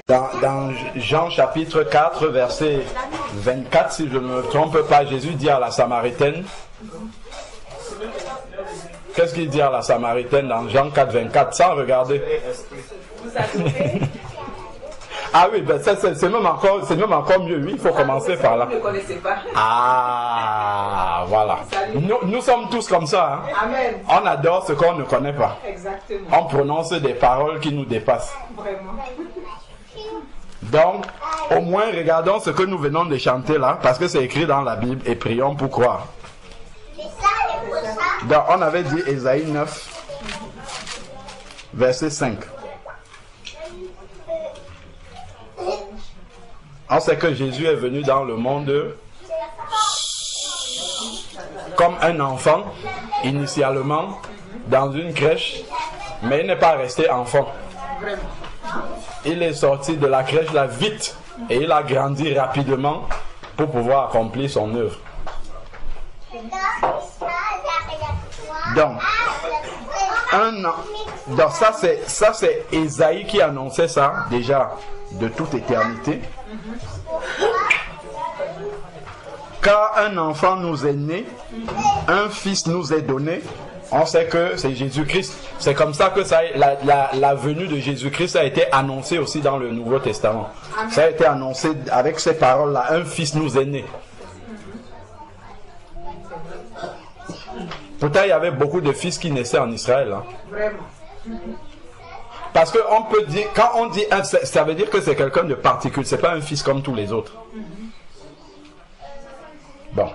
Dans Jean chapitre 4, verset 24, si je ne me trompe pas, Jésus dit à la Samaritaine, qu'est-ce qu'il dit à la Samaritaine dans Jean 4, 24, sans regarder? Ah oui, ben ça, c'est même encore mieux, oui, il faut commencer par là. Vous ne connaissez pas. Ah, voilà. Nous sommes tous comme ça. Hein? Amen. On adore ce qu'on ne connaît pas. Exactement. On prononce des paroles qui nous dépassent. Vraiment. Donc, au moins, regardons ce que nous venons de chanter là, parce que c'est écrit dans la Bible, et prions pour croire. Donc, on avait dit Ésaïe 9, verset 5. On sait que Jésus est venu dans le monde comme un enfant, initialement, dans une crèche, mais il n'est pas resté enfant. Il est sorti de la crèche là vite et il a grandi rapidement pour pouvoir accomplir son œuvre. Donc, donc ça c'est Ésaïe qui annonçait ça déjà de toute éternité. Car un enfant nous est né, un fils nous est donné. On sait que c'est Jésus-Christ. C'est comme ça que la venue de Jésus-Christ a été annoncée aussi dans le Nouveau Testament. Ça a été annoncé avec ces paroles-là. Un fils nous est né. Pourtant, il y avait beaucoup de fils qui naissaient en Israël. Hein. Vraiment. Parce qu'on peut dire, quand on dit un, ça veut dire que c'est quelqu'un de particulier. C'est pas un fils comme tous les autres. Bon,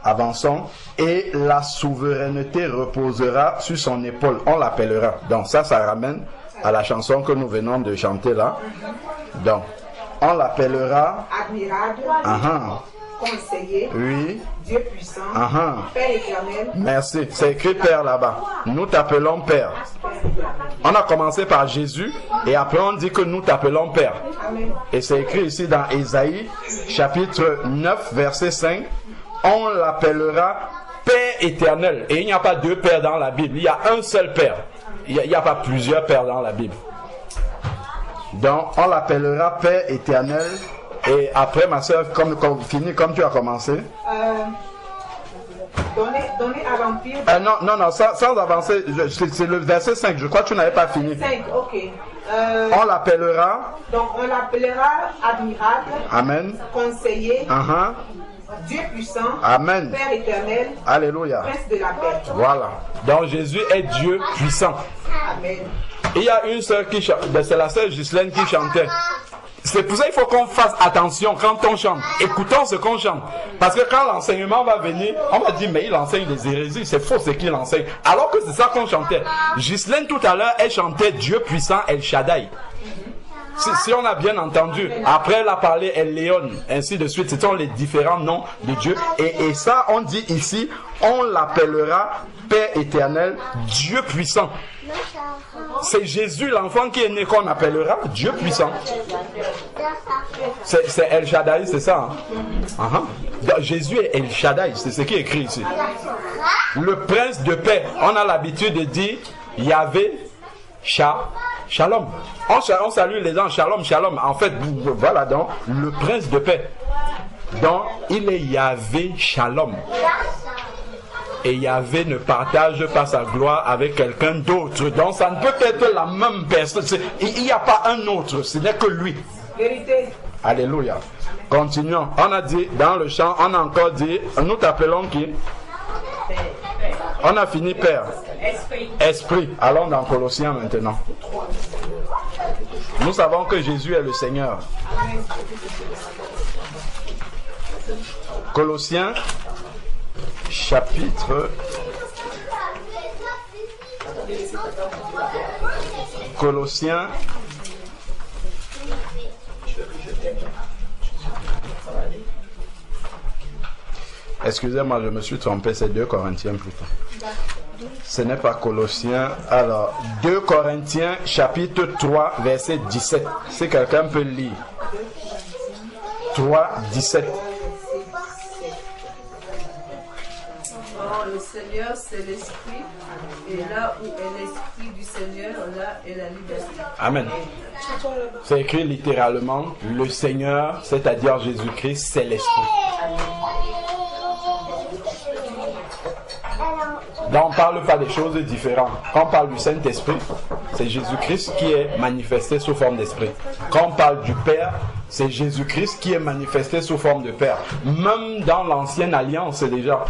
avançons. Et la souveraineté reposera sur son épaule. On l'appellera. Donc ça ramène à la chanson que nous venons de chanter là. Donc, on l'appellera Admirable. Conseiller. Oui. Dieu puissant. Père éternel. Merci. C'est écrit Père là-bas. Nous t'appelons Père. On a commencé par Jésus et après on dit que nous t'appelons Père. Amen. Et c'est écrit ici dans Ésaïe chapitre 9 verset 5. On l'appellera Père éternel. Et il n'y a pas deux pères dans la Bible. Il y a un seul Père. Il n'y a pas plusieurs pères dans la Bible. Donc on l'appellera Père éternel. Et après, ma soeur, fini comme tu as commencé. Donner à l'Empire. Non, sans avancer, c'est le verset 5, je crois que tu n'avais pas fini. 5, ok. On l'appellera. Donc, on l'appellera admirable. Amen. Conseiller. Dieu puissant. Amen. Père éternel. Alléluia. Prince de la paix. Voilà. Donc, Jésus est Dieu puissant. Amen. Il y a une sœur qui chante, c'est la sœur Ghislaine qui chantait. C'est pour ça qu'il faut qu'on fasse attention quand on chante. Écoutons ce qu'on chante. Parce que quand l'enseignement va venir, on va dire, mais il enseigne des hérésies. C'est faux ce qu'il enseigne. Alors que c'est ça qu'on chantait. Ghislaine, tout à l'heure, elle chantait Dieu puissant, El Shaddai. Si on a bien entendu. Après, elle a parlé El Léon, ainsi de suite. Ce sont les différents noms de Dieu. Et ça, on dit ici, on l'appellera Père éternel, Dieu puissant. C'est Jésus, l'enfant qui est né, qu'on appellera Dieu puissant. C'est El Shaddai, c'est ça. Hein? Donc, Jésus est El Shaddai, c'est ce qui est écrit ici. Le prince de paix. On a l'habitude de dire Yahvé, Shalom. On salue les gens, Shalom, Shalom. En fait, voilà donc le prince de paix. Donc, il est Yahvé, Shalom. Et Yahvé ne partage pas sa gloire avec quelqu'un d'autre. Donc ça ne peut être la même personne. Il n'y a pas un autre, ce n'est que lui. Vérité. Alléluia. Continuons. On a dit, dans le chant, on a encore dit, nous t'appelons qui? On a fini Père. Esprit. Allons dans Colossiens maintenant. Nous savons que Jésus est le Seigneur. Colossiens chapitre Colossiens excusez-moi, je me suis trompé, c'est 2 Corinthiens plutôt. Ce n'est pas Colossiens. Alors, 2 Corinthiens chapitre 3 verset 17. Si quelqu'un peut lire. 3, 17. le Seigneur, c'est l'Esprit. Et là où est l'Esprit du Seigneur, là est la liberté. Amen. C'est écrit littéralement, le Seigneur, c'est-à-dire Jésus-Christ, c'est l'Esprit. Donc on ne parle pas des choses différentes. Quand on parle du Saint-Esprit, c'est Jésus-Christ qui est manifesté sous forme d'Esprit. Quand on parle du Père, c'est Jésus-Christ qui est manifesté sous forme de Père. Même dans l'Ancienne Alliance déjà.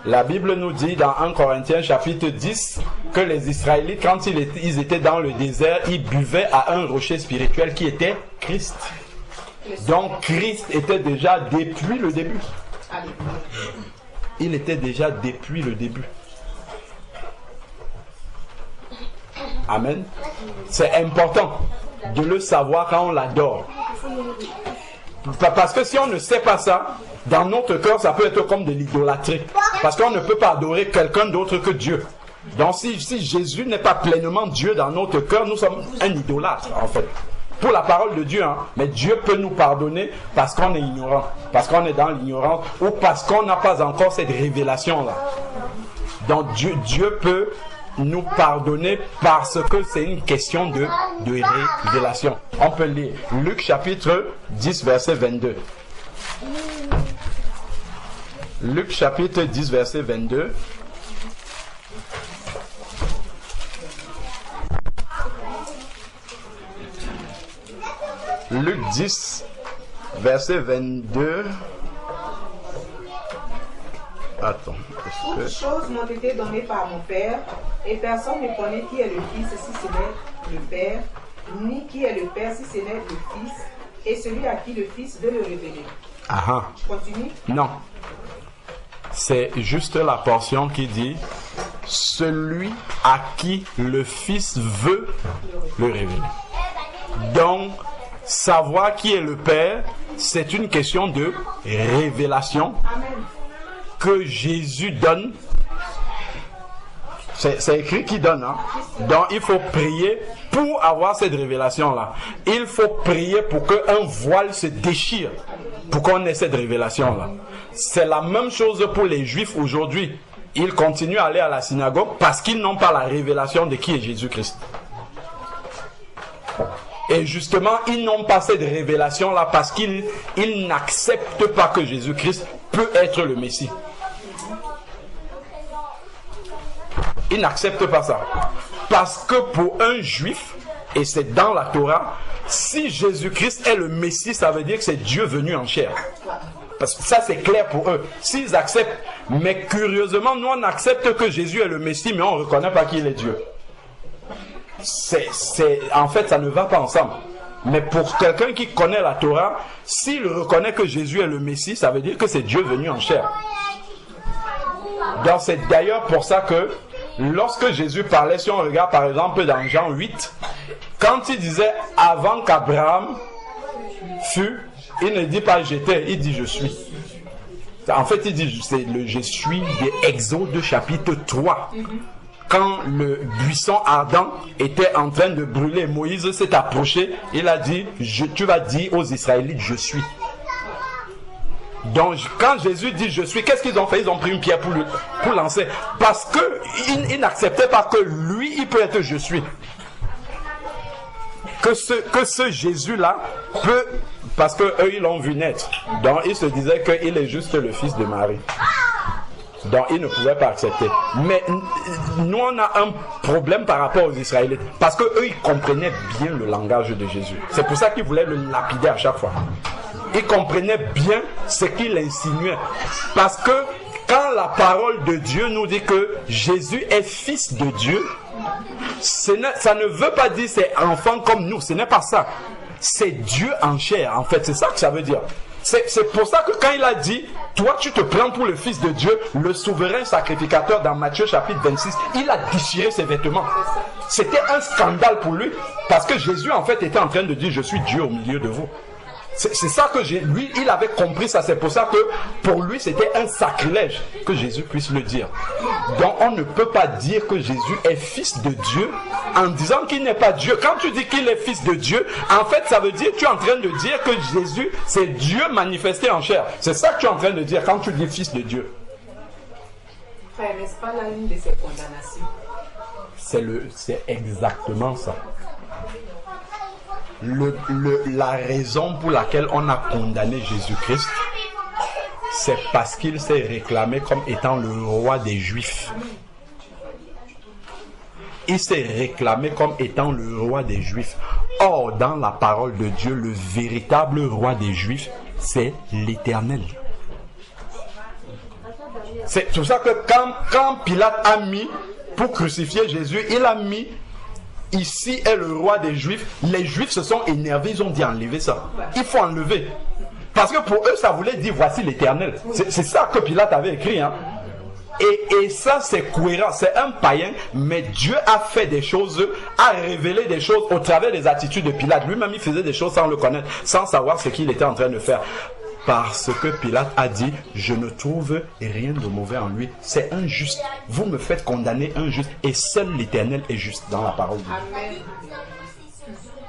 La Bible nous dit dans 1 Corinthiens chapitre 10 que les Israélites, quand ils étaient dans le désert, ils buvaient à un rocher spirituel qui était Christ. Donc Christ était déjà depuis le début. Il était déjà depuis le début. Amen. C'est important de le savoir quand on l'adore. Parce que si on ne sait pas ça, dans notre cœur, ça peut être comme de l'idolâtrie. Parce qu'on ne peut pas adorer quelqu'un d'autre que Dieu. Donc si Jésus n'est pas pleinement Dieu dans notre cœur, nous sommes un idolâtre en fait. Pour la parole de Dieu, hein. Mais Dieu peut nous pardonner parce qu'on est ignorant, parce qu'on est dans l'ignorance, ou parce qu'on n'a pas encore cette révélation-là. Donc Dieu peut nous pardonner parce que c'est une question de révélation. On peut lire Luc chapitre 10 verset 22. Luc chapitre 10 verset 22. Luc 10 verset 22. Attends. Toutes choses m'ont été données par mon Père, et personne ne connaît qui est le Fils si ce n'est le Père, ni qui est le Père si ce n'est le Fils, et celui à qui le Fils veut le révéler. Ah. Continue. Non. C'est juste la portion qui dit celui à qui le Fils veut le révéler. Donc, savoir qui est le Père, c'est une question de révélation. Amen. Que Jésus donne. C'est écrit qu'il donne. Hein? Donc il faut prier pour avoir cette révélation-là. Il faut prier pour qu'un voile se déchire, pour qu'on ait cette révélation-là. C'est la même chose pour les Juifs aujourd'hui. Ils continuent à aller à la synagogue parce qu'ils n'ont pas la révélation de qui est Jésus-Christ. Et justement, ils n'ont pas cette révélation-là parce qu'ils n'acceptent pas que Jésus-Christ peut être le Messie. Ils n'acceptent pas ça. Parce que pour un juif, et c'est dans la Torah, si Jésus-Christ est le Messie, ça veut dire que c'est Dieu venu en chair. Parce que ça, c'est clair pour eux. S'ils acceptent, mais curieusement, nous, on accepte que Jésus est le Messie, mais on ne reconnaît pas qu'il est Dieu. En fait, ça ne va pas ensemble. Mais pour quelqu'un qui connaît la Torah, s'il reconnaît que Jésus est le Messie, ça veut dire que c'est Dieu venu en chair. Donc c'est d'ailleurs pour ça que lorsque Jésus parlait, si on regarde par exemple dans Jean 8, quand il disait avant qu'Abraham fût, il ne dit pas j'étais, il dit je suis. En fait, il dit c'est le je suis de Exode chapitre 3. Quand le buisson ardent était en train de brûler, Moïse s'est approché, il a dit, tu vas dire aux Israélites, je suis. Donc, quand Jésus dit je suis, qu'est-ce qu'ils ont fait? Ils ont pris une pierre pour lancer. Parce qu'ils n'acceptaient pas que lui, il peut être je suis. Que ce Jésus-là peut, parce qu'eux, ils l'ont vu naître. Donc, ils se disaient qu'il est juste le fils de Marie. Donc ils ne pouvaient pas accepter. Mais nous on a un problème par rapport aux Israélites. Parce qu'eux ils comprenaient bien le langage de Jésus. C'est pour ça qu'ils voulaient le lapider à chaque fois. Ils comprenaient bien ce qu'il insinuait. Parce que quand la parole de Dieu nous dit que Jésus est fils de Dieu, ça ne veut pas dire c'est enfant comme nous. Ce n'est pas ça. C'est Dieu en chair en fait. C'est ça que ça veut dire. C'est pour ça que quand il a dit, toi tu te prends pour le Fils de Dieu, le souverain sacrificateur dans Matthieu chapitre 26, il a déchiré ses vêtements. C'était un scandale pour lui, parce que Jésus en fait était en train de dire, je suis Dieu au milieu de vous. C'est ça que lui, il avait compris ça. C'est pour ça que pour lui, c'était un sacrilège que Jésus puisse le dire. Donc, on ne peut pas dire que Jésus est fils de Dieu en disant qu'il n'est pas Dieu. Quand tu dis qu'il est fils de Dieu, en fait, ça veut dire que tu es en train de dire que Jésus, c'est Dieu manifesté en chair. C'est ça que tu es en train de dire quand tu dis fils de Dieu. Frère, n'est-ce pas là l'une de ces condamnations? C'est exactement ça. La raison pour laquelle on a condamné Jésus-Christ, c'est parce qu'il s'est réclamé comme étant le roi des Juifs. Il s'est réclamé comme étant le roi des Juifs. Or, dans la parole de Dieu, le véritable roi des Juifs, c'est l'Éternel. C'est pour ça que quand Pilate a mis, pour crucifier Jésus, il a mis, ici est le roi des Juifs. Les Juifs se sont énervés, ils ont dit enlever ça. Il faut enlever. Parce que pour eux, ça voulait dire voici l'Éternel. C'est ça que Pilate avait écrit. Hein. Et ça, c'est cohérent. C'est un païen, mais Dieu a fait des choses, a révélé des choses au travers des attitudes de Pilate. Lui-même, il faisait des choses sans le connaître, sans savoir ce qu'il était en train de faire. Parce que Pilate a dit, je ne trouve rien de mauvais en lui. C'est injuste. Vous me faites condamner injuste. Et seul l'Éternel est juste dans la parole de Dieu.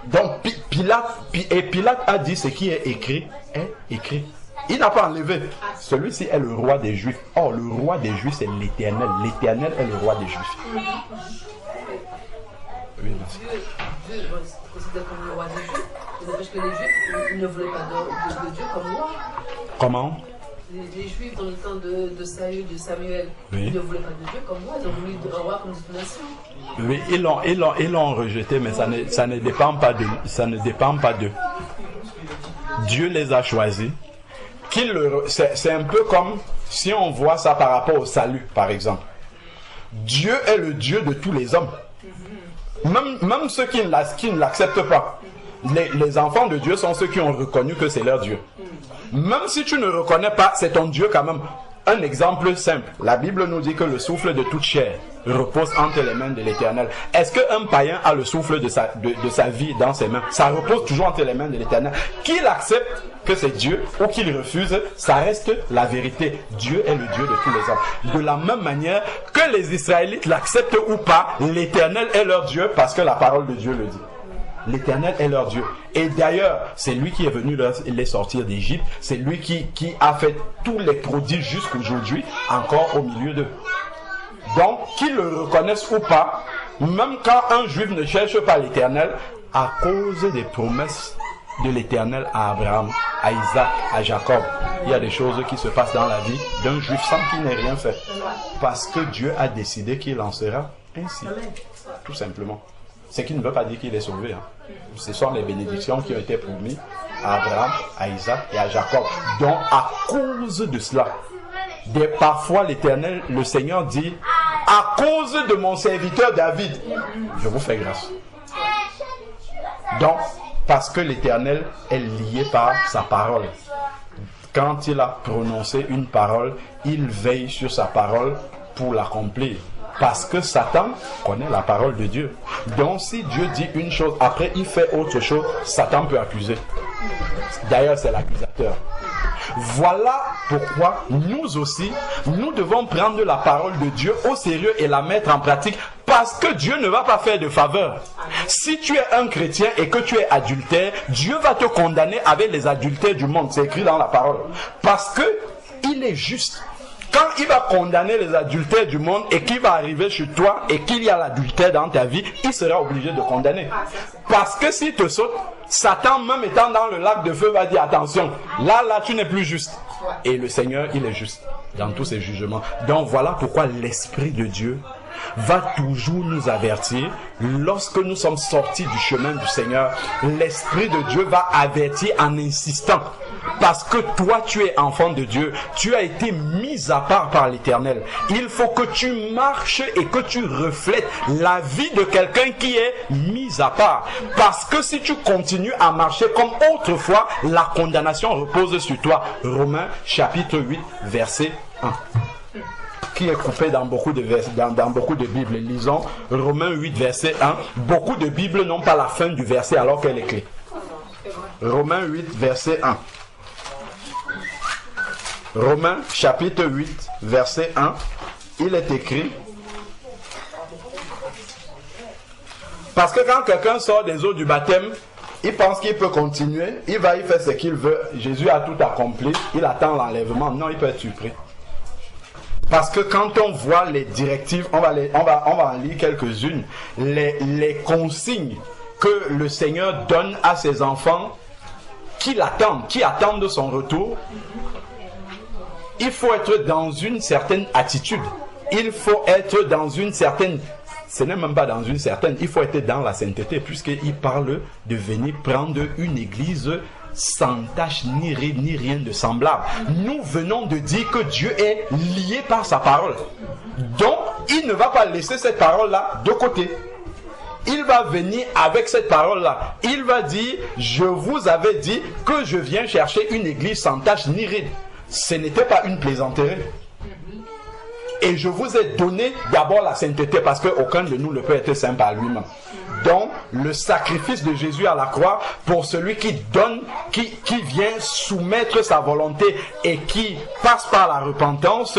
Donc, Pilate a dit, ce qui est écrit, est écrit. Il n'a pas enlevé. Celui-ci est le roi des Juifs. Or, le roi des Juifs, c'est l'Éternel. L'Éternel est le roi des Juifs. Oui, merci. Dieu considère comme le roi des Juifs. Parce que les Juifs ne voulaient pas de Dieu comme roi. Comment? Les Juifs, dans le temps de Samuel, oui. Ils ne voulaient pas de Dieu comme roi. Ils ont voulu un roi comme toute nation. Oui, ils l'ont rejeté, mais ça ne dépend pas d'eux. Dieu les a choisis. C'est un peu comme si on voit ça par rapport au salut, par exemple. Dieu est le Dieu de tous les hommes. Même ceux qui ne l'acceptent pas. Les enfants de Dieu sont ceux qui ont reconnu que c'est leur Dieu. Même si tu ne reconnais pas, c'est ton Dieu quand même. Un exemple simple. La Bible nous dit que le souffle de toute chair repose entre les mains de l'Éternel. Est-ce qu'un païen a le souffle de sa vie dans ses mains? Ça repose toujours entre les mains de l'Éternel. Qu'il accepte que c'est Dieu ou qu'il refuse, ça reste la vérité. Dieu est le Dieu de tous les hommes. De la même manière que les Israélites l'acceptent ou pas, l'Éternel est leur Dieu parce que la parole de Dieu le dit. L'Éternel est leur Dieu. Et d'ailleurs, c'est lui qui est venu les sortir d'Égypte. C'est lui qui a fait tous les prodiges jusqu'aujourd'hui, encore au milieu d'eux. Donc, qu'ils le reconnaissent ou pas, même quand un juif ne cherche pas l'Éternel, à cause des promesses de l'Éternel à Abraham, à Isaac, à Jacob, il y a des choses qui se passent dans la vie d'un juif sans qu'il n'ait rien fait. Parce que Dieu a décidé qu'il en sera ainsi. Tout simplement. Ce qui ne veut pas dire qu'il est sauvé. Hein. Ce sont les bénédictions qui ont été promises à Abraham, à Isaac et à Jacob. Donc, à cause de cela, parfois l'Éternel, le Seigneur dit, à cause de mon serviteur David, je vous fais grâce. Donc, parce que l'Éternel est lié par sa parole. Quand il a prononcé une parole, il veille sur sa parole pour l'accomplir. Parce que Satan connaît la parole de Dieu. Donc si Dieu dit une chose, après il fait autre chose, Satan peut accuser. D'ailleurs, c'est l'accusateur. Voilà pourquoi nous aussi, nous devons prendre la parole de Dieu au sérieux et la mettre en pratique. Parce que Dieu ne va pas faire de faveur. Si tu es un chrétien et que tu es adultère, Dieu va te condamner avec les adultères du monde. C'est écrit dans la parole. Parce que il est juste. Quand il va condamner les adultères du monde et qu'il va arriver chez toi et qu'il y a l'adultère dans ta vie, il sera obligé de condamner. Parce que s'il te saute, Satan, même étant dans le lac de feu, va dire attention, là tu n'es plus juste. Et le Seigneur, il est juste dans tous ses jugements. Donc voilà pourquoi l'Esprit de Dieu va toujours nous avertir. Lorsque nous sommes sortis du chemin du Seigneur, l'Esprit de Dieu va avertir en insistant. Parce que toi, tu es enfant de Dieu, tu as été mis à part par l'Éternel. Il faut que tu marches et que tu reflètes la vie de quelqu'un qui est mis à part. Parce que si tu continues à marcher comme autrefois, la condamnation repose sur toi. Romains chapitre 8, verset 1. Qui est coupé dans beaucoup de dans beaucoup de Bibles. Lisons Romains 8, verset 1. Beaucoup de Bibles n'ont pas la fin du verset alors qu'elle est clé. Romains 8, verset 1. Romains chapitre 8, verset 1. Il est écrit. Parce que quand quelqu'un sort des eaux du baptême, il pense qu'il peut continuer. Il fait ce qu'il veut. Jésus a tout accompli. Il attend l'enlèvement. Non, il peut être surpris. Parce que quand on voit les directives, on va en lire quelques-unes, les consignes que le Seigneur donne à ses enfants qui attendent son retour. Il faut être dans une certaine attitude. Il faut être dans une certaine... Ce n'est même pas dans une certaine, il faut être dans la sainteté, puisqu'il parle de venir prendre une église sans tache ni rien de semblable. Nous venons de dire que Dieu est lié par sa parole. Donc, il ne va pas laisser cette parole-là de côté. Il va venir avec cette parole-là. Il va dire, je vous avais dit que je viens chercher une église sans tache ni ride. Ce n'était pas une plaisanterie. Et je vous ai donné d'abord la sainteté parce qu'aucun de nous ne peut être saint par lui-même. Donc, le sacrifice de Jésus à la croix pour celui qui donne, qui vient soumettre sa volonté et qui passe par la repentance,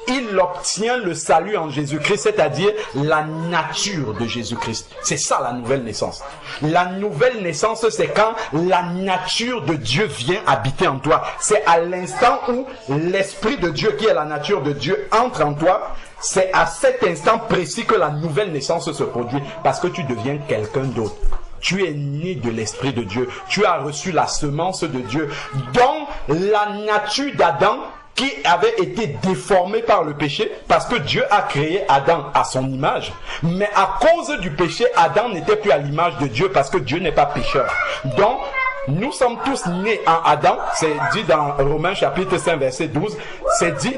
il obtient le salut en Jésus-Christ, c'est-à-dire la nature de Jésus-Christ. C'est ça la nouvelle naissance. La nouvelle naissance, c'est quand la nature de Dieu vient habiter en toi. C'est à l'instant où l'Esprit de Dieu, qui est la nature de Dieu, entre en toi. C'est à cet instant précis que la nouvelle naissance se produit, parce que tu deviens quelqu'un d'autre. Tu es né de l'Esprit de Dieu. Tu as reçu la semence de Dieu. Donc, la nature d'Adam, qui avait été déformée par le péché, parce que Dieu a créé Adam à son image, mais à cause du péché, Adam n'était plus à l'image de Dieu, parce que Dieu n'est pas pécheur. Donc, nous sommes tous nés en Adam, c'est dit dans Romains chapitre 5 verset 12, c'est dit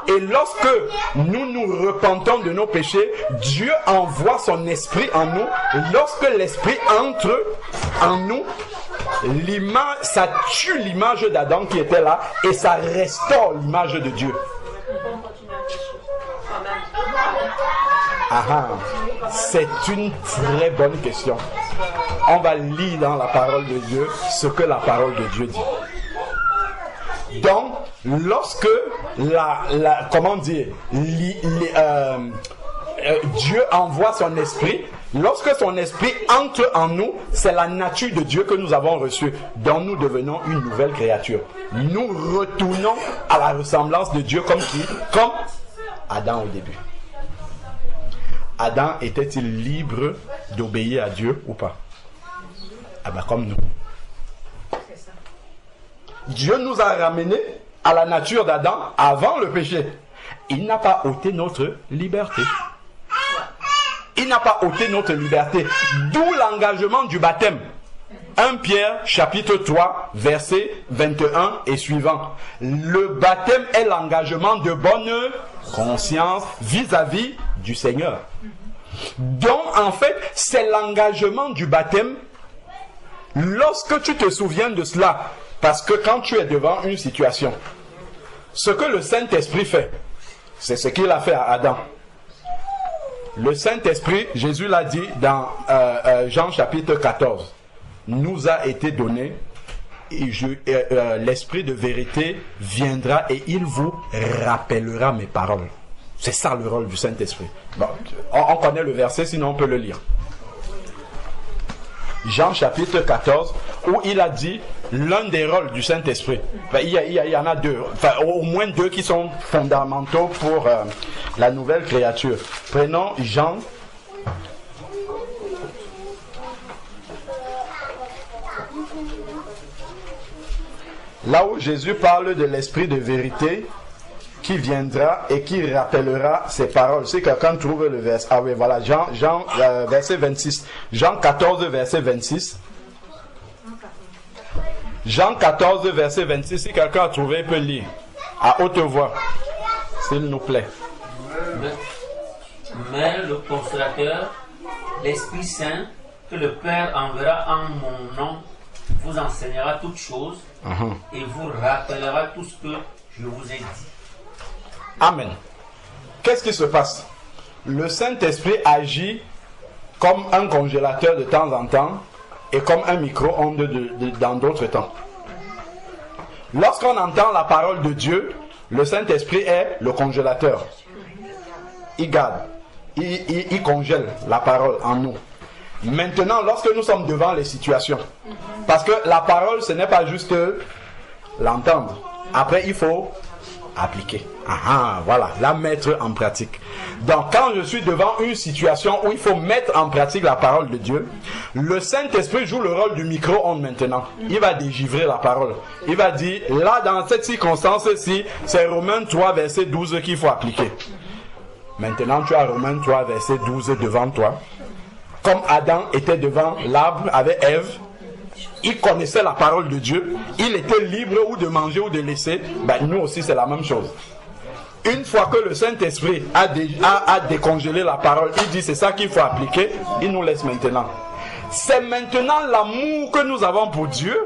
et lorsque nous nous repentons de nos péchés, Dieu envoie son esprit en nous. Lorsque l'esprit entre en nous, ça tue l'image d'Adam qui était là et ça restaure l'image de Dieu. C'est une très bonne question. On va lire dans la parole de Dieu ce que la parole de Dieu dit. Donc, lorsque Dieu envoie son esprit, lorsque son esprit entre en nous, c'est la nature de Dieu que nous avons reçue, dont nous devenons une nouvelle créature. Nous retournons à la ressemblance de Dieu comme Adam au début. Adam était-il libre d'obéir à Dieu ou pas? Comme nous. Dieu nous a ramenés à la nature d'Adam avant le péché. Il n'a pas ôté notre liberté. Il n'a pas ôté notre liberté. D'où l'engagement du baptême. 1 Pierre chapitre 3 verset 21 et suivant. Le baptême est l'engagement de bonne conscience vis-à-vis du Seigneur. Donc en fait, c'est l'engagement du baptême. Lorsque tu te souviens de cela, parce que quand tu es devant une situation, ce que le Saint-Esprit fait, c'est ce qu'il a fait à Adam. Le Saint-Esprit, Jésus l'a dit dans Jean chapitre 14, nous a été donné, l'Esprit de vérité viendra et il vous rappellera mes paroles. C'est ça le rôle du Saint-Esprit. Bon, on connaît le verset, sinon on peut le lire. Jean chapitre 14, où il a dit l'un des rôles du Saint-Esprit. Il y en a deux, au moins deux qui sont fondamentaux pour la nouvelle créature. Prenons Jean. Là où Jésus parle de l'Esprit de vérité qui viendra et qui rappellera ses paroles. Si quelqu'un trouve le verset. Ah oui, voilà, Jean verset 26. Jean 14, verset 26. Jean 14, verset 26. Si quelqu'un a trouvé, il peut lire. À haute voix. S'il nous plaît. Mais le consolateur, l'Esprit Saint, que le Père enverra en mon nom, vous enseignera toutes choses et vous rappellera tout ce que je vous ai dit. Amen. Qu'est-ce qui se passe? Le Saint-Esprit agit comme un congélateur de temps en temps et comme un micro-ondes dans d'autres temps. Lorsqu'on entend la parole de Dieu, le Saint-Esprit est le congélateur. Il garde, il congèle la parole en nous. Maintenant, lorsque nous sommes devant les situations, parce que la parole, ce n'est pas juste l'entendre. Après, il faut appliquer. Voilà, la mettre en pratique. Donc, quand je suis devant une situation où il faut mettre en pratique la parole de Dieu, le Saint-Esprit joue le rôle du micro-ondes maintenant. Il va dégivrer la parole. Il va dire, là, dans cette circonstance-ci, c'est Romains 3, verset 12 qu'il faut appliquer. Maintenant, tu as Romains 3, verset 12 devant toi. Comme Adam était devant l'arbre avec Ève, il connaissait la parole de Dieu, il était libre ou de manger ou de laisser. Nous aussi, c'est la même chose. Une fois que le Saint-Esprit a décongelé la parole, il dit c'est ça qu'il faut appliquer, il nous laisse maintenant. C'est maintenant l'amour que nous avons pour Dieu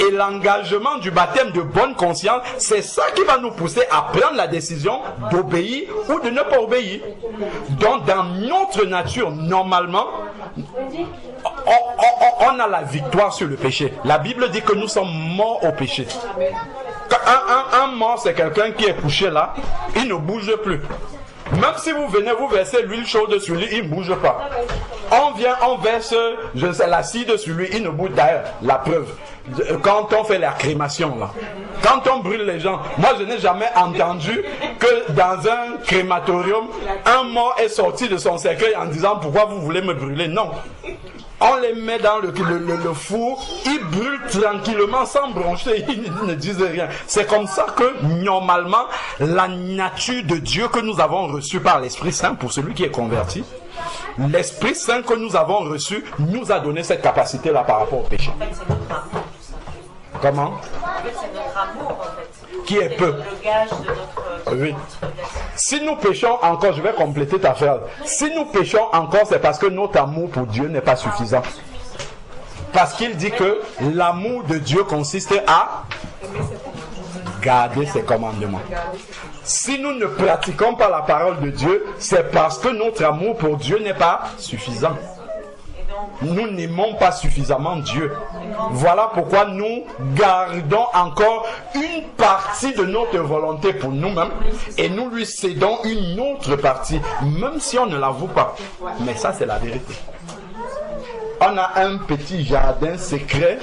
et l'engagement du baptême de bonne conscience, c'est ça qui va nous pousser à prendre la décision d'obéir ou de ne pas obéir. Donc dans notre nature, normalement, on a la victoire sur le péché. La Bible dit que nous sommes morts au péché. Un mort, c'est quelqu'un qui est couché là, il ne bouge plus. Même si vous venez, vous versez l'huile chaude sur lui, il ne bouge pas. On vient, on verse l'acide sur lui, il ne bouge d'ailleurs. La preuve, quand on fait la crémation là, quand on brûle les gens, moi je n'ai jamais entendu que dans un crématorium, un mort est sorti de son cercueil en disant pourquoi vous voulez me brûler. Non. On les met dans le four, ils brûlent tranquillement sans broncher, ils ne disent rien. C'est comme ça que normalement, la nature de Dieu que nous avons reçue par l'Esprit Saint, pour celui qui est converti, l'Esprit Saint que nous avons reçu nous a donné cette capacité-là par rapport au péché. En fait, c'est notre amour. Comment? En fait, c'est notre amour, en fait. Qui est peu. Le gage de notre... Oui. Si nous péchons encore, je vais compléter ta phrase. Si nous péchons encore, c'est parce que notre amour pour Dieu n'est pas suffisant. Parce qu'il dit que l'amour de Dieu consiste à garder ses commandements. Si nous ne pratiquons pas la parole de Dieu, c'est parce que notre amour pour Dieu n'est pas suffisant. Nous n'aimons pas suffisamment Dieu. Voilà pourquoi nous gardons encore une partie de notre volonté pour nous-mêmes et nous lui cédons une autre partie, même si on ne l'avoue pas. Mais ça, c'est la vérité. On a un petit jardin secret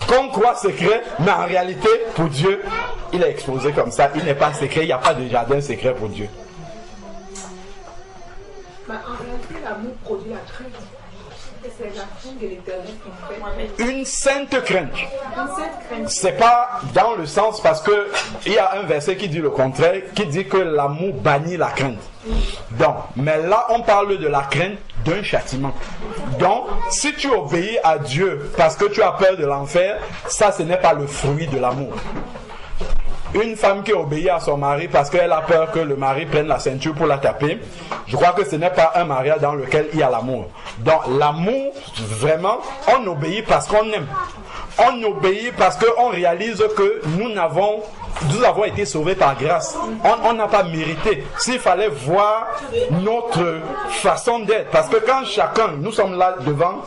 qu'on croit secret, mais en réalité, pour Dieu, il est exposé comme ça. Il n'est pas secret, il n'y a pas de jardin secret pour Dieu. En réalité, l'amour produit la crainte. C'est la crainte de l'Éternel qui fait. Une sainte crainte. C'est pas dans le sens parce que il y a un verset qui dit le contraire, qui dit que l'amour bannit la crainte. Donc, mais là on parle de la crainte d'un châtiment. Donc, si tu obéis à Dieu parce que tu as peur de l'enfer, ça ce n'est pas le fruit de l'amour. Une femme qui obéit à son mari parce qu'elle a peur que le mari prenne la ceinture pour la taper, je crois que ce n'est pas un mariage dans lequel il y a l'amour. Donc l'amour, vraiment, on obéit parce qu'on aime. On obéit parce qu'on réalise que nous avons été sauvés par grâce. On n'a pas mérité. S'il fallait voir notre façon d'être, parce que quand chacun, nous sommes là devant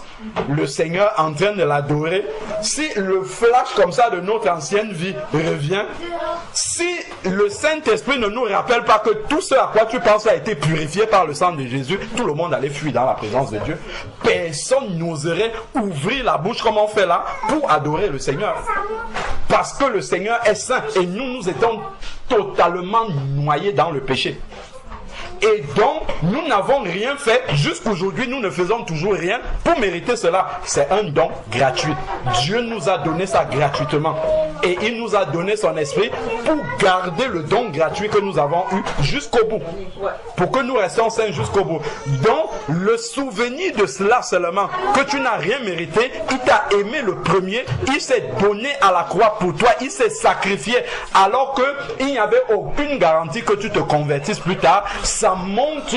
le Seigneur en train de l'adorer, si le flash comme ça de notre ancienne vie revient, si le Saint-Esprit ne nous rappelle pas que tout ce à quoi tu penses a été purifié par le sang de Jésus, tout le monde allait fuir dans la présence de Dieu. Personne n'oserait ouvrir la bouche comme on fait là pour adorer le Seigneur. Parce que le Seigneur est saint et nous étions totalement noyés dans le péché. Et donc, nous n'avons rien fait. Jusqu'aujourd'hui, nous ne faisons toujours rien pour mériter cela. C'est un don gratuit. Dieu nous a donné ça gratuitement. Et il nous a donné son esprit pour garder le don gratuit que nous avons eu jusqu'au bout. Pour que nous restions saints jusqu'au bout. Donc, le souvenir de cela seulement, que tu n'as rien mérité, il t'a aimé le premier, il s'est donné à la croix pour toi, il s'est sacrifié, alors qu'il n'y avait aucune garantie que tu te convertisses plus tard. Ça montre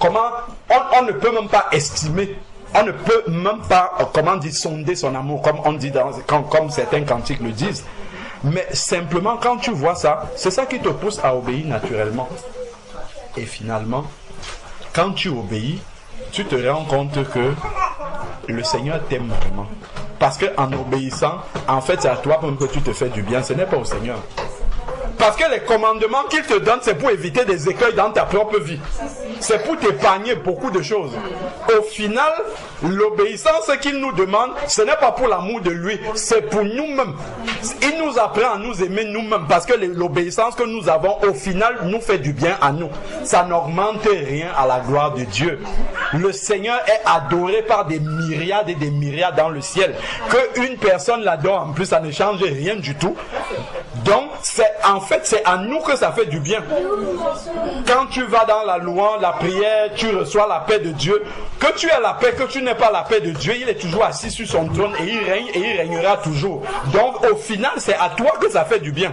comment on ne peut même pas estimer, on ne peut même pas, sonder son amour, comme on dit comme certains cantiques le disent. Mais simplement quand tu vois ça, c'est ça qui te pousse à obéir naturellement. Et finalement, quand tu obéis, tu te rends compte que le Seigneur t'aime vraiment. Parce qu'en obéissant, en fait c'est à toi même que tu te fais du bien, ce n'est pas au Seigneur. Parce que les commandements qu'il te donne, c'est pour éviter des écueils dans ta propre vie. c'est pour t'épargner beaucoup de choses. Au final, l'obéissance qu'il nous demande, ce n'est pas pour l'amour de lui, c'est pour nous-mêmes. Il nous apprend à nous aimer nous-mêmes parce que l'obéissance que nous avons, au final, nous fait du bien à nous. Ça n'augmente rien à la gloire de Dieu. Le Seigneur est adoré par des myriades et des myriades dans le ciel. Que une personne l'adore, en plus, ça ne change rien du tout. Donc, en fait, c'est à nous que ça fait du bien. Quand tu vas dans la louange, la prière, tu reçois la paix de Dieu. Que tu aies la paix, que tu n'aies pas la paix de Dieu, il est toujours assis sur son trône et il règne et il régnera toujours. Donc, au final, c'est à toi que ça fait du bien.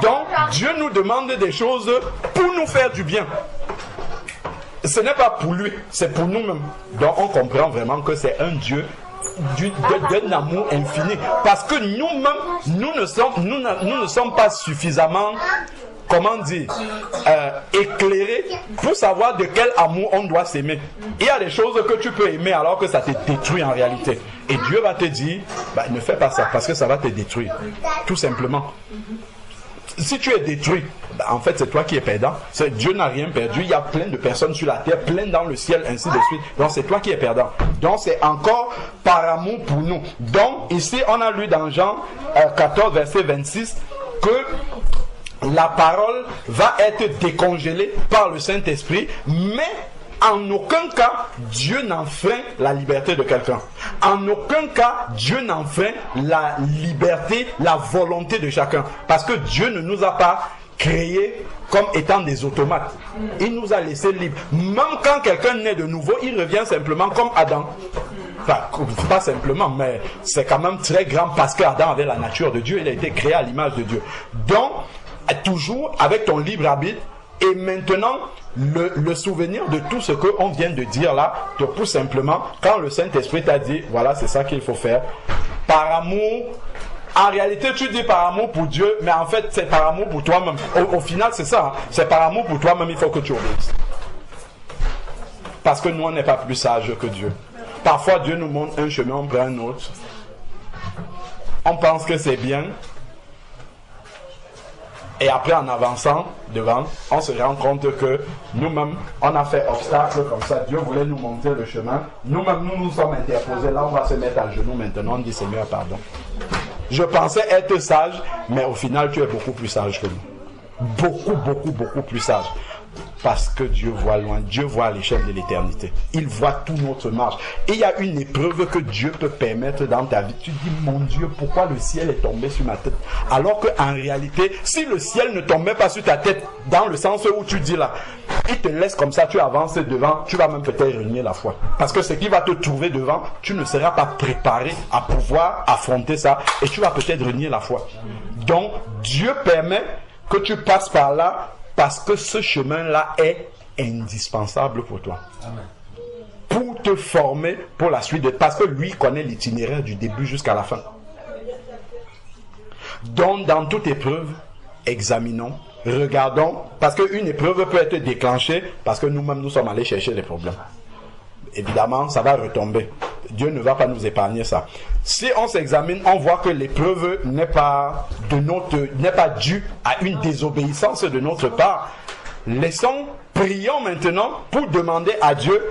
Donc, Dieu nous demande des choses pour nous faire du bien. Ce n'est pas pour lui, c'est pour nous-mêmes. Donc, on comprend vraiment que c'est un Dieu d'un amour infini. Parce que nous-mêmes, nous ne sommes pas suffisamment, comment dire, éclairés pour savoir de quel amour on doit s'aimer. Il y a des choses que tu peux aimer alors que ça te détruit en réalité. Et Dieu va te dire, ne fais pas ça parce que ça va te détruire. Tout simplement. Si tu es détruit, en fait c'est toi qui es perdant. Dieu n'a rien perdu. Il y a plein de personnes sur la terre, plein dans le ciel, ainsi de suite. Donc c'est toi qui es perdant. Donc c'est encore par amour pour nous. Donc ici on a lu dans Jean 14 verset 26 que la parole va être décongelée par le Saint-Esprit, mais en aucun cas, Dieu n'enfreint la liberté de quelqu'un. En aucun cas, Dieu n'enfreint la liberté, la volonté de chacun. Parce que Dieu ne nous a pas créés comme étant des automates. Il nous a laissés libres. Même quand quelqu'un naît de nouveau, il revient simplement comme Adam. Enfin, pas simplement, mais c'est quand même très grand parce qu'Adam avait la nature de Dieu. Il a été créé à l'image de Dieu. Donc, toujours avec ton libre arbitre. Et maintenant, le souvenir de tout ce qu'on vient de dire là, te pousse simplement, quand le Saint-Esprit t'a dit, voilà, c'est ça qu'il faut faire, par amour. En réalité, tu dis par amour pour Dieu, mais en fait, c'est par amour pour toi-même. Au final, c'est ça, hein? C'est par amour pour toi-même, il faut que tu obéisses. Parce que nous, on n'est pas plus sages que Dieu. Parfois, Dieu nous montre un chemin, on prend un autre. On pense que c'est bien. Et après, en avançant devant, on se rend compte que nous-mêmes, on a fait obstacle comme ça. Dieu voulait nous montrer le chemin. Nous-mêmes, nous nous sommes interposés. Là, on va se mettre à genoux maintenant. On dit, Seigneur, pardon. Je pensais être sage, mais au final, tu es beaucoup plus sage que nous. Beaucoup, beaucoup, beaucoup plus sage. Parce que Dieu voit loin, Dieu voit à l'échelle de l'éternité. Il voit tout notre marche. Et il y a une épreuve que Dieu peut permettre dans ta vie. Tu dis, mon Dieu, pourquoi le ciel est tombé sur ma tête? Alors qu'en réalité, si le ciel ne tombait pas sur ta tête, dans le sens où tu dis là, il te laisse comme ça, tu avances devant, tu vas même peut-être renier la foi. Parce que ce qui va te trouver devant, tu ne seras pas préparé à pouvoir affronter ça et tu vas peut-être renier la foi. Donc, Dieu permet que tu passes par là parce que ce chemin-là est indispensable pour toi. Amen. Pour te former pour la suite. Parce que lui connaît l'itinéraire du début jusqu'à la fin. Donc, dans toute épreuve, examinons, regardons. Parce qu'une épreuve peut être déclenchée parce que nous-mêmes, nous sommes allés chercher les problèmes. Évidemment, ça va retomber. Dieu ne va pas nous épargner ça. Si on s'examine, on voit que l'épreuve n'est pas due à une désobéissance de notre part. Prions maintenant pour demander à Dieu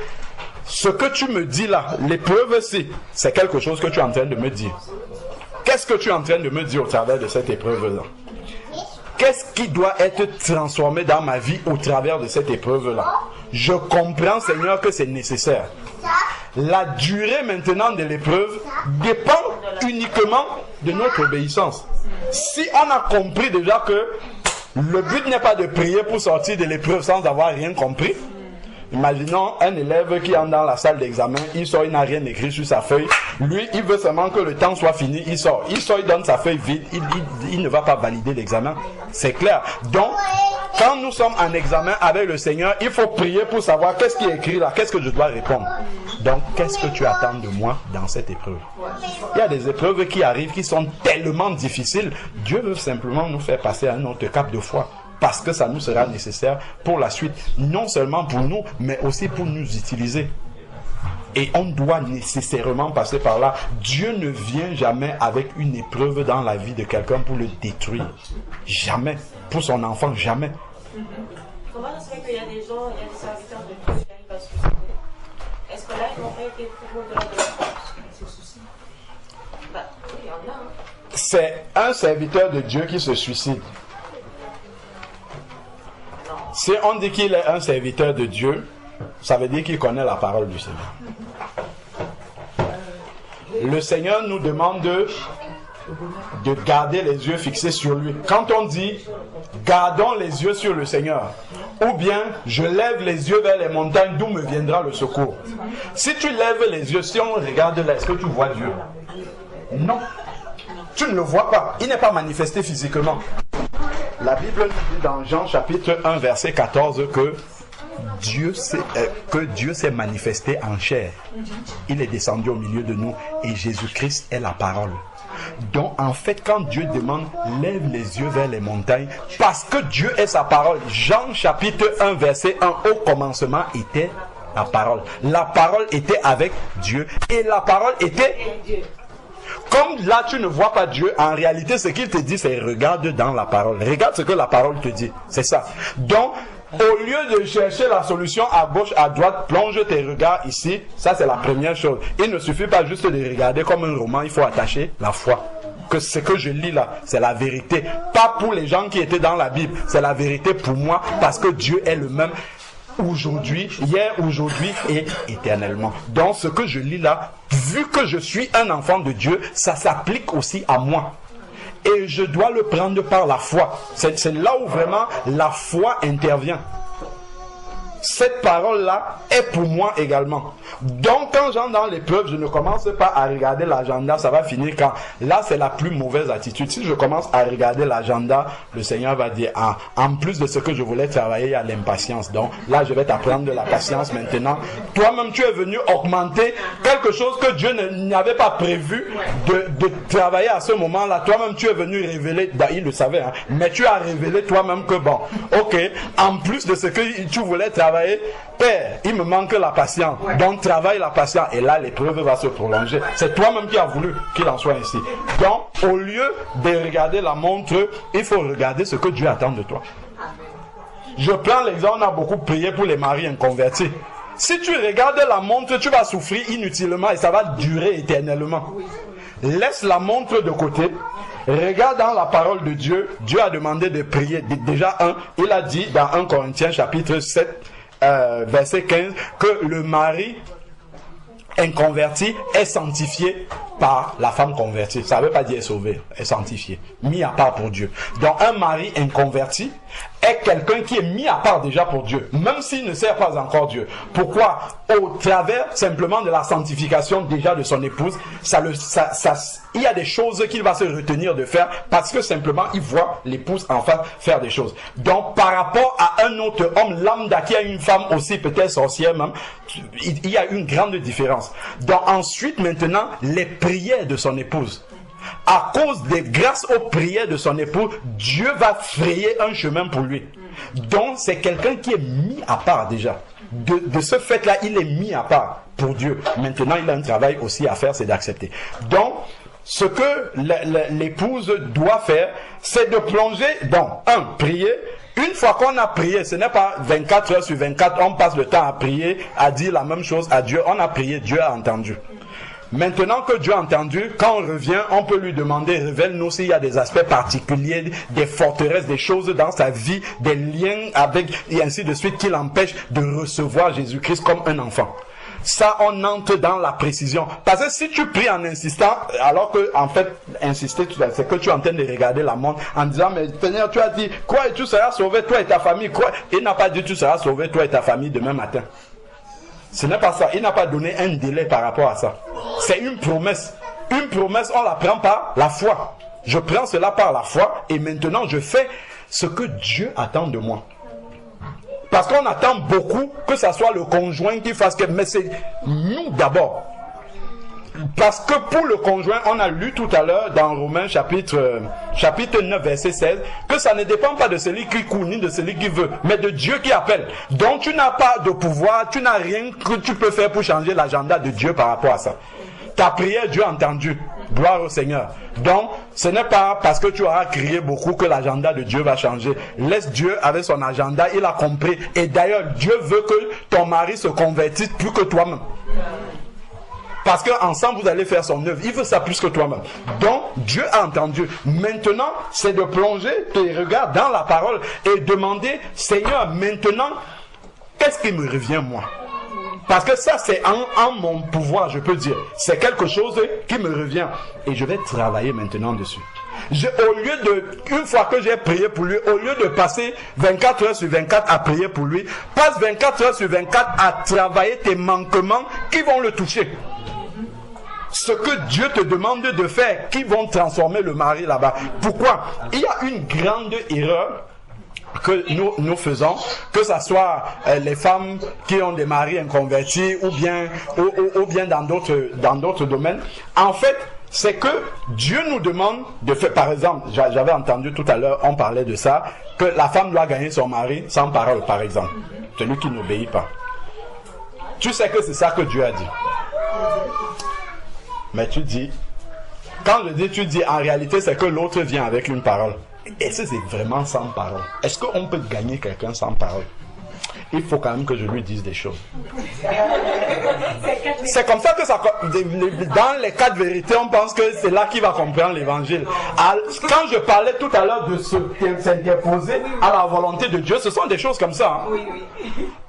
ce que tu me dis là. L'épreuve, c'est quelque chose que tu es en train de me dire. Qu'est-ce que tu es en train de me dire au travers de cette épreuve-là? Qu'est-ce qui doit être transformé dans ma vie au travers de cette épreuve-là? Je comprends, Seigneur, que c'est nécessaire. La durée maintenant de l'épreuve dépend uniquement de notre obéissance. Si on a compris déjà que le but n'est pas de prier pour sortir de l'épreuve sans avoir rien compris. Imaginons un élève qui entre dans la salle d'examen, il sort, il n'a rien écrit sur sa feuille. Lui, il veut seulement que le temps soit fini, il sort, il donne sa feuille vide, il ne va pas valider l'examen. C'est clair. Donc, quand nous sommes en examen avec le Seigneur, il faut prier pour savoir qu'est-ce qui est écrit là, qu'est-ce que je dois répondre. Donc, qu'est-ce que tu attends de moi dans cette épreuve? Il y a des épreuves qui arrivent qui sont tellement difficiles. Dieu veut simplement nous faire passer à un autre cap de foi. Parce que ça nous sera nécessaire pour la suite. Non seulement pour nous, mais aussi pour nous utiliser. Et on doit nécessairement passer par là. Dieu ne vient jamais avec une épreuve dans la vie de quelqu'un pour le détruire. Jamais. Pour son enfant, jamais. Comment ça se fait qu'il y a des gens, il y a des serviteurs de Dieu qui arrivent à se suicider? Est-ce que là, ils n'ont pas été plus au-delà de la France? C'est le souci. Bah, oui, il y en a. Hein. C'est un serviteur de Dieu qui se suicide. Non. Si on dit qu'il est un serviteur de Dieu, ça veut dire qu'il connaît la parole du Seigneur. Le Seigneur nous demande de garder les yeux fixés sur lui. Quand on dit gardons les yeux sur le Seigneur, ou bien je lève les yeux vers les montagnes d'où me viendra le secours. Si tu lèves les yeux, si on regarde là, est-ce que tu vois Dieu? Non. Tu ne le vois pas. Il n'est pas manifesté physiquement. La Bible nous dit dans Jean chapitre 1 verset 14 que Dieu s'est manifesté en chair. Il est descendu au milieu de nous et Jésus-Christ est la parole. Donc en fait quand Dieu demande lève les yeux vers les montagnes, parce que Dieu est sa parole. Jean chapitre 1 verset 1, au commencement était la parole. La parole était avec Dieu et la parole était... Comme là tu ne vois pas Dieu, en réalité ce qu'il te dit c'est regarde dans la parole. Regarde ce que la parole te dit. C'est ça. Donc au lieu de chercher la solution à gauche, à droite, plonge tes regards ici. Ça c'est la première chose. Il ne suffit pas juste de regarder comme un roman, il faut attacher la foi. Que ce que je lis là, c'est la vérité. Pas pour les gens qui étaient dans la Bible, c'est la vérité pour moi parce que Dieu est le même aujourd'hui, hier, aujourd'hui et éternellement. Donc ce que je lis là, vu que je suis un enfant de Dieu, ça s'applique aussi à moi. Et je dois le prendre par la foi. C'est là où vraiment la foi intervient. Cette parole-là est pour moi également. Donc quand j'entre dans l'épreuve, je ne commence pas à regarder l'agenda, ça va finir quand. Là, c'est la plus mauvaise attitude. Si je commence à regarder l'agenda, le Seigneur va dire, ah, en plus de ce que je voulais travailler, il y a l'impatience. Donc là, je vais t'apprendre de la patience maintenant. Toi-même, tu es venu augmenter quelque chose que Dieu n'avait pas prévu de travailler à ce moment-là. Toi-même, tu es venu révéler, bah, il le savait, hein, mais tu as révélé toi-même que bon, ok, en plus de ce que tu voulais travailler, Père, il me manque la patience. Donc travaille la patience et là l'épreuve va se prolonger. C'est toi-même qui as voulu qu'il en soit ainsi. Donc au lieu de regarder la montre, il faut regarder ce que Dieu attend de toi. Je prends l'exemple, on a beaucoup prié pour les maris inconvertis. Si tu regardes la montre, tu vas souffrir inutilement et ça va durer éternellement. Laisse la montre de côté. Regarde dans la parole de Dieu. Dieu a demandé de prier. Déjà il a dit dans 1 Corinthiens chapitre 7 verset 15 que le mari inconverti est sanctifié par la femme convertie. Ça ne veut pas dire sauvé, est sanctifié, mis à part pour Dieu. Donc un mari inconverti est quelqu'un qui est mis à part déjà pour Dieu, même s'il ne sert pas encore Dieu. Pourquoi? Au travers simplement de la sanctification déjà de son épouse, il y a des choses qu'il va se retenir de faire parce que simplement il voit l'épouse en face faire des choses. Donc par rapport à un autre homme lambda qui a une femme aussi peut-être sorcière même, il y a une grande différence. Donc ensuite maintenant les prières de son épouse. À cause des grâces aux prières de son époux, Dieu va frayer un chemin pour lui. Donc c'est quelqu'un qui est mis à part déjà. De ce fait-là, il est mis à part pour Dieu. Maintenant, il a un travail aussi à faire, c'est d'accepter. Donc, ce que l'épouse doit faire, c'est de plonger dans, prier. Une fois qu'on a prié, ce n'est pas 24 heures sur 24, on passe le temps à prier, à dire la même chose à Dieu. On a prié, Dieu a entendu. Maintenant que Dieu a entendu, quand on revient, on peut lui demander, révèle-nous s'il y a des aspects particuliers, des forteresses, des choses dans sa vie, des liens avec, et ainsi de suite, qui l'empêchent de recevoir Jésus-Christ comme un enfant. Ça, on entre dans la précision. Parce que si tu pries en insistant, alors que, en fait, insister, c'est que tu es en train de regarder la montre en disant, mais Seigneur, tu as dit, quoi, et tu seras sauvé, toi et ta famille, quoi? Il n'a pas dit, tu seras sauvé, toi et ta famille, demain matin. Ce n'est pas ça. Il n'a pas donné un délai par rapport à ça. C'est une promesse. Une promesse, on la prend par la foi. Je prends cela par la foi et maintenant je fais ce que Dieu attend de moi. Parce qu'on attend beaucoup que ce soit le conjoint qui fasse mais c'est nous d'abord. Parce que pour le conjoint, on a lu tout à l'heure dans Romains chapitre 9 verset 16 que ça ne dépend pas de celui qui court ni de celui qui veut, mais de Dieu qui appelle. Donc tu n'as pas de pouvoir, tu n'as rien que tu peux faire pour changer l'agenda de Dieu par rapport à ça. Ta prière, Dieu a entendu. Gloire au Seigneur. Donc, ce n'est pas parce que tu auras crié beaucoup que l'agenda de Dieu va changer. Laisse Dieu avec son agenda, il a compris. Et d'ailleurs, Dieu veut que ton mari se convertisse plus que toi-même. Parce qu'ensemble, vous allez faire son œuvre. Il veut ça plus que toi-même. Donc, Dieu a entendu. Maintenant, c'est de plonger tes regards dans la parole et demander, Seigneur, maintenant, qu'est-ce qui me revient moi? Parce que ça, c'est en mon pouvoir, je peux dire. C'est quelque chose qui me revient. Et je vais travailler maintenant dessus. Au lieu de, une fois que j'ai prié pour lui, au lieu de passer 24 heures sur 24 à prier pour lui, passe 24 heures sur 24 à travailler tes manquements qui vont le toucher. Ce que Dieu te demande de faire, qui vont transformer le mari là-bas. Pourquoi? Il y a une grande erreur que nous faisons, que ce soit les femmes qui ont des maris inconvertis ou bien dans d'autres domaines. En fait, c'est que Dieu nous demande de faire, par exemple, j'avais entendu tout à l'heure, on parlait de ça, que la femme doit gagner son mari sans parole, par exemple. Celui qui n'obéit pas. Tu sais que c'est ça que Dieu a dit. Mais tu dis, quand je dis tu dis, en réalité c'est que l'autre vient avec une parole. Et ça c'est vraiment sans parole. Est-ce qu'on peut gagner quelqu'un sans parole? Il faut quand même que je lui dise des choses. C'est comme ça que ça, dans les cas de vérité, on pense que c'est là qu'il va comprendre l'évangile. Quand je parlais tout à l'heure de s'interposer à la volonté de Dieu, ce sont des choses comme ça. Hein. Oui.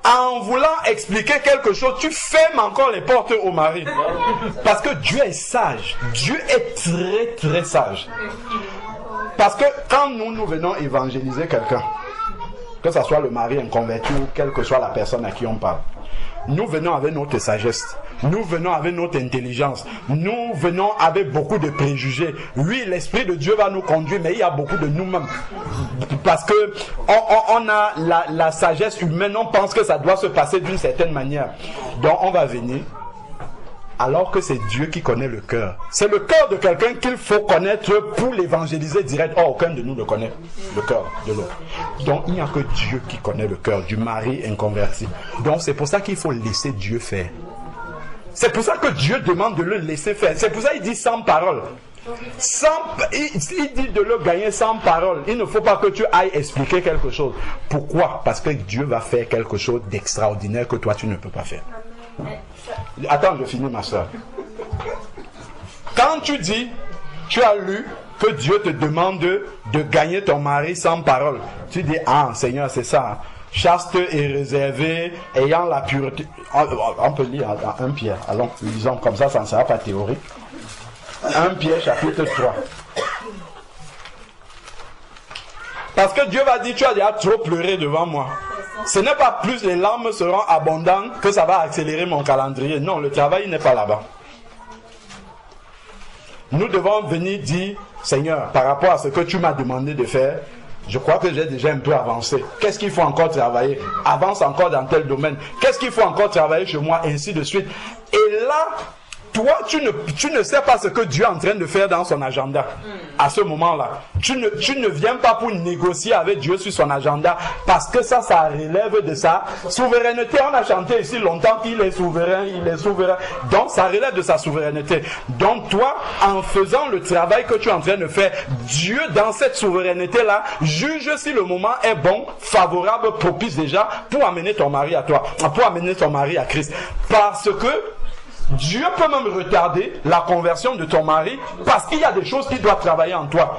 En voulant expliquer quelque chose, tu fermes encore les portes au mari. Parce que Dieu est sage. Dieu est très très sage. Parce que quand nous venons évangéliser quelqu'un, que ce soit le mari inconverti ou quelle que soit la personne à qui on parle, nous venons avec notre sagesse, nous venons avec notre intelligence, nous venons avec beaucoup de préjugés. Oui, l'Esprit de Dieu va nous conduire, mais il y a beaucoup de nous-mêmes. Parce que on a la sagesse humaine, on pense que ça doit se passer d'une certaine manière. Donc on va venir, alors que c'est Dieu qui connaît le cœur. C'est le cœur de quelqu'un qu'il faut connaître pour l'évangéliser direct. Or, aucun de nous ne connaît le cœur de l'autre. Donc, il n'y a que Dieu qui connaît le cœur du mari inconverti. Donc, c'est pour ça qu'il faut laisser Dieu faire. C'est pour ça que Dieu demande de le laisser faire. C'est pour ça qu'il dit sans parole. Il dit de le gagner sans parole. Il ne faut pas que tu ailles expliquer quelque chose. Pourquoi? Parce que Dieu va faire quelque chose d'extraordinaire que toi, tu ne peux pas faire. Attends, je finis ma soeur. Quand tu dis, tu as lu que Dieu te demande de gagner ton mari sans parole, tu dis, ah Seigneur, c'est ça. Chaste et réservé, ayant la pureté. On peut lire dans 1 Pierre. Allons, lisons comme ça ne sera pas théorique. 1 Pierre chapitre 3. Parce que Dieu va dire, tu as déjà trop pleuré devant moi. Ce n'est pas plus les larmes seront abondantes que ça va accélérer mon calendrier. Non, le travail n'est pas là-bas. Nous devons venir dire, Seigneur, par rapport à ce que tu m'as demandé de faire, je crois que j'ai déjà un peu avancé. Qu'est-ce qu'il faut encore travailler? Avance encore dans tel domaine. Qu'est-ce qu'il faut encore travailler chez moi? Ainsi de suite. Et là, toi, tu ne sais pas ce que Dieu est en train de faire dans son agenda. À ce moment-là, tu ne viens pas pour négocier avec Dieu sur son agenda, parce que ça relève de sa souveraineté. On a chanté ici longtemps qu'il est souverain, il est souverain. Donc, ça relève de sa souveraineté. Donc, toi, en faisant le travail que tu es en train de faire, Dieu, dans cette souveraineté-là, juge si le moment est bon, favorable, propice déjà, pour amener ton mari à toi, pour amener ton mari à Christ. Parce que Dieu peut même retarder la conversion de ton mari parce qu'il y a des choses qui doivent travailler en toi.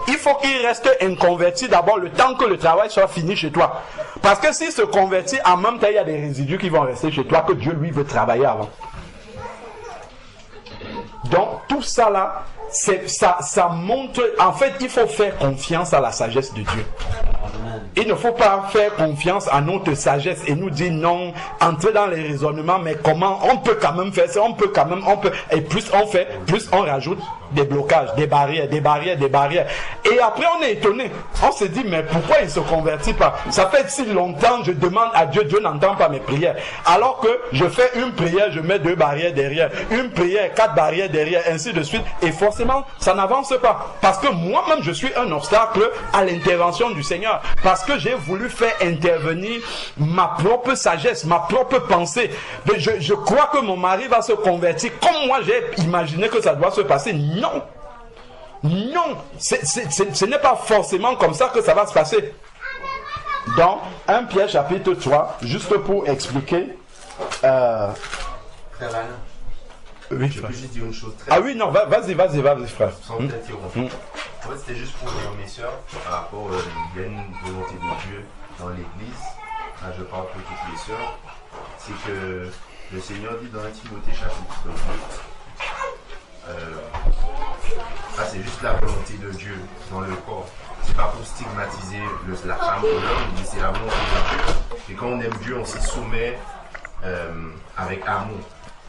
Il faut qu'il reste inconverti d'abord le temps que le travail soit fini chez toi. Parce que s'il se convertit, en même temps, il y a des résidus qui vont rester chez toi que Dieu, lui, veut travailler avant. Donc, tout ça là, ça montre... En fait, il faut faire confiance à la sagesse de Dieu. Il ne faut pas faire confiance à notre sagesse et nous dire non, entrer dans les raisonnements, mais comment on peut quand même faire ça, et plus on fait, plus on rajoute des blocages, des barrières. Et après on est étonné, on se dit mais pourquoi il ne se convertit pas? Ça fait si longtemps je demande à Dieu, Dieu n'entend pas mes prières. Alors que je fais une prière, je mets 2 barrières derrière, une prière, 4 barrières derrière, ainsi de suite, et forcément ça n'avance pas. Parce que moi-même je suis un obstacle à l'intervention du Seigneur. Parce que j'ai voulu faire intervenir ma propre sagesse, ma propre pensée. Je crois que mon mari va se convertir comme moi j'ai imaginé que ça doit se passer. Non. Non, ce n'est pas forcément comme ça que ça va se passer. Dans 1 Pierre chapitre 3, juste pour expliquer... Frère Alain, oui, je peux juste dire une chose très... Ah oui, non, vas-y, frère. Sans t'interrompre. En fait, c'était juste pour dire, mes soeurs, par rapport à une volonté de Dieu dans l'église, je parle pour toutes les soeurs, c'est que le Seigneur dit dans 1 Timothée chapitre 2, c'est juste la volonté de Dieu dans le corps. C'est pas pour stigmatiser la femme ou l'homme, mais c'est la volonté de Dieu. Et quand on aime Dieu, on s'y soumet avec amour.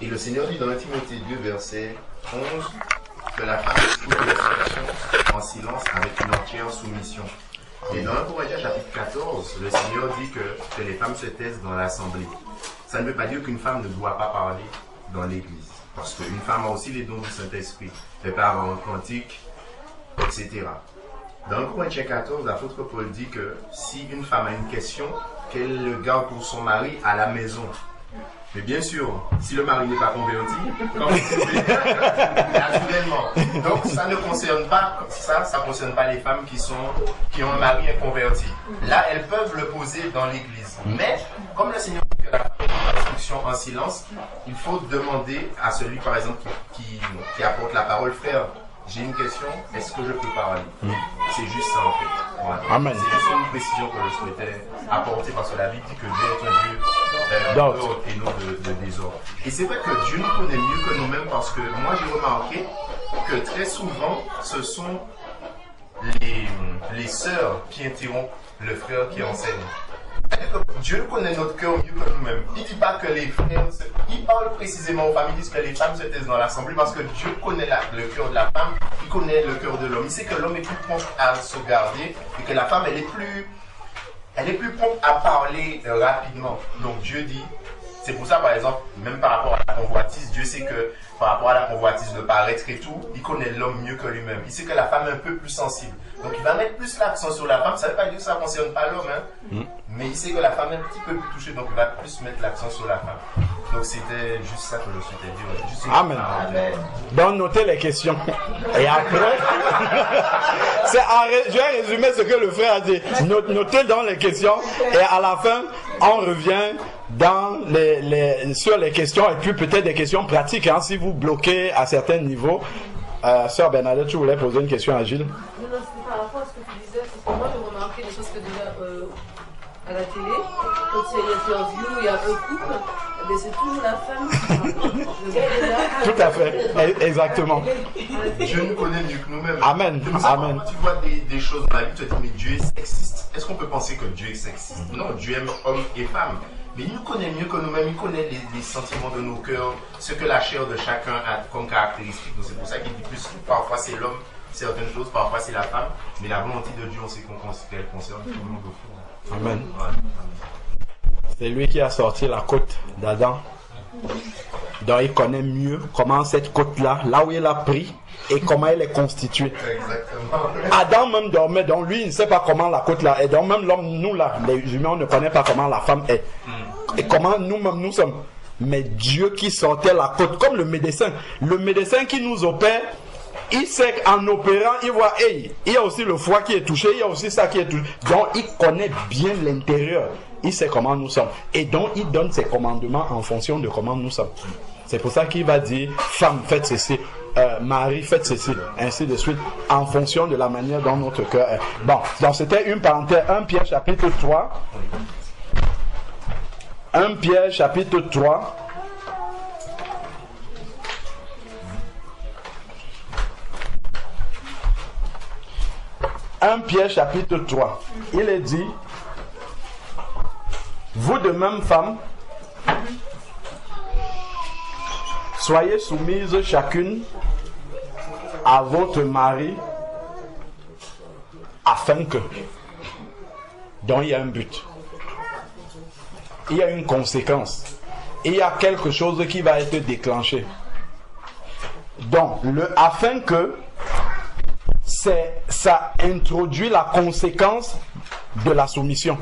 Et le Seigneur dit dans 1 Timothée 2, verset 11, que la femme écoute l'instruction en silence avec une entière soumission. Et dans 1 Corinthiens chapitre 14, le Seigneur dit que les femmes se taisent dans l'assemblée. Ça ne veut pas dire qu'une femme ne doit pas parler dans l'église. Parce qu'une femme a aussi les dons du Saint-Esprit, les paroles cantiques, etc. Dans 1 Corinthiens 14, l'apôtre Paul dit que si une femme a une question, qu'elle le garde pour son mari à la maison. Mais bien sûr, si le mari n'est pas converti, comme vous pouvez, naturellement. Donc ça ne concerne pas ça concerne pas les femmes qui ont un mari inconverti. Là, elles peuvent le poser dans l'église. Mais comme le Seigneur dit que la instruction en silence, il faut demander à celui, par exemple, qui apporte la parole, frère, j'ai une question, est-ce que je peux parler? C'est juste ça en fait. Voilà. Amen. C'est juste une précision que je souhaitais apporter parce que la Bible dit que Dieu est un Dieu d'ordre et non de désordre. Et c'est vrai que Dieu nous connaît mieux que nous-mêmes parce que moi j'ai remarqué que très souvent ce sont les sœurs qui interrompent le frère qui enseigne. Dieu connaît notre cœur mieux que nous-mêmes. Il ne dit pas que les frères, il parle précisément aux femmes, il dit que les femmes se taisent dans l'assemblée parce que Dieu connaît le cœur de la femme, il connaît le cœur de l'homme. Il sait que l'homme est plus prompt à se garder et que la femme, elle est plus prompte à parler rapidement. Donc Dieu dit, c'est pour ça par exemple, même par rapport à la convoitise, Dieu sait que par rapport à la convoitise, le paraître et tout, il connaît l'homme mieux que lui-même. Il sait que la femme est un peu plus sensible. Donc il va mettre plus l'accent sur la femme. Ça ne veut pas dire que ça ne concerne pas l'homme, hein. Mais il sait que la femme est un petit peu plus touchée, donc il va plus mettre l'accent sur la femme. Donc c'était juste ça que je souhaitais dire. Juste Amen. Donc notez les questions. Et après, je vais résumer ce que le frère a dit. Notez dans les questions et à la fin, on revient sur les questions et puis peut-être des questions pratiques, hein, si vous bloquez à certains niveaux. Sœur Bernadette, tu voulais poser une question à Gilles? Non, c'était par rapport à ce que tu disais, parce que moi j'ai remarqué des choses que déjà à la télé, quand il y a une interview, il y a un couple, mais c'est toujours la femme. Tout à fait, exactement. Dieu nous connaît mieux que nous-mêmes. Amen. Amen. Quand tu vois des choses dans la vie, tu te dis, mais Dieu est sexiste. Est-ce qu'on peut penser que Dieu est sexiste? Non, Dieu aime hommes et femmes. Mais il nous connaît mieux que nous-mêmes, il connaît les sentiments de nos cœurs, ce que la chair de chacun a comme caractéristique. Donc c'est pour ça qu'il dit plus, parfois c'est l'homme, certaines choses, parfois c'est la femme. Mais la volonté de Dieu, on sait qu'elle concerne tout le monde au fond. Amen. C'est lui qui a sorti la côte d'Adam. Donc il connaît mieux comment cette côte-là, là où il a pris, et comment elle est constituée. Exactement. Adam même dormait, donc lui il ne sait pas comment la côte là est. Donc même l'homme, nous là, les humains, on ne connaît pas comment la femme est. Et comment nous-mêmes nous sommes. Mais Dieu qui sortait la côte, comme le médecin qui nous opère, il sait qu'en opérant, il voit, hey, il y a aussi le foie qui est touché, il y a aussi ça qui est touché. Donc il connaît bien l'intérieur, il sait comment nous sommes. Et donc il donne ses commandements en fonction de comment nous sommes. C'est pour ça qu'il va dire, femme, faites ceci. Marie, faites ceci, ainsi de suite, en fonction de la manière dont notre cœur est. Bon, donc c'était une parenthèse. 1 Pierre chapitre 3. 1 Pierre chapitre 3. Pierre chapitre 3. Il est dit, vous de même femme, soyez soumises chacune à votre mari afin que. Donc il y a un but. Il y a une conséquence. Il y a quelque chose qui va être déclenché. Donc afin que, ça introduit la conséquence de la soumission.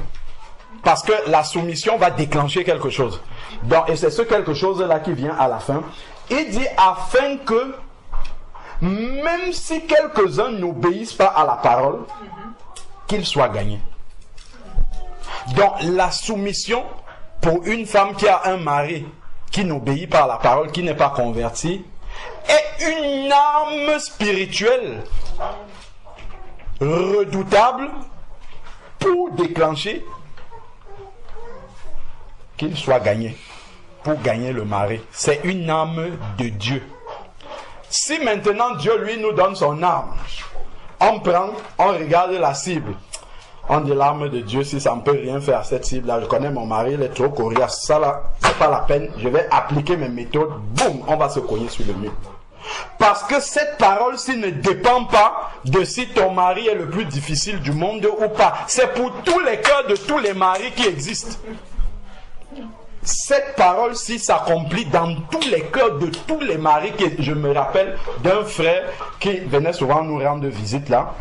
Parce que la soumission va déclencher quelque chose. Donc, et c'est ce quelque chose-là qui vient à la fin. Il dit afin que même si quelques-uns n'obéissent pas à la parole, qu'ils soient gagnés. Donc la soumission pour une femme qui a un mari qui n'obéit pas à la parole, qui n'est pas converti, est une arme spirituelle redoutable pour déclencher qu'il soit gagné, pour gagner le mari. C'est une arme de Dieu. Si maintenant Dieu lui nous donne son arme, on prend, on regarde la cible. On dit l'arme de Dieu, si ça ne peut rien faire à cette cible-là, je connais mon mari, il est trop coriace, ça là, c'est pas la peine, je vais appliquer mes méthodes, boum, on va se cogner sur le mur. Parce que cette parole-ci ne dépend pas de si ton mari est le plus difficile du monde ou pas. C'est pour tous les cœurs de tous les maris qui existent. Cette parole-ci s'accomplit dans tous les cœurs de tous les maris. Je me rappelle d'un frère qui venait souvent nous rendre visite là.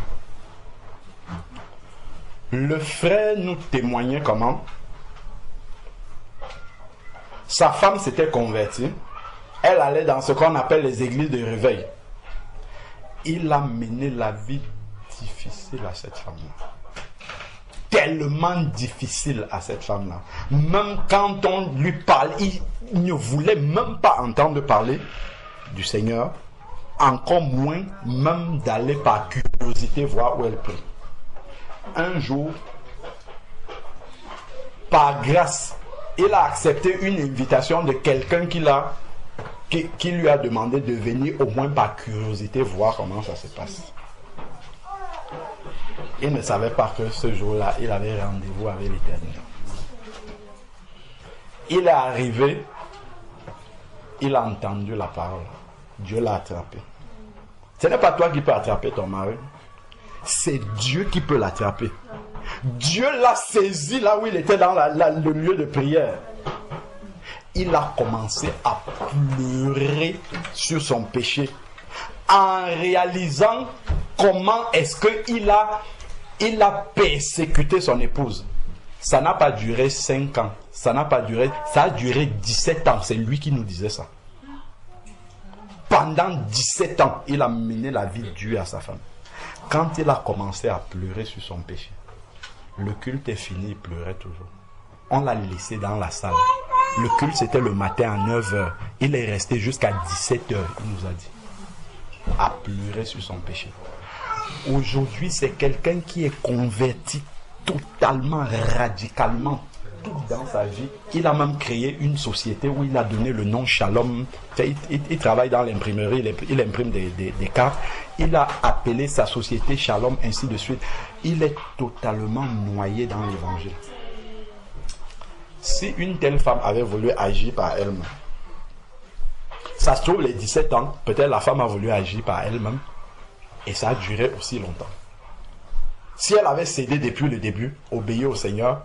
Le frère nous témoignait comment sa femme s'était convertie. Elle allait dans ce qu'on appelle les églises de réveil. Il a mené la vie difficile à cette femme-là. Tellement difficile à cette femme-là. Même quand on lui parle, il ne voulait même pas entendre parler du Seigneur. Encore moins même d'aller par curiosité voir où elle prie. Un jour, par grâce, il a accepté une invitation de quelqu'un qui lui a demandé de venir au moins par curiosité voir comment ça se passe. Il ne savait pas que ce jour-là, il avait rendez-vous avec l'Éternel. Il est arrivé, il a entendu la parole. Dieu l'a attrapé. Ce n'est pas toi qui peux attraper ton mari. C'est Dieu qui peut l'attraper. Dieu l'a saisi là où il était dans le lieu de prière. Il a commencé à pleurer sur son péché en réalisant comment est-ce qu'il a persécuté son épouse. Ça n'a pas duré 5 ans. Ça a duré 17 ans. C'est lui qui nous disait ça. Pendant 17 ans, il a mené la vie dure à sa femme. Quand il a commencé à pleurer sur son péché, le culte est fini, il pleurait toujours. On l'a laissé dans la salle. Le culte, c'était le matin à 9h. Il est resté jusqu'à 17h, il nous a dit. À pleurer sur son péché. Aujourd'hui, c'est quelqu'un qui est converti totalement, radicalement, tout dans sa vie. Il a même créé une société où il a donné le nom Shalom. Il travaille dans l'imprimerie, il imprime des cartes. Il a appelé sa société Shalom, ainsi de suite. Il est totalement noyé dans l'évangile. Si une telle femme avait voulu agir par elle-même, ça se trouve les 17 ans, peut-être la femme a voulu agir par elle-même, et ça a duré aussi longtemps. Si elle avait cédé depuis le début, obéi au Seigneur,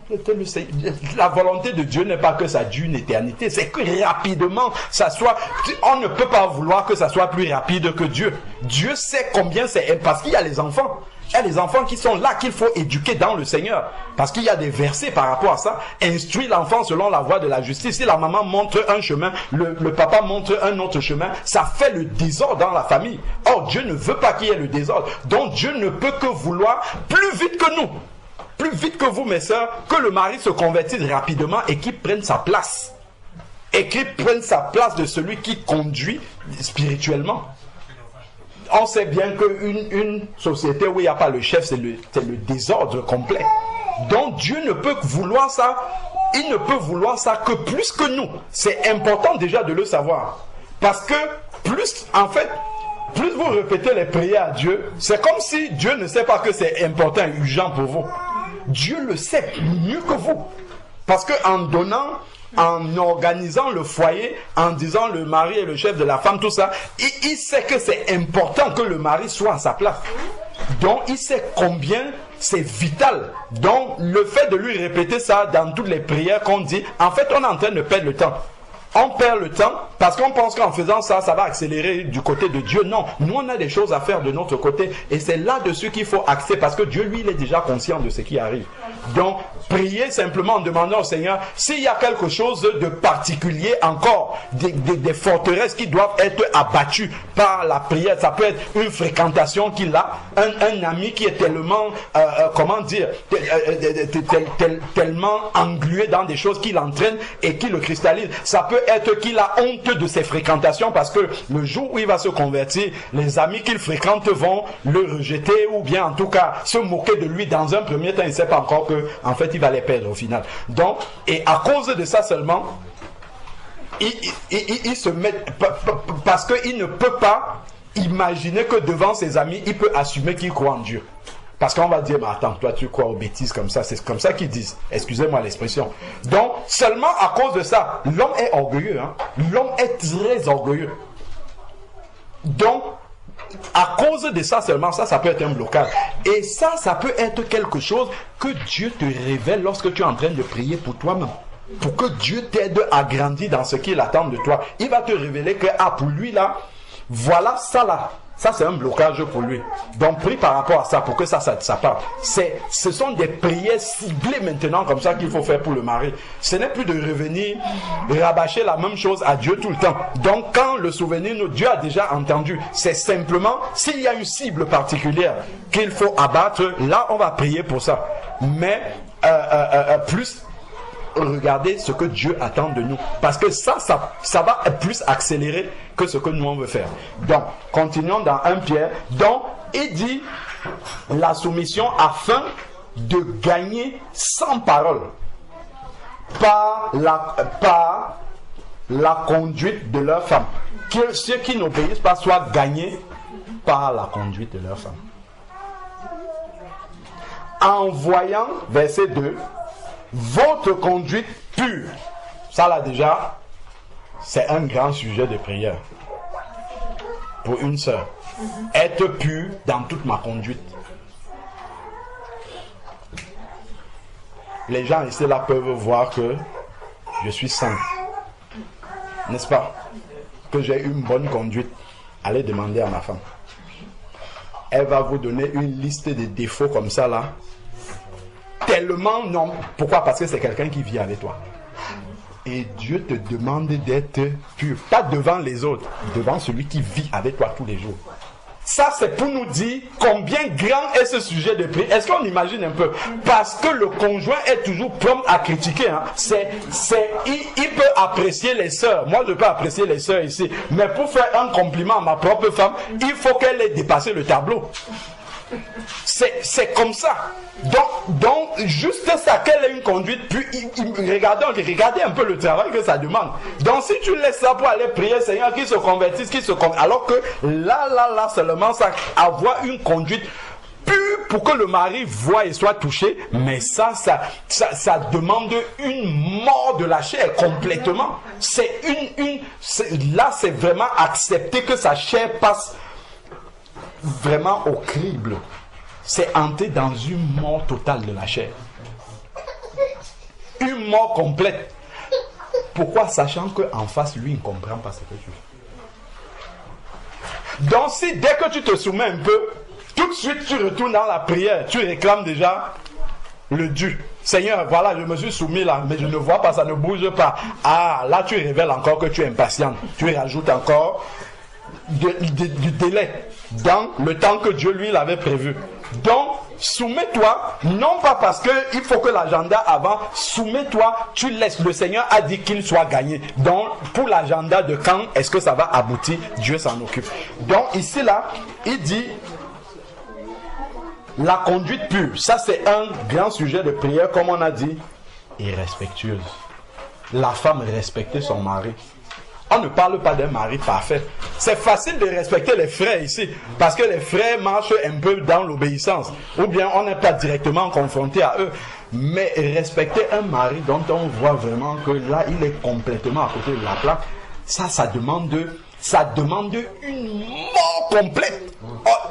la volonté de Dieu n'est pas que ça dure une éternité, c'est que rapidement, ça soit... On ne peut pas vouloir que ça soit plus rapide que Dieu. Dieu sait combien c'est... Parce qu'il y a les enfants. Il y a les enfants qui sont là qu'il faut éduquer dans le Seigneur. Parce qu'il y a des versets par rapport à ça. Instruis l'enfant selon la voie de la justice. Si la maman montre un chemin, le papa montre un autre chemin, ça fait le désordre dans la famille. Or, Dieu ne veut pas qu'il y ait le désordre. Donc, Dieu ne peut que vouloir plus vite que nous, plus vite que vous, mes sœurs, que le mari se convertisse rapidement et qu'il prenne sa place. Et qu'il prenne sa place de celui qui conduit spirituellement. On sait bien qu'une société où il n'y a pas le chef, c'est le désordre complet. Donc Dieu ne peut vouloir ça, il ne peut vouloir ça que plus que nous. C'est important déjà de le savoir. Parce que plus vous répétez les prières à Dieu, c'est comme si Dieu ne sait pas que c'est important et urgent pour vous. Dieu le sait mieux que vous. Parce qu'en donnant, en organisant le foyer, en disant le mari est le chef de la femme, tout ça, il sait que c'est important que le mari soit à sa place. Donc il sait combien c'est vital. Donc le fait de lui répéter ça dans toutes les prières qu'on dit, en fait on est en train de perdre le temps. On perd le temps parce qu'on pense qu'en faisant ça, ça va accélérer du côté de Dieu. Non, nous on a des choses à faire de notre côté et c'est là-dessus qu'il faut axer parce que Dieu lui il est déjà conscient de ce qui arrive. Donc prier simplement en demandant au Seigneur s'il y a quelque chose de particulier encore, des forteresses qui doivent être abattues par la prière. Ça peut être une fréquentation qu'il a, un ami qui est tellement, tellement englué dans des choses qui l'entraînent et qui le cristallisent. Ça peut être qu'il a honte de ses fréquentations parce que le jour où il va se convertir, les amis qu'il fréquente vont le rejeter ou bien en tout cas se moquer de lui dans un premier temps. Il ne sait pas encore que en fait il va les perdre au final. Donc, et à cause de ça seulement, il se met, parce qu'il ne peut pas imaginer que devant ses amis, il peut assumer qu'il croit en Dieu. Parce qu'on va dire, mais attends, toi tu crois aux bêtises comme ça, c'est comme ça qu'ils disent. Excusez-moi l'expression. Donc, seulement à cause de ça, l'homme est orgueilleux. Hein? L'homme est très orgueilleux. Donc, à cause de ça seulement, ça peut être un blocage. Et ça peut être quelque chose que Dieu te révèle lorsque tu es en train de prier pour toi-même. Pour que Dieu t'aide à grandir dans ce qu'il attend de toi. Il va te révéler que, pour lui là, voilà ça là. Ça, c'est un blocage pour lui. Donc, prie par rapport à ça pour que ça parte. Ce sont des prières ciblées maintenant comme ça qu'il faut faire pour le mari. Ce n'est plus de revenir rabâcher la même chose à Dieu tout le temps. Donc, quand le souvenir, Dieu a déjà entendu. C'est simplement, s'il y a une cible particulière qu'il faut abattre, là, on va prier pour ça. Mais, plus... regardez ce que Dieu attend de nous. Parce que ça va être plus accéléré que ce que nous on veut faire. Donc, continuons dans 1 Pierre. Donc, il dit la soumission afin de gagner sans parole par la conduite de leur femme. Que ceux qui n'obéissent pas soient gagnés par la conduite de leur femme. En voyant, verset 2, votre conduite pure. Ça là déjà, c'est un grand sujet de prière. Pour une sœur. Être pure dans toute ma conduite. Les gens ici là peuvent voir que je suis saint. N'est-ce pas? Que j'ai une bonne conduite. Allez demander à ma femme. Elle va vous donner une liste de défauts comme ça là. Tellement non. Pourquoi? Parce que c'est quelqu'un qui vit avec toi. Et Dieu te demande d'être pur. Pas devant les autres, devant celui qui vit avec toi tous les jours. Ça, c'est pour nous dire combien grand est ce sujet de prière. Est-ce qu'on imagine un peu? Parce que le conjoint est toujours prompt à critiquer. Hein. Il peut apprécier les sœurs. Moi, je peux apprécier les sœurs ici. Mais pour faire un compliment à ma propre femme, il faut qu'elle ait dépassé le tableau. C'est comme ça. Donc juste ça, qu'elle ait une conduite, puis regardez un peu le travail que ça demande. Donc si tu laisses ça pour aller prier, Seigneur, qu'ils se convertissent, alors que là seulement ça, avoir une conduite pure pour que le mari voie et soit touché, mais ça demande une mort de la chair complètement. Là c'est vraiment accepter que sa chair passe vraiment au crible. C'est entrer dans une mort totale de la chair. Une mort complète. Pourquoi? Sachant qu'en face, lui, il ne comprend pas ce que tu fais. Donc si dès que tu te soumets un peu, tout de suite tu retournes dans la prière, tu réclames déjà le dû. Seigneur, voilà, je me suis soumis là, mais je ne vois pas, ça ne bouge pas. Ah, là tu révèles encore que tu es impatient. Tu rajoutes encore du délai dans le temps que Dieu lui l'avait prévu. Donc soumets-toi, non pas parce qu'il faut que l'agenda avance, soumets-toi, tu laisses. Le Seigneur a dit qu'il soit gagné. Donc pour l'agenda de quand est-ce que ça va aboutir, Dieu s'en occupe. Donc ici là, il dit la conduite pure. Ça c'est un grand sujet de prière, comme on a dit, et respectueuse. La femme respecter son mari. On ne parle pas d'un mari parfait. C'est facile de respecter les frères ici, parce que les frères marchent un peu dans l'obéissance, ou bien on n'est pas directement confronté à eux. Mais respecter un mari dont on voit vraiment que là il est complètement à côté de la plaque, ça demande une mort complète.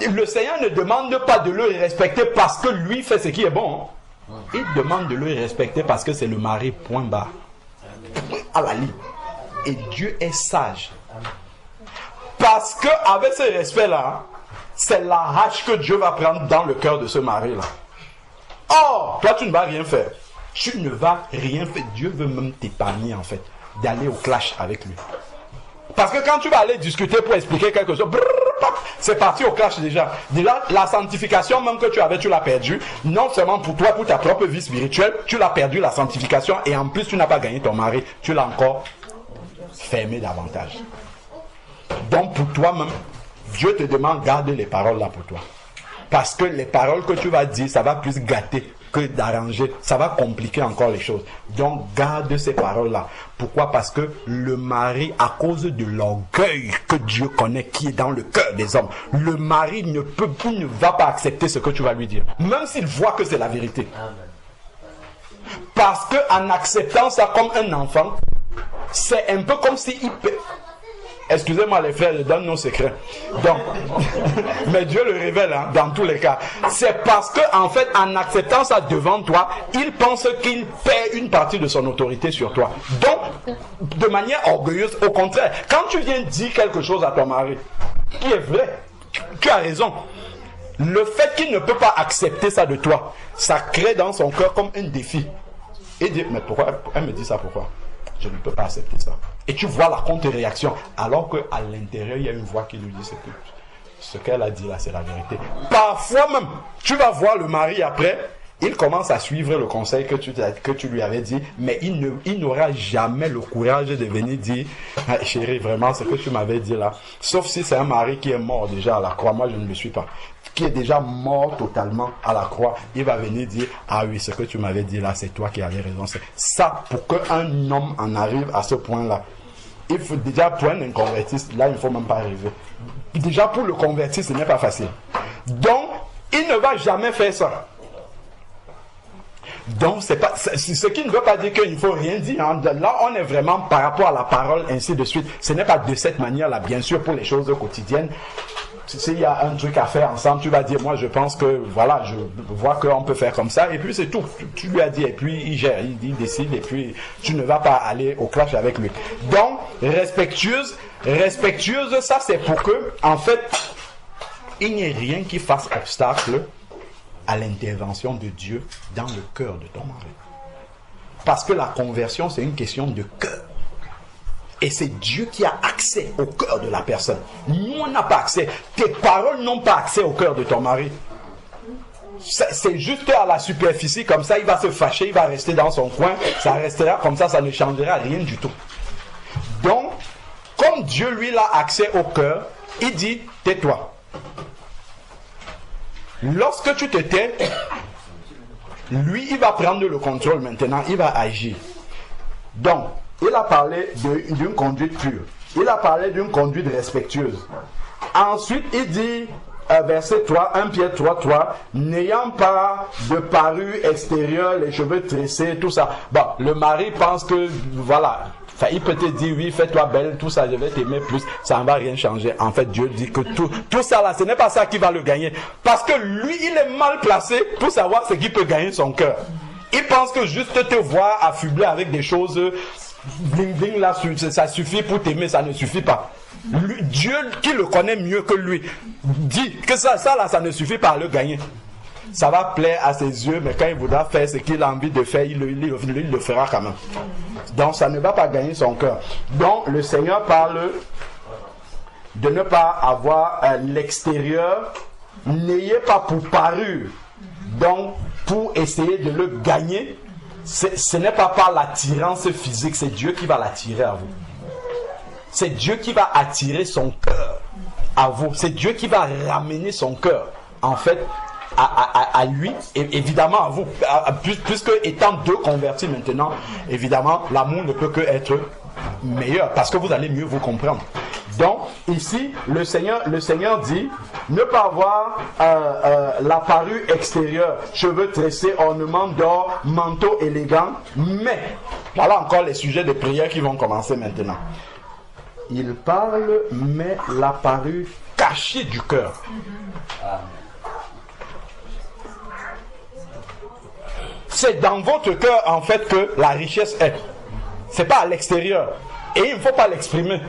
Le Seigneur ne demande pas de le respecter parce que lui fait ce qui est bon. Il demande de le respecter parce que c'est le mari, point barre. À la ligne. Et Dieu est sage. Parce que avec ce respect-là, c'est la hache que Dieu va prendre dans le cœur de ce mari-là. Or, toi tu ne vas rien faire. tu ne vas rien faire. Dieu veut même t'épargner en fait, d'aller au clash avec lui. Parce que quand tu vas aller discuter pour expliquer quelque chose, c'est parti au clash déjà. Déjà, la sanctification même que tu avais, tu l'as perdue. Non seulement pour toi, pour ta propre vie spirituelle, tu l'as perdu la sanctification et en plus tu n'as pas gagné ton mari, tu l'as encore fermé davantage. Donc pour toi-même, Dieu te demande garde les paroles là pour toi. Parce que les paroles que tu vas dire, ça va plus gâter que d'arranger. Ça va compliquer encore les choses. Donc garde ces paroles-là. Pourquoi? Parce que le mari, à cause de l'orgueil que Dieu connaît, qui est dans le cœur des hommes, le mari ne va pas accepter ce que tu vas lui dire. Même s'il voit que c'est la vérité. Parce qu'en acceptant ça comme un enfant, c'est un peu comme s'il peut... Excusez-moi les frères, je donne nos secrets. Donc, mais Dieu le révèle hein, dans tous les cas. C'est parce que en fait, en acceptant ça devant toi, il pense qu'il perd une partie de son autorité sur toi. Donc, de manière orgueilleuse, au contraire, quand tu viens dire quelque chose à ton mari, qui est vrai, tu as raison. Le fait qu'il ne peut pas accepter ça de toi, ça crée dans son cœur comme un défi. Et dit, mais pourquoi elle me dit ça, pourquoi? Je ne peux pas accepter ça. Et tu vois la contre-réaction. Alors qu'à l'intérieur, il y a une voix qui lui dit ce qu'elle a dit là, c'est la vérité. Parfois même, tu vas voir le mari après, il commence à suivre le conseil que tu lui avais dit, mais il n'aura jamais le courage de venir dire ah, chérie, vraiment, ce que tu m'avais dit là. Sauf si c'est un mari qui est mort déjà à la croix. Moi, je ne le suis pas. Qui est déjà mort totalement à la croix, il va venir dire ah oui, ce que tu m'avais dit là, c'est toi qui avais raison. C'est ça, pour qu'un homme en arrive à ce point-là, il faut déjà pour un inconverti, là il ne faut même pas arriver. Déjà pour le convertir, ce n'est pas facile. Donc, il ne va jamais faire ça. Donc, c'est pas, ce qui ne veut pas dire qu'il ne faut rien dire. Hein. Là, on est vraiment par rapport à la parole, ainsi de suite. Ce n'est pas de cette manière-là, bien sûr, pour les choses quotidiennes. S'il y a un truc à faire ensemble, tu vas dire, moi je pense que, voilà, je vois qu'on peut faire comme ça, et puis c'est tout. Tu lui as dit, et puis il gère, il décide, et puis tu ne vas pas aller au clash avec lui. Donc, respectueuse, ça c'est pour que, en fait, il n'y ait rien qui fasse obstacle à l'intervention de Dieu dans le cœur de ton mari. Parce que la conversion, c'est une question de cœur. Et c'est Dieu qui a accès au cœur de la personne. Nous, on n'a pas accès. Tes paroles n'ont pas accès au cœur de ton mari. C'est juste à la superficie, comme ça, il va se fâcher, il va rester dans son coin. Ça restera comme ça ne changera rien du tout. Donc, comme Dieu, lui, a accès au cœur, il dit, tais-toi. Lorsque tu te tais, lui, il va prendre le contrôle maintenant, il va agir. Donc, il a parlé d'une conduite pure. Il a parlé d'une conduite respectueuse. Ensuite, il dit, verset 3, 1 Pierre 3, n'ayant pas de parure extérieure, les cheveux tressés, tout ça. Bon, le mari pense que, voilà, il peut te dire, oui, fais-toi belle, tout ça, je vais t'aimer plus, ça ne va rien changer. En fait, Dieu dit que tout ça là, ce n'est pas ça qui va le gagner. Parce que lui, il est mal placé pour savoir ce qui peut gagner son cœur. Il pense que juste te voir affublé avec des choses... Bling bling là, ça suffit pour t'aimer, ça ne suffit pas. Dieu qui le connaît mieux que lui dit que ça là, ça ne suffit pas à le gagner. Ça va plaire à ses yeux, mais quand il voudra faire ce qu'il a envie de faire, il le fera quand même. Donc ça ne va pas gagner son cœur. Donc le Seigneur parle de ne pas avoir l'extérieur, n'ayez pas pour parure. Donc pour essayer de le gagner, ce n'est pas par l'attirance physique, c'est Dieu qui va l'attirer à vous. C'est Dieu qui va attirer son cœur à vous. C'est Dieu qui va ramener son cœur, en fait, à lui, et évidemment à vous. Puisque étant deux convertis maintenant, évidemment, l'amour ne peut que être meilleur, parce que vous allez mieux vous comprendre. Donc, ici, le Seigneur dit, ne pas avoir la parure extérieure, cheveux tressés, ornements d'or, manteau élégant, mais, voilà encore les sujets de prière qui vont commencer maintenant. Il parle, mais la parure cachée du cœur. C'est dans votre cœur, en fait, que la richesse est. C'est pas à l'extérieur. Et il ne faut pas l'exprimer.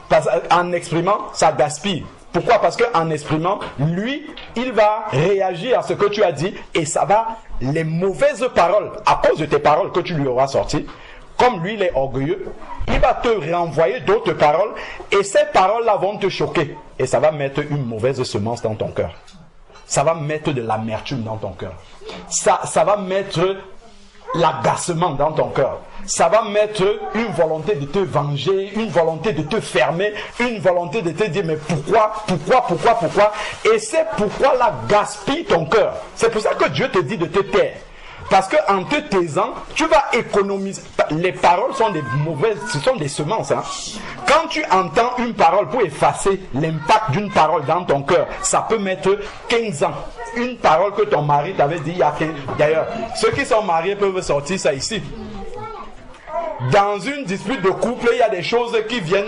Parce qu'en exprimant, ça gaspille. Pourquoi? Parce qu'en exprimant, lui, il va réagir à ce que tu as dit et ça va, les mauvaises paroles, à cause de tes paroles que tu lui auras sorties, comme lui il est orgueilleux, il va te renvoyer d'autres paroles et ces paroles-là vont te choquer et ça va mettre une mauvaise semence dans ton cœur. Ça va mettre de l'amertume dans ton cœur. Ça va mettre l'agacement dans ton cœur. Ça va mettre une volonté de te venger, une volonté de te fermer, une volonté de te dire mais pourquoi? Et c'est pourquoi la gaspille ton cœur. C'est pour ça que Dieu te dit de te taire. Parce qu'en te taisant, tu vas économiser. Les paroles sont des mauvaises, ce sont des semences. Hein. Quand tu entends une parole pour effacer l'impact d'une parole dans ton cœur, ça peut mettre 15 ans. Une parole que ton mari t'avait dit il y a 15 ans. D'ailleurs, ceux qui sont mariés peuvent sortir ça ici. Dans une dispute de couple, il y a des choses qui viennent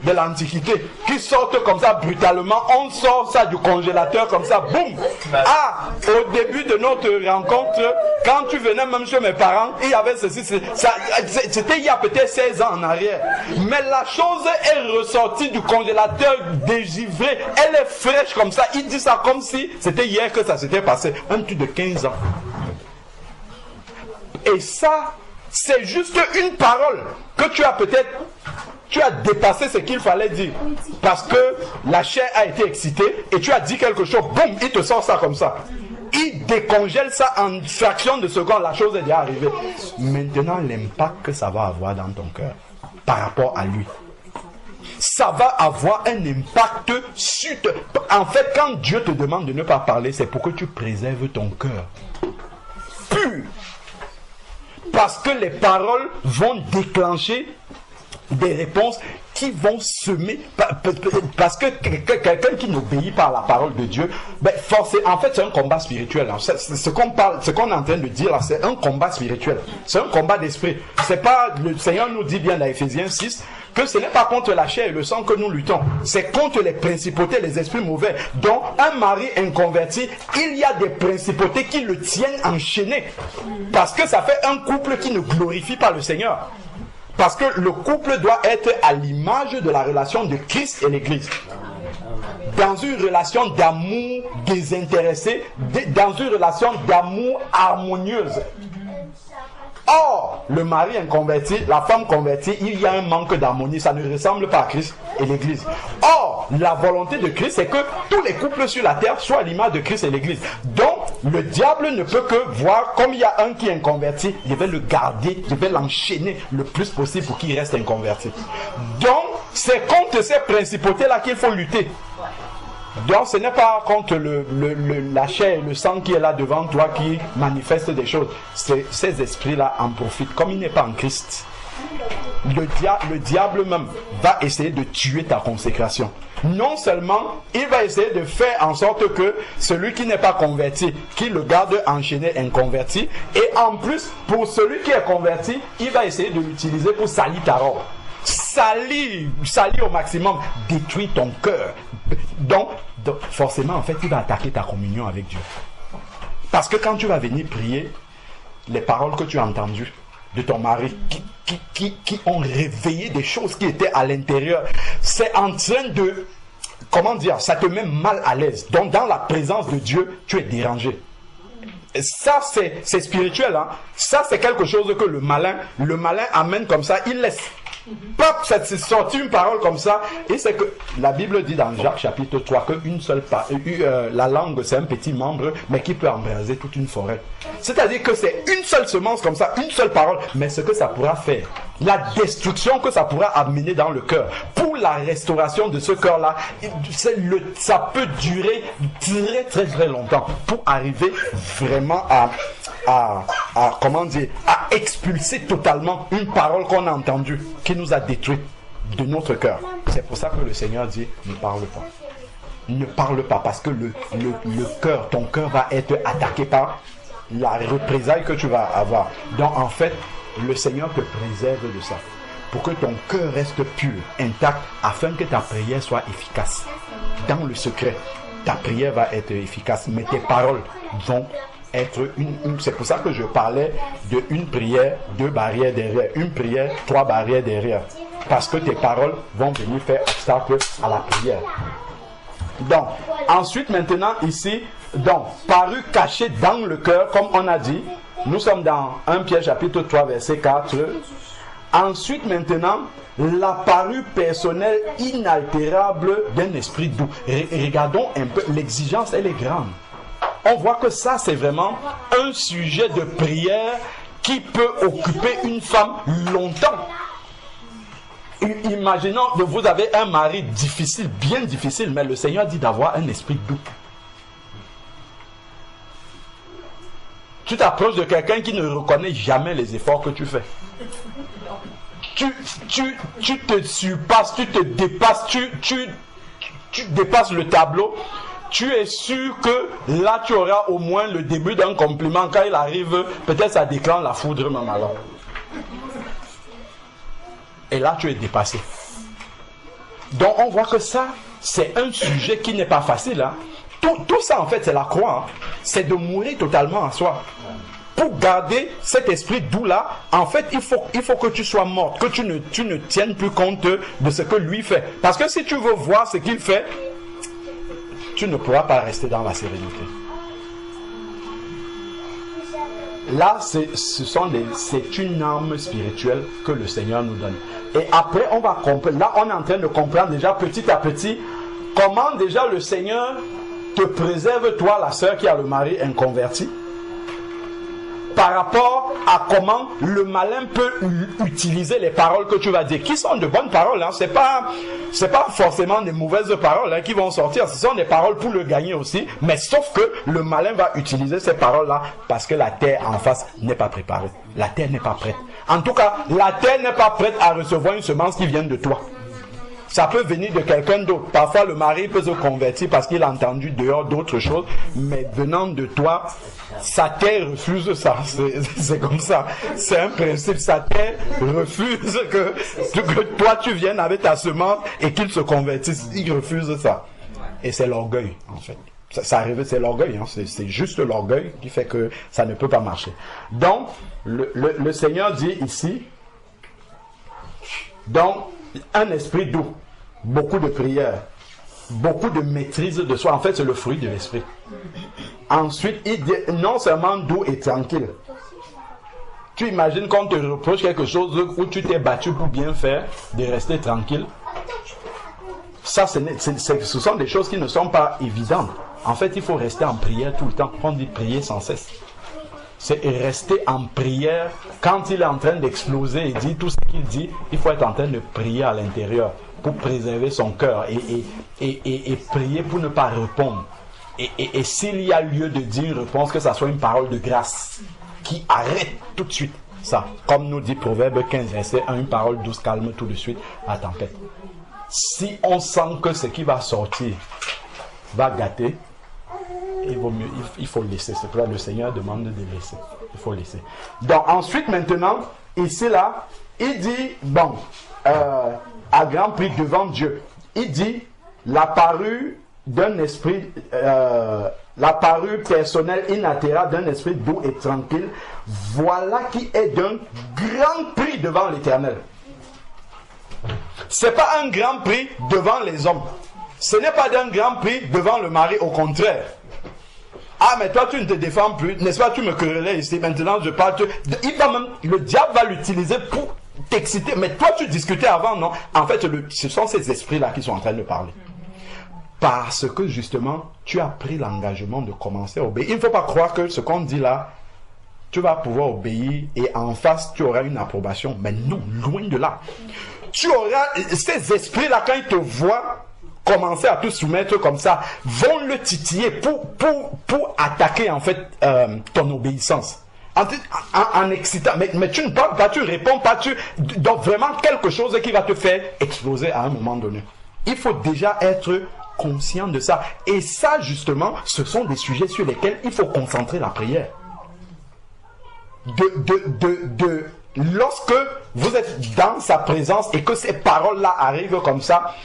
de l'Antiquité, qui sortent comme ça brutalement. On sort ça du congélateur comme ça, boum. Ah, au début de notre rencontre, quand tu venais même chez mes parents, il y avait ceci, c'était il y a peut-être 16 ans en arrière. Mais la chose est ressortie du congélateur dégivrée. Elle est fraîche comme ça. Il dit ça comme si c'était hier que ça s'était passé. Un truc de 15 ans. Et ça, c'est juste une parole que tu as peut-être... Tu as dépassé ce qu'il fallait dire. Parce que la chair a été excitée et tu as dit quelque chose, boum, il te sort ça comme ça. Il décongèle ça en fraction de seconde, la chose est déjà arrivée. Maintenant, l'impact que ça va avoir dans ton cœur par rapport à lui, ça va avoir un impact sur... En fait, quand Dieu te demande de ne pas parler, c'est pour que tu préserves ton cœur pur. Parce que les paroles vont déclencher des réponses qui vont semer, parce que quelqu'un qui n'obéit pas à la parole de Dieu, ben forcément, en fait c'est un combat spirituel. Hein. Ce qu'on est en train de dire là, c'est un combat spirituel, c'est un combat d'esprit. C'est pas, le Seigneur nous dit bien dans Ephésiens 6 que ce n'est pas contre la chair et le sang que nous luttons, c'est contre les principautés, les esprits mauvais. Donc un mari inconverti, il y a des principautés qui le tiennent enchaîné, parce que ça fait un couple qui ne glorifie pas le Seigneur. Parce que le couple doit être à l'image de la relation de Christ et l'Église. Dans une relation d'amour désintéressé, dans une relation d'amour harmonieuse. Or, le mari inconverti, la femme convertie, il y a un manque d'harmonie. Ça ne ressemble pas à Christ et l'Église. Or, la volonté de Christ, c'est que tous les couples sur la terre soient à l'image de Christ et l'Église. Donc, le diable ne peut que voir, comme il y a un qui est inconverti, je vais le garder, je vais l'enchaîner le plus possible pour qu'il reste inconverti. Donc, c'est contre ces principautés-là qu'il faut lutter. Donc ce n'est pas contre la chair et le sang qui est là devant toi qui manifeste des choses. Ces esprits-là en profitent. Comme il n'est pas en Christ, le diable même va essayer de tuer ta consécration. Non seulement il va essayer de faire en sorte que celui qui n'est pas converti, qu'il le garde enchaîné inconverti, et en plus pour celui qui est converti, il va essayer de l'utiliser pour salir ta robe. Salir au maximum, détruire ton cœur. Donc, forcément, en fait, il va attaquer ta communion avec Dieu. Parce que quand tu vas venir prier, les paroles que tu as entendues de ton mari, qui ont réveillé des choses qui étaient à l'intérieur, c'est en train de, comment dire, ça te met mal à l'aise. Donc, dans la présence de Dieu, tu es dérangé. Ça, c'est spirituel. Hein? Ça, c'est quelque chose que le malin amène comme ça, il laisse. Pop, c'est sorti une parole comme ça, et c'est que la Bible dit dans Jacques chapitre 3 que la langue c'est un petit membre, mais qui peut embraser toute une forêt. C'est-à-dire que c'est une seule semence comme ça, une seule parole, mais ce que ça pourra faire, la destruction que ça pourra amener dans le cœur, pour la restauration de ce cœur-là, ça peut durer très très très longtemps, pour arriver vraiment à expulser totalement une parole qu'on a entendue, qui nous a détruit de notre cœur. C'est pour ça que le Seigneur dit, ne parle pas. Ne parle pas, parce que le cœur, ton cœur va être attaqué par la représailles que tu vas avoir. Donc en fait, le Seigneur te préserve de ça, pour que ton cœur reste pur, intact, afin que ta prière soit efficace. Dans le secret, ta prière va être efficace, mais tes paroles vont être c'est pour ça que je parlais de une prière, 2 barrières derrière, une prière, 3 barrières derrière, parce que tes paroles vont venir faire obstacle à la prière. Donc, ensuite, maintenant, ici, donc, paru caché dans le cœur, comme on a dit. Nous sommes dans 1 Pierre chapitre 3, verset 4. Ensuite, maintenant, la parure personnelle inaltérable d'un esprit doux. Regardons un peu, l'exigence, elle est grande. On voit que ça, c'est vraiment un sujet de prière qui peut occuper une femme longtemps. Imaginons que vous avez un mari difficile, bien difficile, mais le Seigneur dit d'avoir un esprit doux. Tu t'approches de quelqu'un qui ne reconnaît jamais les efforts que tu fais. Tu te surpasses, tu te dépasses, tu dépasses le tableau. Tu es sûr que là tu auras au moins le début d'un compliment. Quand il arrive, peut-être ça déclenche la foudre même alors. Et là tu es dépassé. Donc on voit que ça, c'est un sujet qui n'est pas facile. Hein. Tout ça en fait c'est la croix. Hein. C'est de mourir totalement à soi. Pour garder cet esprit doux là, en fait il faut que tu sois mort, que tu ne tiennes plus compte de ce que lui fait. Parce que si tu veux voir ce qu'il fait, tu ne pourras pas rester dans la sérénité. Là, c'est une arme spirituelle que le Seigneur nous donne. Et après, on va comprendre. Là, on est en train de comprendre déjà petit à petit comment déjà le Seigneur te préserve, toi, la sœur qui a le mari inconverti, par rapport à comment le malin peut utiliser les paroles que tu vas dire, qui sont de bonnes paroles. Hein. C'est pas forcément des mauvaises paroles hein, qui vont sortir. Ce sont des paroles pour le gagner aussi. Mais sauf que le malin va utiliser ces paroles-là parce que la terre en face n'est pas préparée. La terre n'est pas prête. En tout cas, la terre n'est pas prête à recevoir une semence qui vient de toi. Ça peut venir de quelqu'un d'autre. Parfois, le mari peut se convertir parce qu'il a entendu dehors d'autres choses. Mais venant de toi, sa terre refuse ça. C'est comme ça. C'est un principe. Sa terre refuse que toi, tu viennes avec ta semence et qu'il se convertisse. Il refuse ça. Et c'est l'orgueil, en fait. Ça arrive, c'est l'orgueil. Hein. C'est juste l'orgueil qui fait que ça ne peut pas marcher. Donc, le Seigneur dit ici, donc, un esprit doux. Beaucoup de prières, beaucoup de maîtrise de soi. En fait, c'est le fruit de l'esprit. Ensuite, il dit non seulement doux et tranquille. Tu imagines qu'on te reproche quelque chose où tu t'es battu pour bien faire, de rester tranquille. Ça, ce sont des choses qui ne sont pas évidentes. En fait, il faut rester en prière tout le temps. On dit prier sans cesse. C'est rester en prière. Quand il est en train d'exploser et dit tout ce qu'il dit, il faut être en train de prier à l'intérieur pour préserver son cœur et prier pour ne pas répondre. Et s'il y a lieu de dire une réponse, que ça soit une parole de grâce qui arrête tout de suite ça. Comme nous dit Proverbe 15, verset 1, une parole douce calme tout de suite la tempête. Si on sent que ce qui va sortir va gâter, il vaut mieux, il faut laisser. C'est pourquoi le Seigneur demande de laisser. Il faut laisser. Donc ensuite maintenant, ici là, il dit, bon, à grand prix devant Dieu, il dit, la parure d'un esprit, la parure personnelle inaltérable d'un esprit doux et tranquille, voilà qui est d'un grand prix devant l'Éternel. C'est pas un grand prix devant les hommes. Ce n'est pas d'un grand prix devant le mari, au contraire. Ah, mais toi, tu ne te défends plus, n'est-ce pas? Tu me querellais ici, maintenant je parle. Le diable va l'utiliser pour t'exciter. Mais toi, tu discutais avant, non? En fait, ce sont ces esprits-là qui sont en train de parler. Parce que justement, tu as pris l'engagement de commencer à obéir. Il ne faut pas croire que ce qu'on dit là, tu vas pouvoir obéir et en face, tu auras une approbation. Mais non, loin de là. Tu auras ces esprits-là, quand ils te voient commencer à te soumettre comme ça, vont le titiller pour attaquer en fait ton obéissance. En excitant, mais tu ne parles pas, tu ne réponds pas, donc vraiment quelque chose qui va te faire exploser à un moment donné. Il faut déjà être conscient de ça. Et ça justement, ce sont des sujets sur lesquels il faut concentrer la prière. Lorsque vous êtes dans sa présence et que ces paroles-là arrivent comme ça,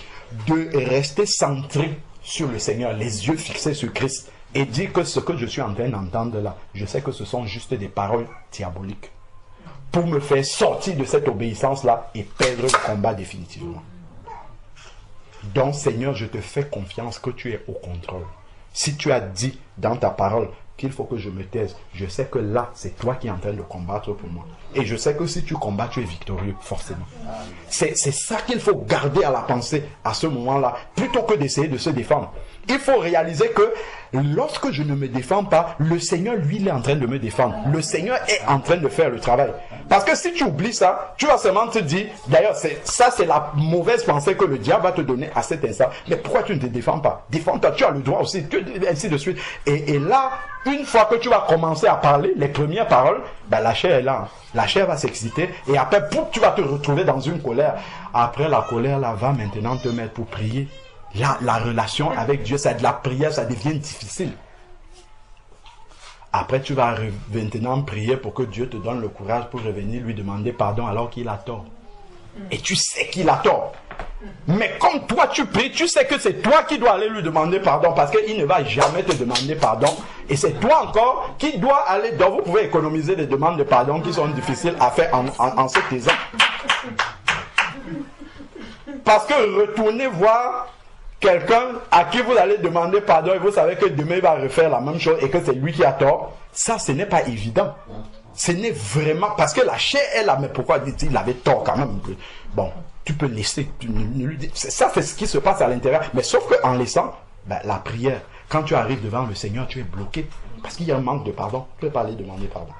de rester centré sur le Seigneur, les yeux fixés sur Christ, et dire que ce que je suis en train d'entendre là, je sais que ce sont juste des paroles diaboliques pour me faire sortir de cette obéissance là et perdre le combat définitivement. Donc, Seigneur, je te fais confiance que tu es au contrôle. Si tu as dit dans ta parole qu'il faut que je me taise, je sais que là, c'est toi qui es en train de combattre pour moi. Et je sais que si tu combats, tu es victorieux, forcément. C'est ça qu'il faut garder à la pensée à ce moment-là, plutôt que d'essayer de se défendre. Il faut réaliser que lorsque je ne me défends pas, le Seigneur, lui, il est en train de me défendre. Le Seigneur est en train de faire le travail. Parce que si tu oublies ça, tu vas seulement te dire, d'ailleurs, ça c'est la mauvaise pensée que le diable va te donner à cet instant. Mais pourquoi tu ne te défends pas? Défends-toi, tu as le droit aussi, ainsi de suite. Et là, une fois que tu vas commencer à parler les premières paroles, ben la chair est là. La chair va s'exciter et après, tu vas te retrouver dans une colère. Après la colère, là, va maintenant te mettre pour prier. Là, la relation avec Dieu, c'est de la prière, ça devient difficile. Après, tu vas maintenant prier pour que Dieu te donne le courage pour revenir lui demander pardon alors qu'il a tort. Et tu sais qu'il a tort. Mais comme toi tu pries, tu sais que c'est toi qui dois aller lui demander pardon parce qu'il ne va jamais te demander pardon. Et c'est toi encore qui dois aller. Donc vous pouvez économiser les demandes de pardon qui sont difficiles à faire en se taisant. Parce que retournez voir quelqu'un à qui vous allez demander pardon et vous savez que demain il va refaire la même chose et que c'est lui qui a tort, ça ce n'est pas évident. Ce n'est vraiment... Parce que la chair est là, mais pourquoi dit-il il avait tort quand même? Bon, tu peux laisser. Ça c'est ce qui se passe à l'intérieur. Mais sauf qu'en laissant, ben, la prière, quand tu arrives devant le Seigneur, tu es bloqué. Parce qu'il y a un manque de pardon. Tu ne peux pas aller demander pardon.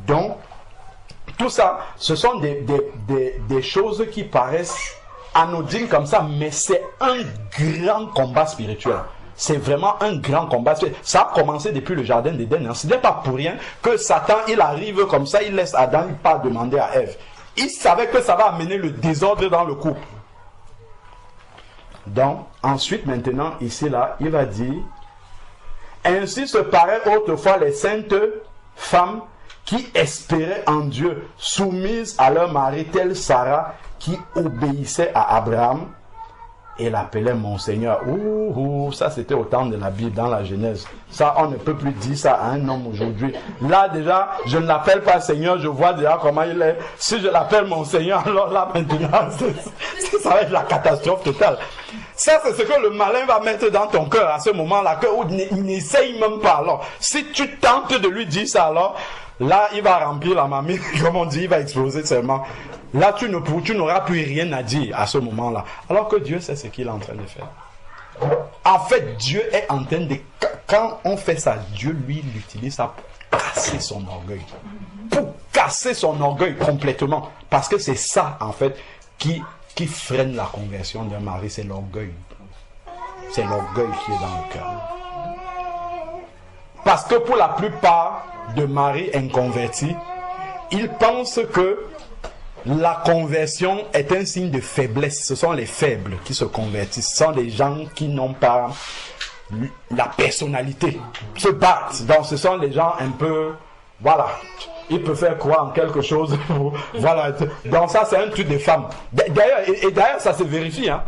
Donc, tout ça, ce sont des choses qui paraissent anodine comme ça, mais c'est un grand combat spirituel. C'est vraiment un grand combat. Ça a commencé depuis le jardin d'Éden. Hein. Ce n'est pas pour rien que Satan, il arrive comme ça, il laisse Adam pas demander à Ève. Il savait que ça va amener le désordre dans le couple. Donc, ensuite, maintenant, ici, là, il va dire, ainsi se paraît autrefois les saintes femmes qui espéraient en Dieu, soumises à leur mari, telle Sarah, qui obéissait à Abraham et l'appelait mon Seigneur. Ça c'était au temps de la Bible, dans la Genèse. Ça, on ne peut plus dire ça à un homme aujourd'hui. Là déjà, je ne l'appelle pas Seigneur, je vois déjà comment il est. Si je l'appelle mon Seigneur, alors là maintenant, ça va être la catastrophe totale. Ça, c'est ce que le malin va mettre dans ton cœur à ce moment-là, qu'il n'essaye même pas. Alors, si tu tentes de lui dire ça, alors, là, il va remplir la mamie, comme on dit, il va exploser seulement. Là, tu n'auras plus rien à dire à ce moment-là. Alors que Dieu sait ce qu'il est en train de faire. En fait, Dieu est en train de... Quand on fait ça, Dieu, lui, il utilise ça pour casser son orgueil. Pour casser son orgueil complètement. Parce que c'est ça, en fait, qui freine la conversion d'un mari. C'est l'orgueil. C'est l'orgueil qui est dans le cœur. Parce que pour la plupart de maris inconvertis, ils pensent que la conversion est un signe de faiblesse. Ce sont les faibles qui se convertissent. Ce sont les gens qui n'ont pas la personnalité, se battent. Donc ce sont les gens un peu... Voilà. Ils peuvent faire croire en quelque chose. Voilà. Donc ça, c'est un truc de femmes. D'ailleurs, ça se vérifie. Hein.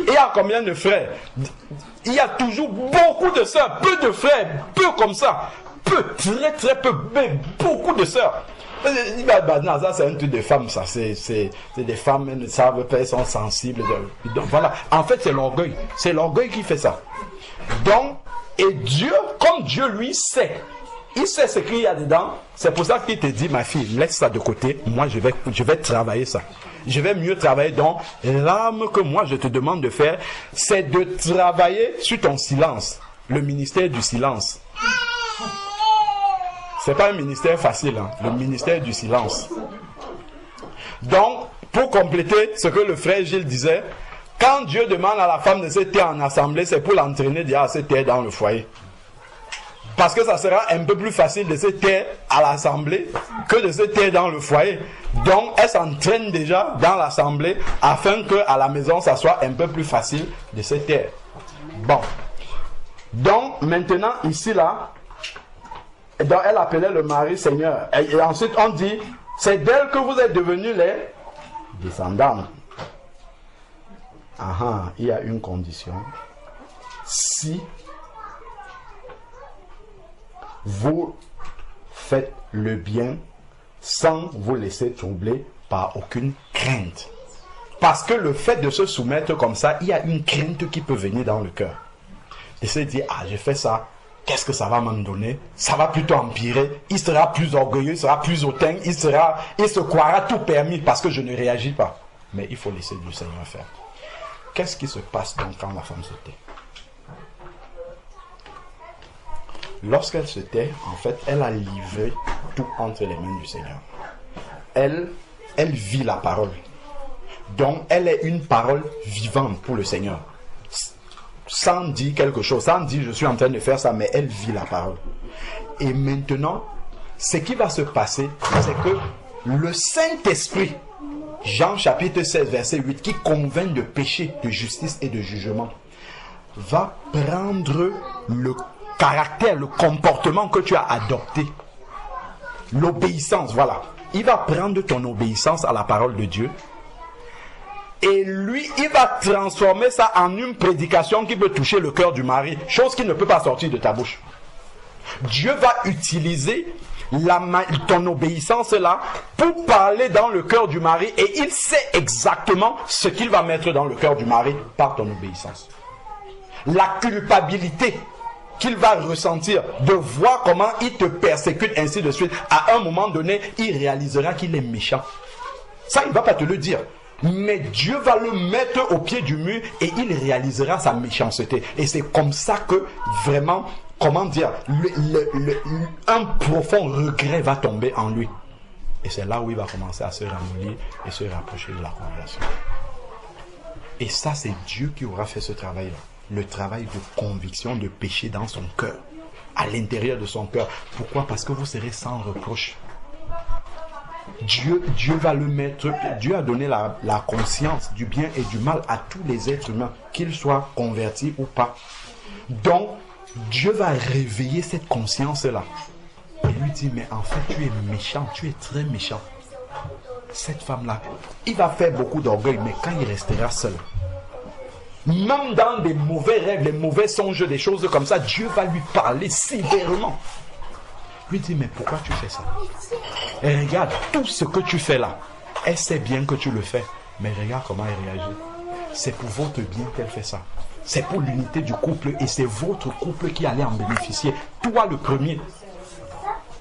Il y a combien de frères? Il y a toujours beaucoup de sœurs. Peu de frères. Peu comme ça. Peu. Très très peu. Mais beaucoup de sœurs. Ça c'est un truc de femmes, ça c'est des femmes, elles ne savent pas, elles sont sensibles. Donc voilà, en fait c'est l'orgueil qui fait ça. Donc, et Dieu, comme Dieu lui sait, il sait ce qu'il y a dedans, c'est pour ça qu'il te dit, ma fille, laisse ça de côté, moi je vais travailler ça. Je vais mieux travailler. Donc, l'arme que moi je te demande de faire, c'est de travailler sur ton silence, le ministère du silence. C'est pas un ministère facile, hein, le ministère du silence. Donc, pour compléter ce que le frère Gilles disait, quand Dieu demande à la femme de se taire en assemblée, c'est pour l'entraîner déjà à se taire dans le foyer. Parce que ça sera un peu plus facile de se taire à l'assemblée que de se taire dans le foyer. Donc, elle s'entraîne déjà dans l'assemblée afin qu'à la maison, ça soit un peu plus facile de se taire. Bon. Donc, maintenant, ici, là, donc elle appelait le mari Seigneur. Et ensuite on dit, c'est d'elle que vous êtes devenus les descendants. Il y a une condition. Si vous faites le bien sans vous laisser troubler par aucune crainte. Parce que le fait de se soumettre comme ça, il y a une crainte qui peut venir dans le cœur. Et se dire, ah, j'ai fait ça, qu'est-ce que ça va me donner? Ça va plutôt empirer, il sera plus orgueilleux, il sera plus hautain, il se croira tout permis parce que je ne réagis pas. Mais il faut laisser le Seigneur faire. Qu'est-ce qui se passe donc quand la femme se tait? Lorsqu'elle se tait, en fait, elle a livré tout entre les mains du Seigneur. Elle vit la parole. Donc, elle est une parole vivante pour le Seigneur. Sans dire quelque chose, sans dire je suis en train de faire ça, mais elle vit la parole. Et maintenant, ce qui va se passer, c'est que le Saint-Esprit, Jean chapitre 16, verset 8, qui convainc de péché, de justice et de jugement, va prendre le caractère, le comportement que tu as adopté. L'obéissance, voilà. Il va prendre ton obéissance à la parole de Dieu. Et lui, il va transformer ça en une prédication qui peut toucher le cœur du mari. Chose qui ne peut pas sortir de ta bouche. Dieu va utiliser ton obéissance là pour parler dans le cœur du mari. Et il sait exactement ce qu'il va mettre dans le cœur du mari par ton obéissance. La culpabilité qu'il va ressentir de voir comment il te persécute ainsi de suite. À un moment donné, il réalisera qu'il est méchant. Ça, il ne va pas te le dire. Mais Dieu va le mettre au pied du mur et il réalisera sa méchanceté. Et c'est comme ça que vraiment, comment dire, un profond regret va tomber en lui. Et c'est là où il va commencer à se ramollir et se rapprocher de la conversion. Et ça, c'est Dieu qui aura fait ce travail-là. Le travail de conviction, de péché dans son cœur. À l'intérieur de son cœur. Pourquoi? Parce que vous serez sans reproche. Dieu va le mettre. Dieu a donné la conscience du bien et du mal à tous les êtres humains, qu'ils soient convertis ou pas. Donc, Dieu va réveiller cette conscience-là. Et lui dit, mais en fait, tu es méchant, tu es très méchant. Cette femme-là, il va faire beaucoup d'orgueil, mais quand il restera seul, même dans des mauvais rêves, les mauvais songes, des choses comme ça, Dieu va lui parler sévèrement. Lui dit, mais pourquoi tu fais ça? Et regarde, tout ce que tu fais là, elle sait bien que tu le fais, mais regarde comment elle réagit. C'est pour votre bien qu'elle fait ça. C'est pour l'unité du couple et c'est votre couple qui allait en bénéficier. Toi le premier.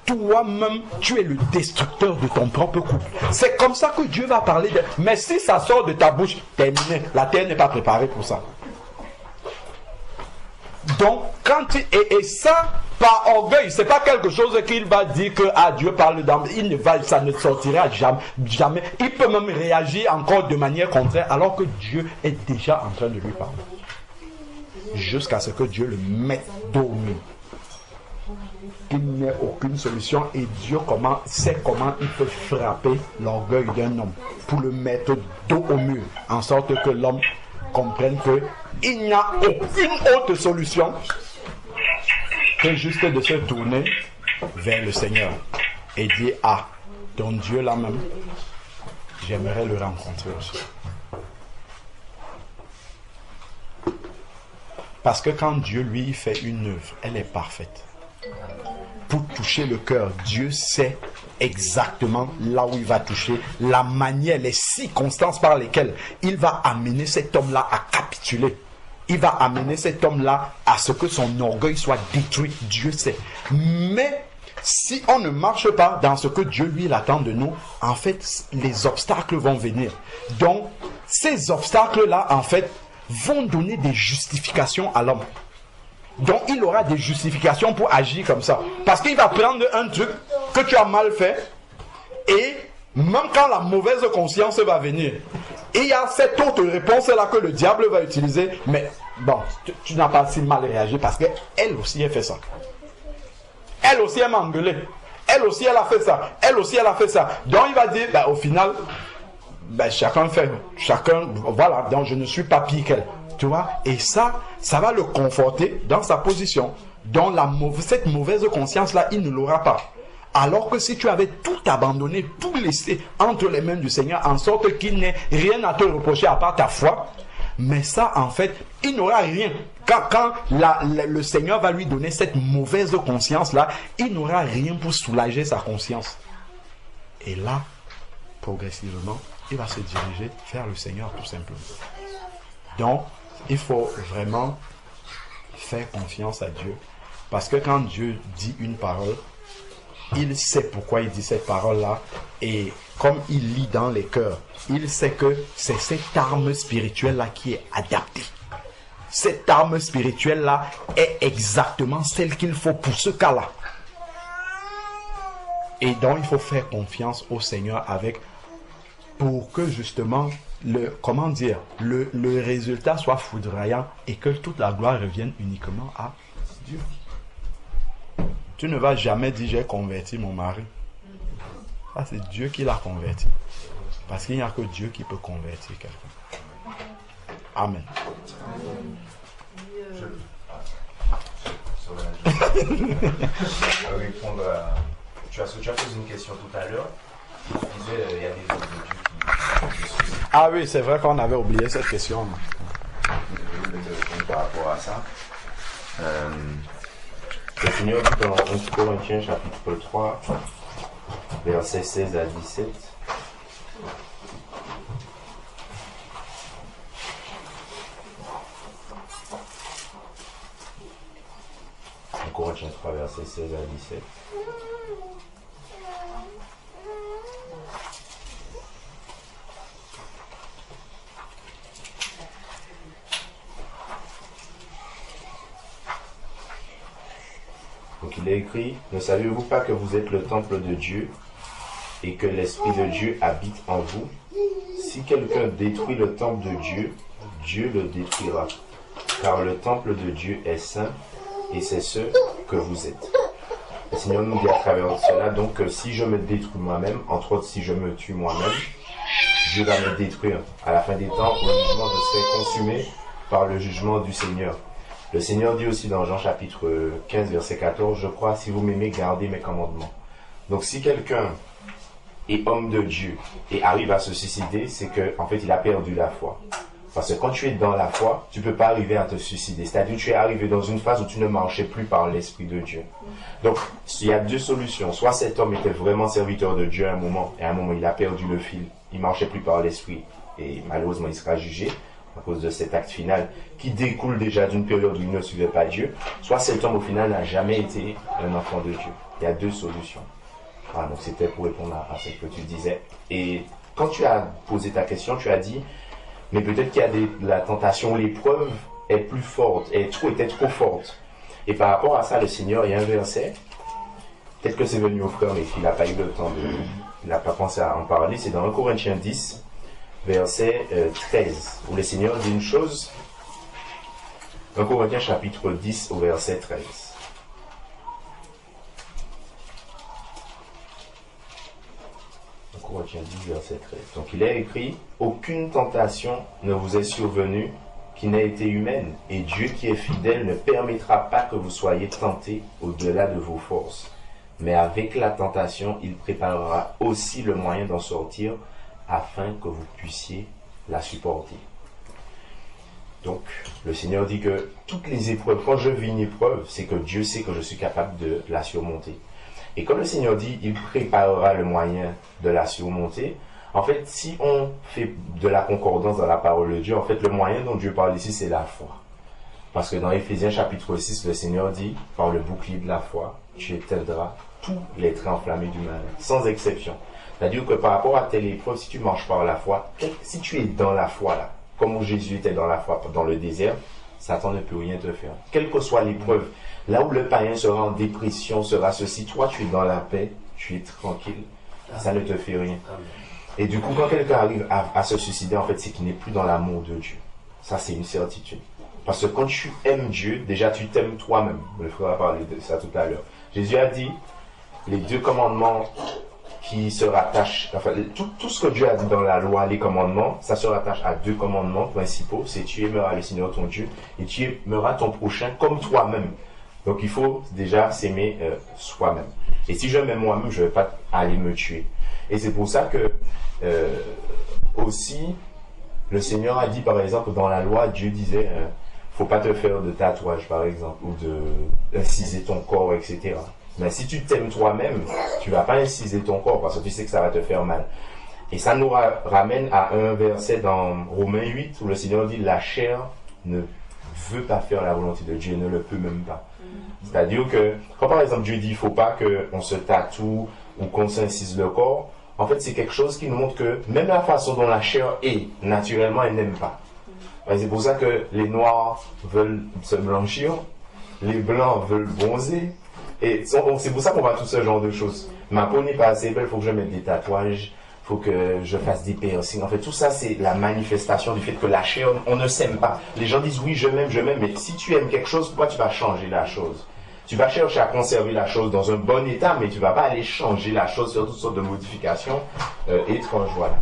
Toi-même, tu es le destructeur de ton propre couple. C'est comme ça que Dieu va parler de... Mais si ça sort de ta bouche, terminé. La terre n'est pas préparée pour ça. Donc, quand tu... Et ça, par orgueil, c'est pas quelque chose qu'il va dire que Dieu parle d'âme. Ça ne sortira jamais. Il peut même réagir encore de manière contraire alors que Dieu est déjà en train de lui parler. Jusqu'à ce que Dieu le mette dos au mur. Qu'il n'y ait aucune solution et Dieu sait comment il peut frapper l'orgueil d'un homme pour le mettre dos au mur en sorte que l'homme comprenne qu'il n'y a aucune autre solution que juste de se tourner vers le Seigneur et dire, ah, ton Dieu là même, j'aimerais le rencontrer aussi. Parce que quand Dieu lui fait une œuvre, elle est parfaite. Pour toucher le cœur, Dieu sait exactement là où il va toucher, la manière, les circonstances par lesquelles il va amener cet homme-là à capituler. Il va amener cet homme-là à ce que son orgueil soit détruit. Dieu sait. Mais si on ne marche pas dans ce que Dieu lui attend de nous, en fait, les obstacles vont venir. Donc, ces obstacles-là, en fait, vont donner des justifications à l'homme. Donc il aura des justifications pour agir comme ça. Parce qu'il va prendre un truc que tu as mal fait et même quand la mauvaise conscience va venir, il y a cette autre réponse là que le diable va utiliser. Mais bon, tu n'as pas si mal réagi parce qu'elle aussi a fait ça. Elle aussi elle m'a engueulé. Elle aussi elle a fait ça. Elle aussi elle a fait ça. Donc il va dire, au final, chacun fait. Voilà, donc je ne suis pas pire qu'elle. Tu vois, et ça va le conforter dans sa position. Donc cette mauvaise conscience-là, il ne l'aura pas. Alors que si tu avais tout abandonné, tout laissé entre les mains du Seigneur, en sorte qu'il n'ait rien à te reprocher à part ta foi, mais ça, en fait, il n'aura rien. Quand le Seigneur va lui donner cette mauvaise conscience-là, il n'aura rien pour soulager sa conscience. Et là, progressivement, il va se diriger vers le Seigneur tout simplement. Donc, il faut vraiment faire confiance à Dieu. Parce que quand Dieu dit une parole, il sait pourquoi il dit cette parole-là. Et comme il lit dans les cœurs, il sait que c'est cette arme spirituelle-là qui est adaptée. Cette arme spirituelle-là est exactement celle qu'il faut pour ce cas-là. Et donc, il faut faire confiance au Seigneur pour que justement, le résultat soit foudroyant et que toute la gloire revienne uniquement à Dieu. Tu ne vas jamais dire j'ai converti mon mari. Ça, c'est Dieu qui l'a converti. Parce qu'il n'y a que Dieu qui peut convertir quelqu'un. Amen. Je vais répondre à... Tu as posé une question tout à l'heure. Tu disais il y a des hommes de Dieu qui... Ah oui, c'est vrai qu'on avait oublié cette question. Je vais te répondre par rapport à ça. Le Seigneur dit dans 1 Corinthiens chapitre 3, versets 16 à 17. Corinthiens 3, versets 16 à 17. Donc il est écrit, ne savez-vous pas que vous êtes le temple de Dieu et que l'Esprit de Dieu habite en vous? Si quelqu'un détruit le temple de Dieu, Dieu le détruira. Car le temple de Dieu est saint et c'est ce que vous êtes. Le Seigneur nous dit à travers cela donc que si je me détruis moi-même, entre autres si je me tue moi-même, Dieu va me détruire. À la fin des temps, au jugement, je serai consumé par le jugement du Seigneur. Le Seigneur dit aussi dans Jean chapitre 15 verset 14, je crois si vous m'aimez, gardez mes commandements. Donc si quelqu'un est homme de Dieu et arrive à se suicider, c'est qu'en fait il a perdu la foi. Parce que quand tu es dans la foi, tu ne peux pas arriver à te suicider. C'est-à-dire que tu es arrivé dans une phase où tu ne marchais plus par l'Esprit de Dieu. Donc, il y a deux solutions. Soit cet homme était vraiment serviteur de Dieu à un moment, et à un moment il a perdu le fil, il ne marchait plus par l'Esprit, et malheureusement il sera jugé à cause de cet acte final, qui découle déjà d'une période où il ne suivait pas Dieu. Soit cet homme au final n'a jamais été un enfant de Dieu. Il y a deux solutions. Voilà, donc c'était pour répondre à ce que tu disais. Et quand tu as posé ta question, tu as dit... Mais peut-être qu'il y a la tentation, l'épreuve est plus forte, était trop forte. Et par rapport à ça, le Seigneur, il y a un verset, peut-être que c'est venu au frère, mais qu'il n'a pas eu le temps il n'a pas pensé à en parler, c'est dans 1 Corinthiens 10, verset 13, où le Seigneur dit une chose, 1 Corinthiens chapitre 10 au verset 13. Corinthiens 10, verset 13. Donc il est écrit, aucune tentation ne vous est survenue qui n'a été humaine, et Dieu qui est fidèle ne permettra pas que vous soyez tentés au-delà de vos forces. Mais avec la tentation, il préparera aussi le moyen d'en sortir afin que vous puissiez la supporter. Donc le Seigneur dit que toutes les épreuves, quand je vis une épreuve, c'est que Dieu sait que je suis capable de la surmonter. Et comme le Seigneur dit, il préparera le moyen de la surmonter. En fait, si on fait de la concordance dans la parole de Dieu, en fait, le moyen dont Dieu parle ici, c'est la foi. Parce que dans Éphésiens chapitre 6, le Seigneur dit, par le bouclier de la foi, tu éteindras tous les traits enflammés du mal, sans exception. C'est-à-dire que par rapport à telle épreuve, si tu marches par la foi, si tu es dans la foi là, comme Jésus était dans la foi dans le désert, Satan ne peut rien te faire. Quelle que soit l'épreuve, là où le païen sera en dépression, sera ceci, toi tu es dans la paix, tu es tranquille, ça ne te fait rien. Et du coup, quand quelqu'un arrive à se suicider, en fait, c'est qu'il n'est plus dans l'amour de Dieu. Ça, c'est une certitude. Parce que quand tu aimes Dieu, déjà tu t'aimes toi-même. Le frère a parlé de ça tout à l'heure. Jésus a dit, les 2 commandements qui se rattachent, enfin, tout ce que Dieu a dit dans la loi, les commandements, ça se rattache à 2 commandements principaux, c'est tu aimeras le Seigneur ton Dieu et tu aimeras ton prochain comme toi-même. Donc il faut déjà s'aimer soi-même. Et si je m'aime moi-même, je ne vais pas aller me tuer. Et c'est pour ça que aussi, le Seigneur a dit par exemple dans la loi, Dieu disait, faut pas te faire de tatouage par exemple, ou d'inciser ton corps, etc. Mais si tu t'aimes toi-même, tu vas pas inciser ton corps parce que tu sais que ça va te faire mal. Et ça nous ramène à un verset dans Romains 8 où le Seigneur dit la chair ne veut pas faire la volonté de Dieu, ne le peut même pas. C'est-à-dire que quand par exemple Dieu dit il ne faut pas qu'on se tatoue ou qu'on s'incise le corps, en fait c'est quelque chose qui nous montre que même la façon dont la chair est, naturellement elle n'aime pas. C'est pour ça que les noirs veulent se blanchir, les blancs veulent bronzer, et c'est pour ça qu'on voit tout ce genre de choses. Ma peau n'est pas assez belle, il faut que je mette des tatouages, il faut que je fasse des piercings. En fait, tout ça, c'est la manifestation du fait que la chair, on ne s'aime pas. Les gens disent oui, je m'aime, mais si tu aimes quelque chose, pourquoi tu vas changer la chose? Tu vas chercher à conserver la chose dans un bon état, mais tu ne vas pas aller changer la chose sur toutes sortes de modifications étranges. Voilà.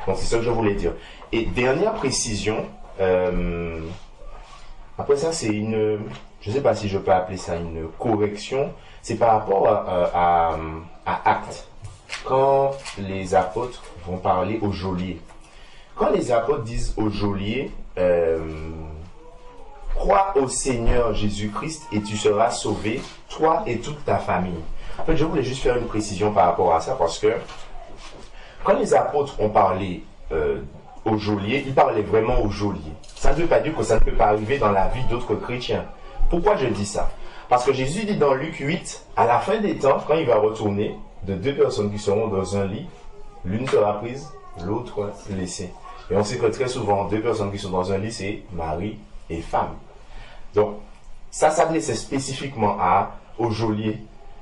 Donc, c'est ça que je voulais dire. Et dernière précision, après ça, c'est une, je ne sais pas si je peux appeler ça une correction, c'est par rapport à Actes. Quand les apôtres vont parler au geôlier. Quand les apôtres disent au geôlier, crois au Seigneur Jésus-Christ et tu seras sauvé, toi et toute ta famille. En fait, je voulais juste faire une précision par rapport à ça parce que quand les apôtres ont parlé au geôlier, ils parlaient vraiment au geôlier. Ça ne veut pas dire que ça ne peut pas arriver dans la vie d'autres chrétiens. Pourquoi je dis ça? Parce que Jésus dit dans Luc 8, à la fin des temps, quand il va retourner, de deux personnes qui seront dans un lit, l'une sera prise, l'autre laissée. Et on sait que très souvent, deux personnes qui sont dans un lit, c'est mari et femme. Donc, ça s'adressait spécifiquement au geôlier.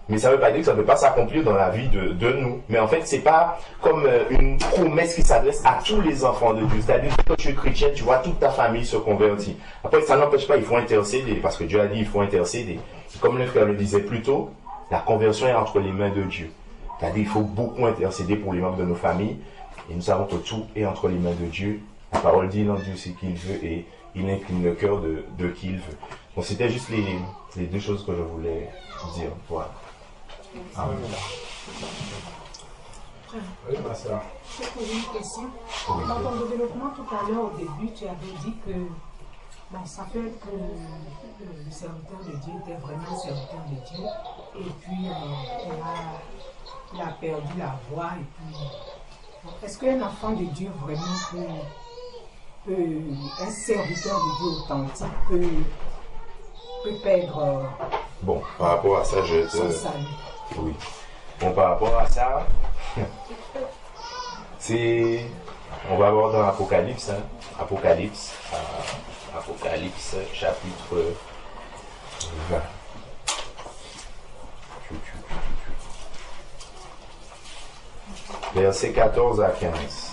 Mais ça ne veut pas dire que ça ne peut pas s'accomplir dans la vie de nous. Mais en fait, ce n'est pas comme une promesse qui s'adresse à tous les enfants de Dieu. C'est-à-dire que quand tu es chrétien, tu vois toute ta famille se convertir. Après, ça n'empêche pas, il faut intercéder, parce que Dieu a dit il faut intercéder. Comme le frère le disait plus tôt, la conversion est entre les mains de Dieu. C'est-à-dire qu'il faut beaucoup intercéder pour les membres de nos familles. Et nous savons que tout est entre les mains de Dieu. La parole dit, il en Dieu ce qu'il veut et il incline le cœur de qui il veut. Donc c'était juste les deux choses que je voulais dire. Voilà. Ah, Je vais poser une question. Dans ton développement tout à l'heure, au début, tu avais dit que ça fait que le serviteur de Dieu était vraiment serviteur de Dieu. Et puis, il a perdu la voix. Et puis, est-ce qu'un enfant de Dieu vraiment un serviteur de Dieu authentique peut perdre bon, par rapport à ça, son salut? Oui. Bon, par rapport à ça, on va voir dans l'Apocalypse, Apocalypse chapitre 20. Versets 14 à 15.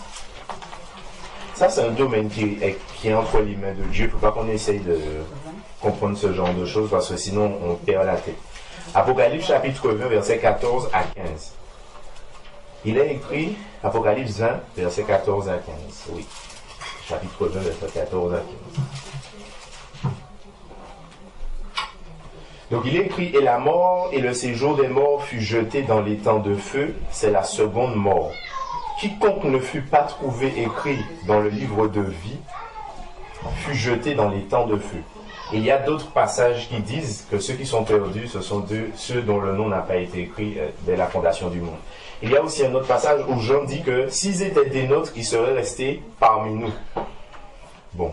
Ça, c'est un domaine qui est entre les mains de Dieu. Il ne faut pas qu'on essaye de comprendre ce genre de choses parce que sinon, on perd la tête. Apocalypse chapitre 20, versets 14 à 15. Il est écrit, Apocalypse 20, versets 14 à 15. Oui. Chapitre 20, versets 14 à 15. Donc il est écrit, et la mort et le séjour des morts fut jeté dans les temps de feu, c'est la seconde mort. Quiconque ne fut pas trouvé écrit dans le livre de vie fut jeté dans les temps de feu. Et il y a d'autres passages qui disent que ceux qui sont perdus, ce sont ceux dont le nom n'a pas été écrit dès la fondation du monde. Il y a aussi un autre passage où Jean dit que s'ils étaient des nôtres, ils seraient restés parmi nous. Bon.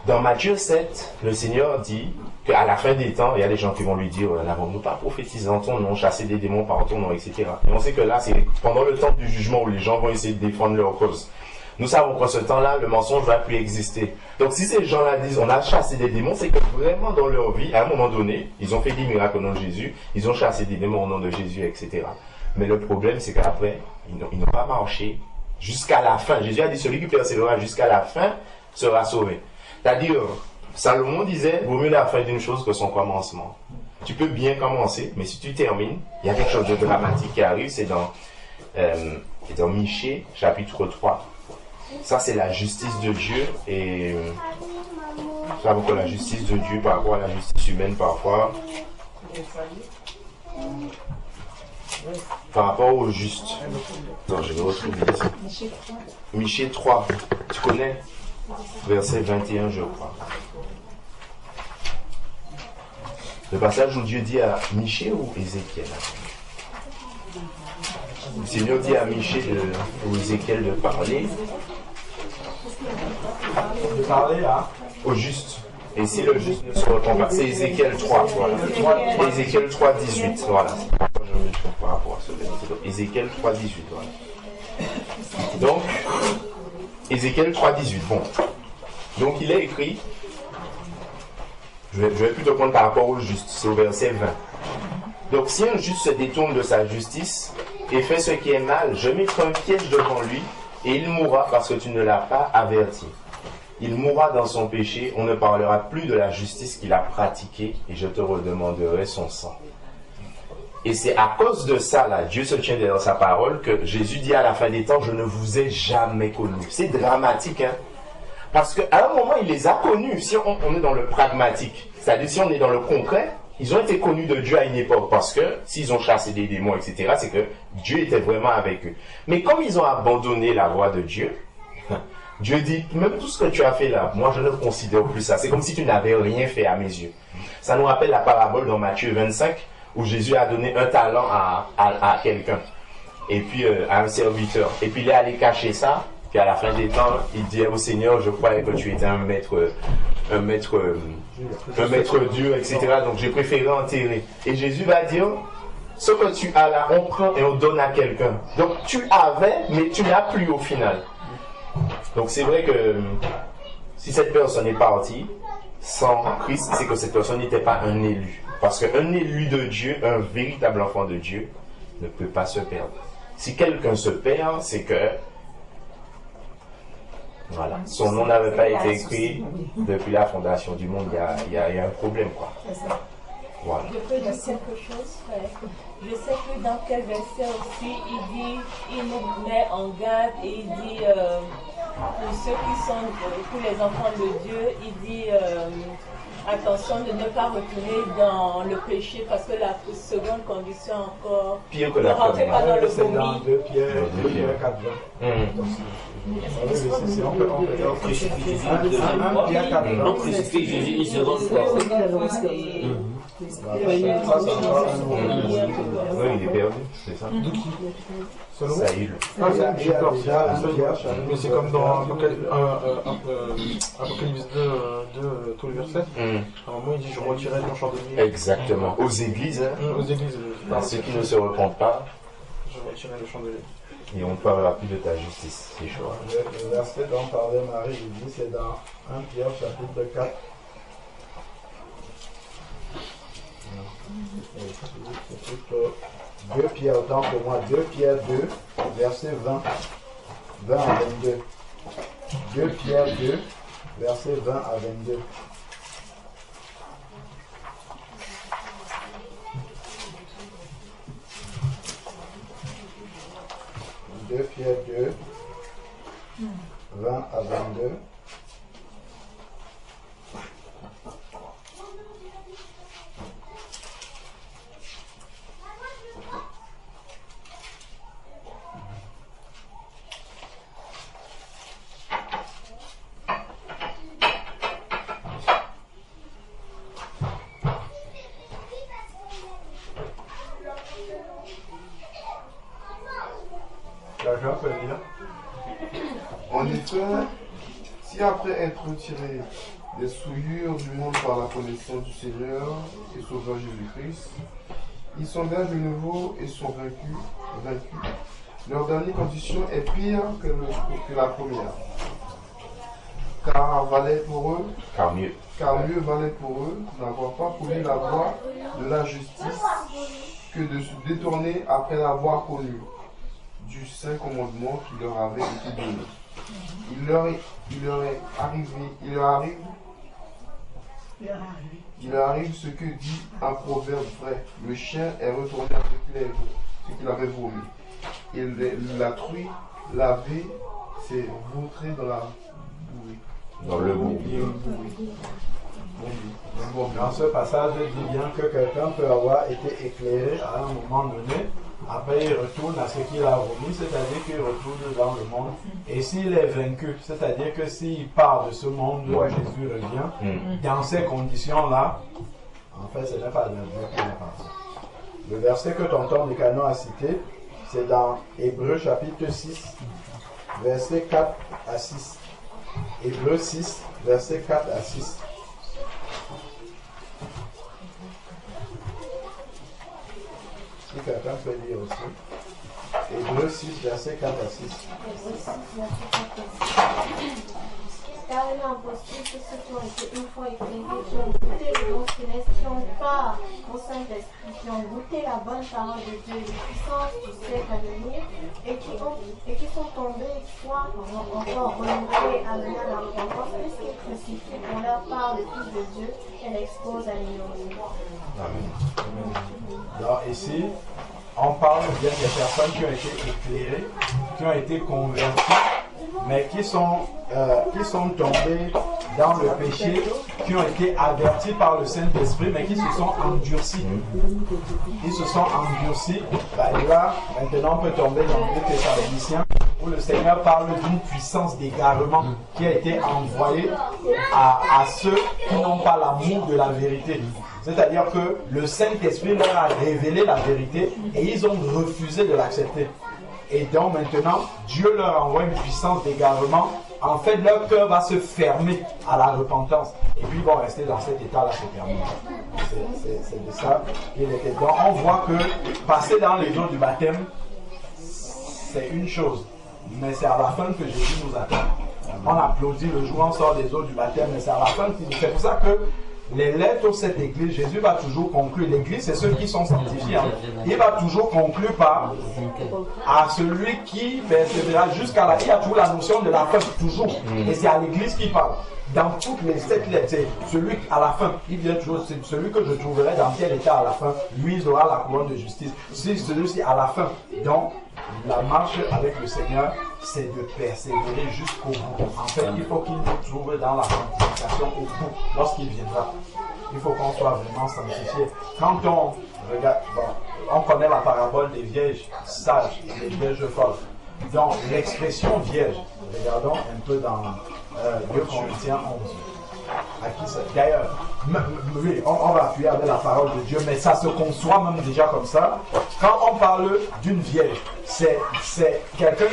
Dans Matthieu 7, le Seigneur dit qu'à la fin des temps, il y a des gens qui vont lui dire « N'avons-nous pas prophétisé en ton nom, chassé des démons par ton nom, etc. » Et on sait que là, c'est pendant le temps du jugement où les gens vont essayer de défendre leur cause. Nous savons qu'en ce temps-là, le mensonge ne va plus exister. Donc si ces gens-là disent « On a chassé des démons », c'est que vraiment dans leur vie, à un moment donné, ils ont fait des miracles au nom de Jésus, ils ont chassé des démons au nom de Jésus, etc. Mais le problème, c'est qu'après, ils n'ont pas marché jusqu'à la fin. Jésus a dit « Celui qui persévérera jusqu'à la fin sera sauvé ». C'est-à-dire, Salomon disait, vaut mieux la fin d'une chose que son commencement. Tu peux bien commencer, mais si tu termines, il y a quelque chose de dramatique qui arrive, c'est dans Michée, chapitre 3. Ça, c'est la justice de Dieu, et ça que la justice de Dieu par rapport à la justice humaine, parfois, par rapport au juste. Attends, je vais retrouver ça. Michée 3, tu connais? Verset 21, je crois. Le passage où Dieu dit à Michée ou Ézéchiel? le Seigneur dit à Michée ou Ézéchiel de parler. De parler à au juste. Et si le juste ne se repent pas, c'est Ézéchiel 3, voilà. Ézéchiel 3, 18, voilà. Je me trompe par rapport à ce verset. Donc, Ézéchiel 3, 18, voilà. Donc, Ézéchiel 3, 18, bon. Donc, il est écrit, je vais plutôt prendre par rapport au juste, c'est au verset 20. Donc, si un juste se détourne de sa justice et fait ce qui est mal, je mettrai un piège devant lui et il mourra parce que tu ne l'as pas averti. Il mourra dans son péché, on ne parlera plus de la justice qu'il a pratiquée et je te redemanderai son sang. Et c'est à cause de ça, là, Dieu se tient dans sa parole, que Jésus dit à la fin des temps, je ne vous ai jamais connus. C'est dramatique, hein. Parce qu'à un moment, il les a connus. Si on est dans le pragmatique, c'est-à-dire si on est dans le concret, ils ont été connus de Dieu à une époque, parce que s'ils ont chassé des démons, etc., c'est que Dieu était vraiment avec eux. Mais comme ils ont abandonné la voie de Dieu, Dieu dit, même tout ce que tu as fait là, moi je ne considère plus ça. C'est comme si tu n'avais rien fait à mes yeux. Ça nous rappelle la parabole dans Matthieu 25, où Jésus a donné un talent à quelqu'un, et puis à un serviteur. Et puis il est allé cacher ça, puis à la fin des temps, il dit au Seigneur, je croyais que tu étais un maître Dieu, etc. Donc j'ai préféré enterrer. Et Jésus va dire, ce que tu as là, on prend et on donne à quelqu'un. Donc tu avais, mais tu n'as plus au final. Donc c'est vrai que si cette personne est partie sans Christ, c'est que cette personne n'était pas un élu. Parce qu'un élu de Dieu, un véritable enfant de Dieu, ne peut pas se perdre. Si quelqu'un se perd, c'est que voilà, son nom n'avait pas été écrit depuis la fondation du monde. Il y a un problème, quoi. Voilà. Je peux dire quelque chose, frère. Je sais que dans quel verset aussi, il nous met en garde et il dit, pour ceux qui sont, pour les enfants de Dieu, il dit, attention de ne pas retourner dans le péché parce que la seconde condition encore, pire que ne la rentrez pas dans le c'est dans vomi. 2 Pierre 4, 20. On crucifie Jésus une deuxième fois. On crucifie Jésus une seconde fois. Oui, il est perdu, c'est ça. Saül. Mais c'est comme dans Apocalypse 2, tout le verset. À un moment, il dit, je retirerai ton chandelier. Exactement. Aux églises, Aux églises. ceux qui ne se repentent pas, Je retirerai le chandelier. et on ne parlera plus de ta justice. C'est chaud. Le verset dont parlait Marie, il dit, c'est dans 1 Pierre chapitre 4. C'est plutôt 2 Pierre, autant pour moi, 2 Pierre 2, verset 20 à 22. 2 Pierre 2, verset 20 à 22. Pierre 2, 20 à 22. Quelqu'un peut lire. En effet, si après être retirés des souillures du monde par la connaissance du Seigneur et Sauveur Jésus-Christ, ils s'engagent de nouveau et sont vaincus, leur dernière condition est pire que la première. Car mieux valait pour eux n'avoir pas connu la voie de la justice que de se détourner après l'avoir connue du saint commandement qui leur avait été donné. Il leur arrive ce que dit un proverbe vrai. Le chien est retourné à ce qu'il avait vomi. Et la truie lavée s'est vautrée dans la bouée. Dans le bourbier. Dans ce passage, il dit bien que quelqu'un peut avoir été éclairé à un moment donné. Après, il retourne à ce qu'il a vomi, c'est-à-dire qu'il retourne dans le monde. Et s'il est vaincu, c'est-à-dire que s'il part de ce monde où Jésus revient, dans ces conditions-là, en fait, ce n'est pas le Dieu qui est parti. Le verset que tonton Nicanon a cité, C'est dans Hébreux chapitre 6, versets 4 à 6. Hébreux 6, versets 4 à 6. Si quelqu'un peut lire aussi. Hébreux 6, versets 4 à 6. Car il est impossible que ceux qui ont été une fois éclairés, qui ont goûté le don céleste, qui ont part au Saint-Esprit, qui ont goûté la bonne parole de Dieu, les puissances du siècle à venir, et qui sont tombés, soient encore renouvelés à venir à la repentance, puisqu'ils crucifient pour leur part le Fils de Dieu et l'exposent à l'ignominie. Donc ici, on parle bien des personnes qui ont été éclairées, qui ont été converties, mais qui sont tombés dans le péché, qui ont été avertis par le Saint-Esprit, mais qui se sont endurcis. Ils se sont endurcis. Et là, maintenant, on peut tomber dans le 2 Thessaloniciens, où le Seigneur parle d'une puissance d'égarement qui a été envoyée à ceux qui n'ont pas l'amour de la vérité. C'est-à-dire que le Saint-Esprit leur a révélé la vérité et ils ont refusé de l'accepter. Et donc maintenant, Dieu leur envoie une puissance d'égarement. En fait, leur cœur va se fermer à la repentance. Et puis ils vont rester dans cet état-là, c'est terminé. C'est de ça qu'il était. Donc on voit que passer dans les eaux du baptême, c'est une chose. Mais c'est à la fin que Jésus nous attend. On applaudit le jour où on sort des eaux du baptême, mais c'est à la fin qu'il nous fait. C'est pour ça que les lettres de cette église, Jésus va toujours conclure. L'église, c'est ceux qui sont sanctifiés. Il va toujours conclure par à celui qui persévérera jusqu'à la fin. Il y a toujours la notion de la fin, toujours. Et c'est à l'église qui parle. Dans toutes les 7 lettres, c'est celui à la fin. Il vient toujours, c'est celui que je trouverai dans quel état à la fin. Lui, il aura la couronne de justice. C'est celui-ci à la fin. Donc, la marche avec le Seigneur, c'est de persévérer jusqu'au bout. En fait, il faut qu'il nous trouve dans la sanctification au bout, lorsqu'il viendra. Il faut qu'on soit vraiment sanctifié. Quand on regarde, on connaît la parabole des vierges sages, des vierges folles. Donc, l'expression vierge, regardons un peu dans 2 Corinthiens 11. D'ailleurs, oui, on va appuyer avec la parole de Dieu, mais ça se conçoit même déjà comme ça. Quand on parle d'une vierge, c'est quelqu'un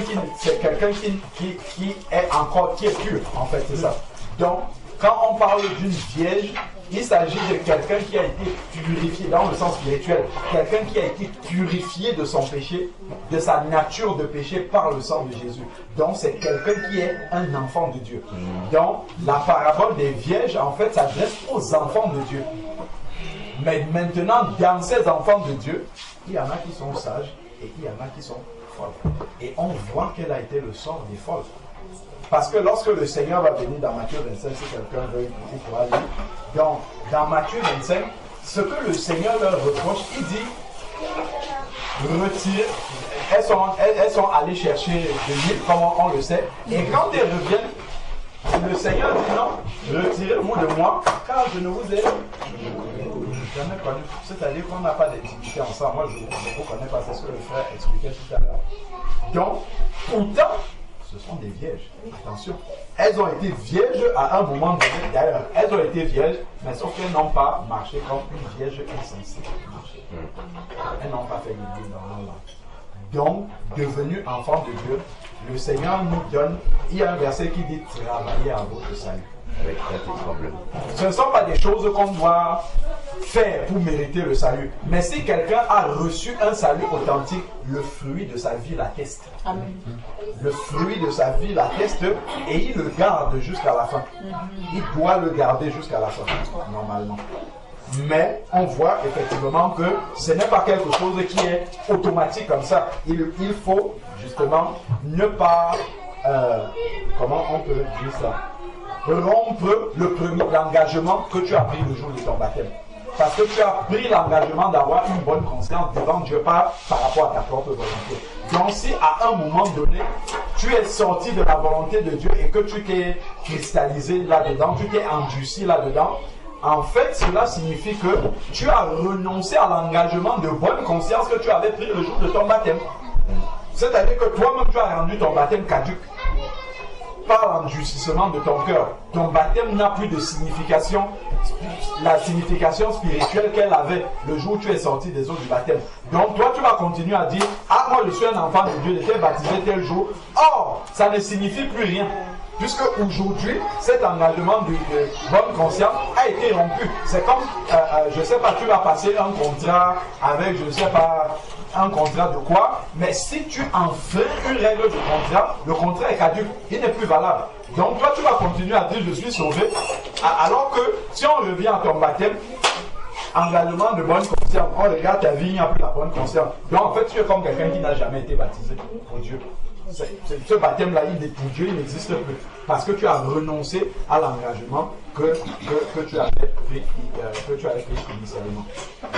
qui est encore, qui est pur, en fait, c'est ça. Donc, quand on parle d'une vierge, il s'agit de quelqu'un qui a été purifié dans le sens spirituel, quelqu'un qui a été purifié de son péché, de sa nature de péché par le sang de Jésus. Donc c'est quelqu'un qui est un enfant de Dieu. Donc la parabole des vierges, en fait, s'adresse aux enfants de Dieu. Mais maintenant, dans ces enfants de Dieu, il y en a qui sont sages et il y en a qui sont folles. Et on voit quel a été le sort des folles. Parce que lorsque le Seigneur va venir dans Matthieu 25, si quelqu'un veut, il pourra lire. Donc, dans Matthieu 25, ce que le Seigneur leur reproche, il dit, retire, elles sont allées chercher de l'huile, comme on le sait, et quand elles reviennent, le Seigneur dit non, retirez-vous de moi, car je ne vous ai jamais connu. C'est-à-dire qu'on n'a pas d'intimité ensemble. Moi, je ne vous connais pas, c'est ce que le frère expliquait tout à l'heure. Donc, pourtant, ce sont des vierges. Attention. Elles ont été vierges à un moment donné. D'ailleurs, elles ont été vierges, mais sauf qu'elles n'ont pas marché comme une vierge est censée marcher. Elles n'ont pas fait l'église dans leur langue. Donc, devenus enfants de Dieu, le Seigneur nous donne, il y a un verset qui dit travaillez à votre salut. Avec problème. Ce ne sont pas des choses qu'on doit faire pour mériter le salut. Mais si quelqu'un a reçu un salut authentique, le fruit de sa vie l'atteste. Amen. Le fruit de sa vie l'atteste et il le garde jusqu'à la fin. Il doit le garder jusqu'à la fin, normalement. Mais on voit effectivement que ce n'est pas quelque chose qui est automatique comme ça. Il faut justement ne pas... comment on peut dire ça? Rompre l'engagement que tu as pris le jour de ton baptême. Parce que tu as pris l'engagement d'avoir une bonne conscience devant Dieu par rapport à ta propre volonté. Donc si à un moment donné, tu es sorti de la volonté de Dieu et que tu t'es cristallisé là-dedans, tu t'es endurci là-dedans, en fait cela signifie que tu as renoncé à l'engagement de bonne conscience que tu avais pris le jour de ton baptême. C'est-à-dire que toi-même tu as rendu ton baptême caduc. par l'endurcissement de ton cœur, ton baptême n'a plus de signification, la signification spirituelle qu'elle avait le jour où tu es sorti des eaux du baptême. Donc toi, tu vas continuer à dire, ah, moi je suis un enfant de Dieu, j'étais baptisé tel jour. Or, ça ne signifie plus rien. Puisque aujourd'hui, cet engagement de bonne conscience a été rompu. C'est comme, je ne sais pas, tu vas passer un contrat avec, je ne sais pas, un contrat de quoi, mais si tu enfreins une règle du contrat, le contrat est caduc, il n'est plus valable. Donc toi, tu vas continuer à dire, je suis sauvé, alors que si on revient à ton baptême, engagement de bonne conscience, on regarde ta vie, il n'y a plus la bonne conscience. Donc en fait, tu es comme quelqu'un qui n'a jamais été baptisé pour Dieu. Ce baptême-là, il est pour Dieu, il n'existe plus. Parce que tu as renoncé à l'engagement que tu avais pris initialement.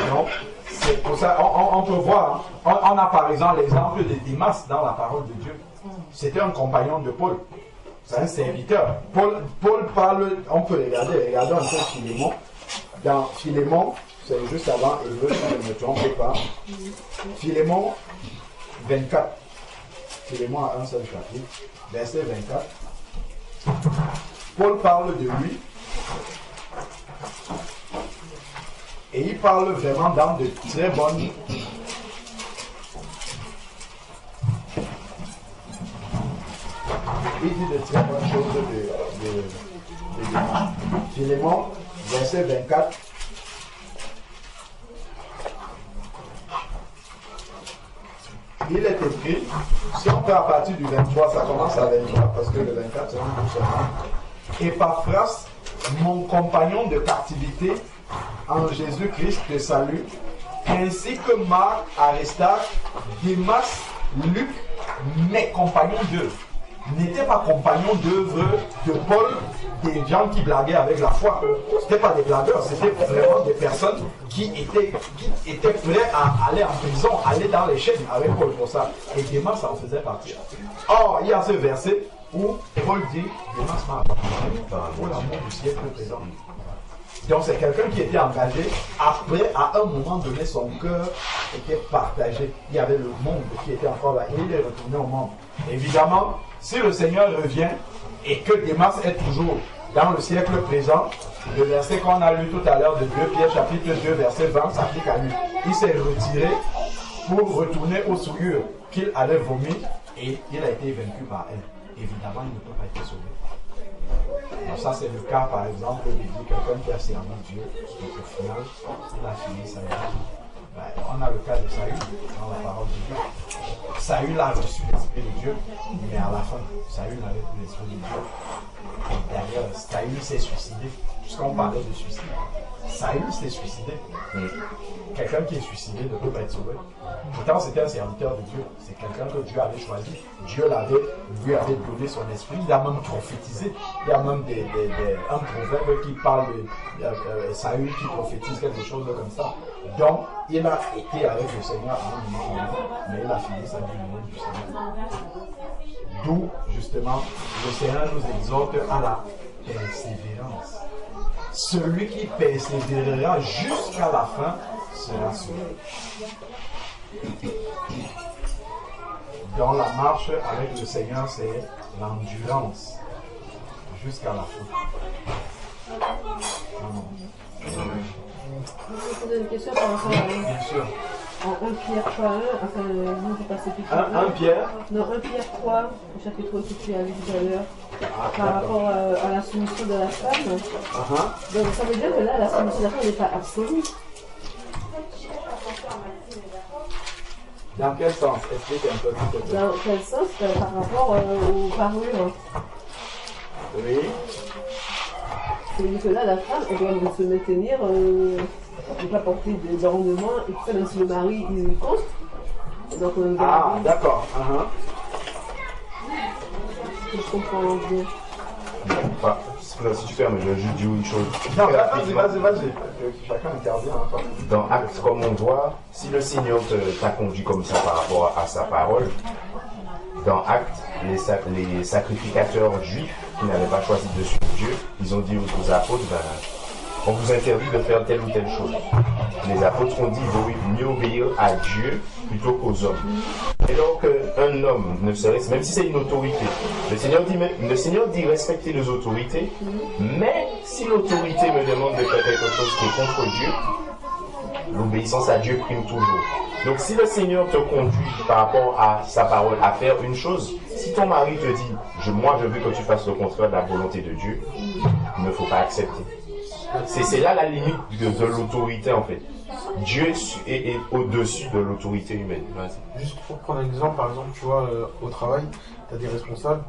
Donc, c'est pour ça, on peut voir, on a par exemple l'exemple de Démas dans la parole de Dieu. C'était un compagnon de Paul. C'est un serviteur. Paul parle, on peut regarder un peu Philémon. Dans Philémon, c'est juste avant Hébreu, si je ne me trompe pas. Philémon 24. Philémon a un seul chapitre, verset 24. Paul parle de lui et il parle vraiment dans de très bonnes choses de Philémon, verset 24. Il est écrit, si on peut à partir du 23, ça commence à 23, parce que le 24 c'est un jour seulement. Épaphras, mon compagnon de captivité en Jésus-Christ te salue, ainsi que Marc, Aristarque, Démas, Luc, mes compagnons d'œuvre. N'étaient pas compagnons d'œuvre de Paul, des gens qui blaguaient avec la foi. Ce n'étaient pas des blagueurs, c'était vraiment des personnes qui étaient prêts à aller en prison, aller dans les chaînes avec Paul pour ça. Et Démas, ça en faisait partie. Or, il y a ce verset où Paul dit, Démas m'a abandonné pour l'amour du siècle présent. Donc c'est quelqu'un qui était engagé. Après, à un moment donné, son cœur était partagé. Il y avait le monde qui était encore là et il est retourné au monde. Évidemment, si le Seigneur revient et que Démas est toujours dans le siècle présent, le verset qu'on a lu tout à l'heure de 2 Pierre chapitre 2 verset 20 s'applique à lui. Il s'est retiré pour retourner aux souillures qu'il allait vomir et il a été vaincu par elle. Évidemment, il ne peut pas être sauvé. Donc ça c'est le cas par exemple de quelqu'un qui a servi Dieu et au final il a fini sa vie. On a le cas de Saül dans la parole de Dieu. Saül a reçu l'esprit de Dieu, mais à la fin, Saül n'avait plus l'esprit de Dieu. Et d'ailleurs, Saül s'est suicidé, puisqu'on parlait de suicide. Saül s'est suicidé. Quelqu'un qui est suicidé ne peut pas être sauvé. Pourtant, c'était un serviteur de Dieu. C'est quelqu'un que Dieu avait choisi. Dieu lui avait donné son esprit. Il a même prophétisé. Il y a même un proverbe qui parle de Saül qui prophétise quelque chose comme ça. Donc, il a été avec le Seigneur à un moment donné, mais il a fini sa vie loin du Seigneur. D'où, justement, le Seigneur nous exhorte à la persévérance. Celui qui persévérera jusqu'à la fin sera sauvé. Dans la marche avec le Seigneur, c'est l'endurance jusqu'à la fin. Je vais poser une question par rapport à Bien sûr. en 1 Pierre 3, 1, enfin, vous j'ai passé tout 1 Pierre Non, 1 Pierre 3, au chapitre 3 que tu as vu tout à l'heure, par rapport à la soumission de la femme. Donc ça veut dire que là, la soumission de la femme n'est pas absolue. Dans quel sens? Explique un peu. Dans quel sens? Par rapport aux parures. Oui. C'est-à-dire que là, la femme, elle doit se maintenir, ne pas porter d'ornement, et tout ça, même si le mari, il est contre. Donc, d'accord. Je comprends bien. Si tu fermes, je vais juste dire une chose. Non, vas-y. Chacun intervient. Dans Actes, comme on voit, si le Seigneur t'a conduit comme ça par rapport à sa parole, dans Actes, les sacrificateurs juifs qui n'avaient pas choisi de suivre Dieu, ils ont dit aux apôtres, on vous interdit de faire telle ou telle chose. Les apôtres ont dit, il vaut mieux obéir à Dieu plutôt qu'aux hommes. Et donc, un homme ne serait, même si c'est une autorité, le Seigneur dit respecter les autorités, mais si l'autorité me demande de faire quelque chose qui est contre Dieu, l'obéissance à Dieu prime toujours. Donc si le Seigneur te conduit par rapport à sa parole à faire une chose, si ton mari te dit moi je veux que tu fasses le contraire de la volonté de Dieu, il ne faut pas accepter. C'est là la limite de l'autorité en fait. Dieu est au-dessus de l'autorité humaine. Juste pour prendre un exemple, par exemple, tu vois, au travail, tu as des responsables.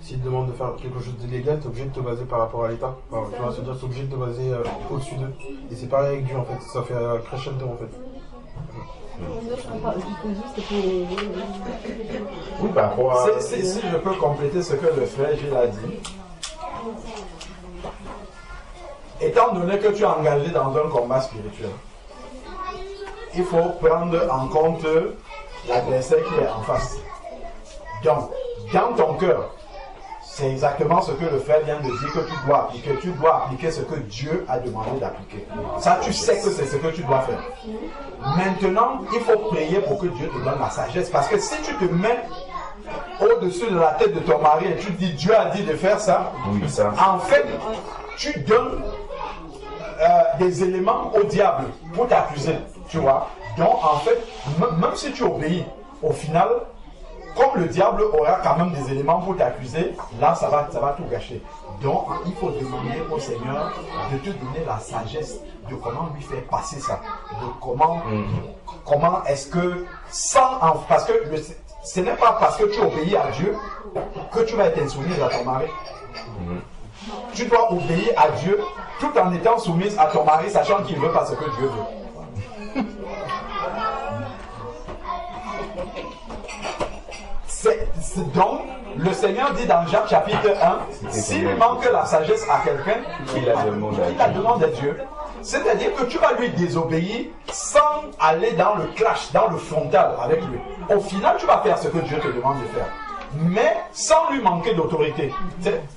S'ils te demandent de faire quelque chose d'illégal, tu es obligé de te baser par rapport à l'État. Enfin, tu vois, c'est-à-dire que tu es obligé de te baser au-dessus d'eux. Et c'est pareil avec Dieu en fait, ça fait crescendo en fait. Oui, par rapport à... Si je peux compléter ce que le frère Gilles a dit. Étant donné que tu es engagé dans un combat spirituel, il faut prendre en compte l'adversaire qui est en face. Donc, dans ton cœur, c'est exactement ce que le frère vient de dire que tu dois appliquer. Tu dois appliquer ce que Dieu a demandé d'appliquer. Ça, tu sais que c'est ce que tu dois faire. Maintenant, il faut prier pour que Dieu te donne la sagesse. Parce que si tu te mets au-dessus de la tête de ton mari et tu dis Dieu a dit de faire ça, oui, ça. En fait, tu donnes des éléments au diable pour t'accuser. Tu vois. Donc, en fait, même si tu obéis, au final, comme le diable aura quand même des éléments pour t'accuser, là, ça va tout gâcher. Donc, il faut demander au Seigneur de te donner la sagesse de comment lui faire passer ça. De comment est-ce que, parce que ce n'est pas parce que tu obéis à Dieu que tu vas être insoumise à ton mari. Tu dois obéir à Dieu tout en étant soumise à ton mari, sachant qu'il ne veut pas ce que Dieu veut. Donc, le Seigneur dit dans Jacques chapitre 1, s'il manque la sagesse à quelqu'un, il la demande à Dieu. C'est-à-dire que tu vas lui désobéir sans aller dans le clash, dans le frontal avec lui. Au final, tu vas faire ce que Dieu te demande de faire, mais sans lui manquer d'autorité.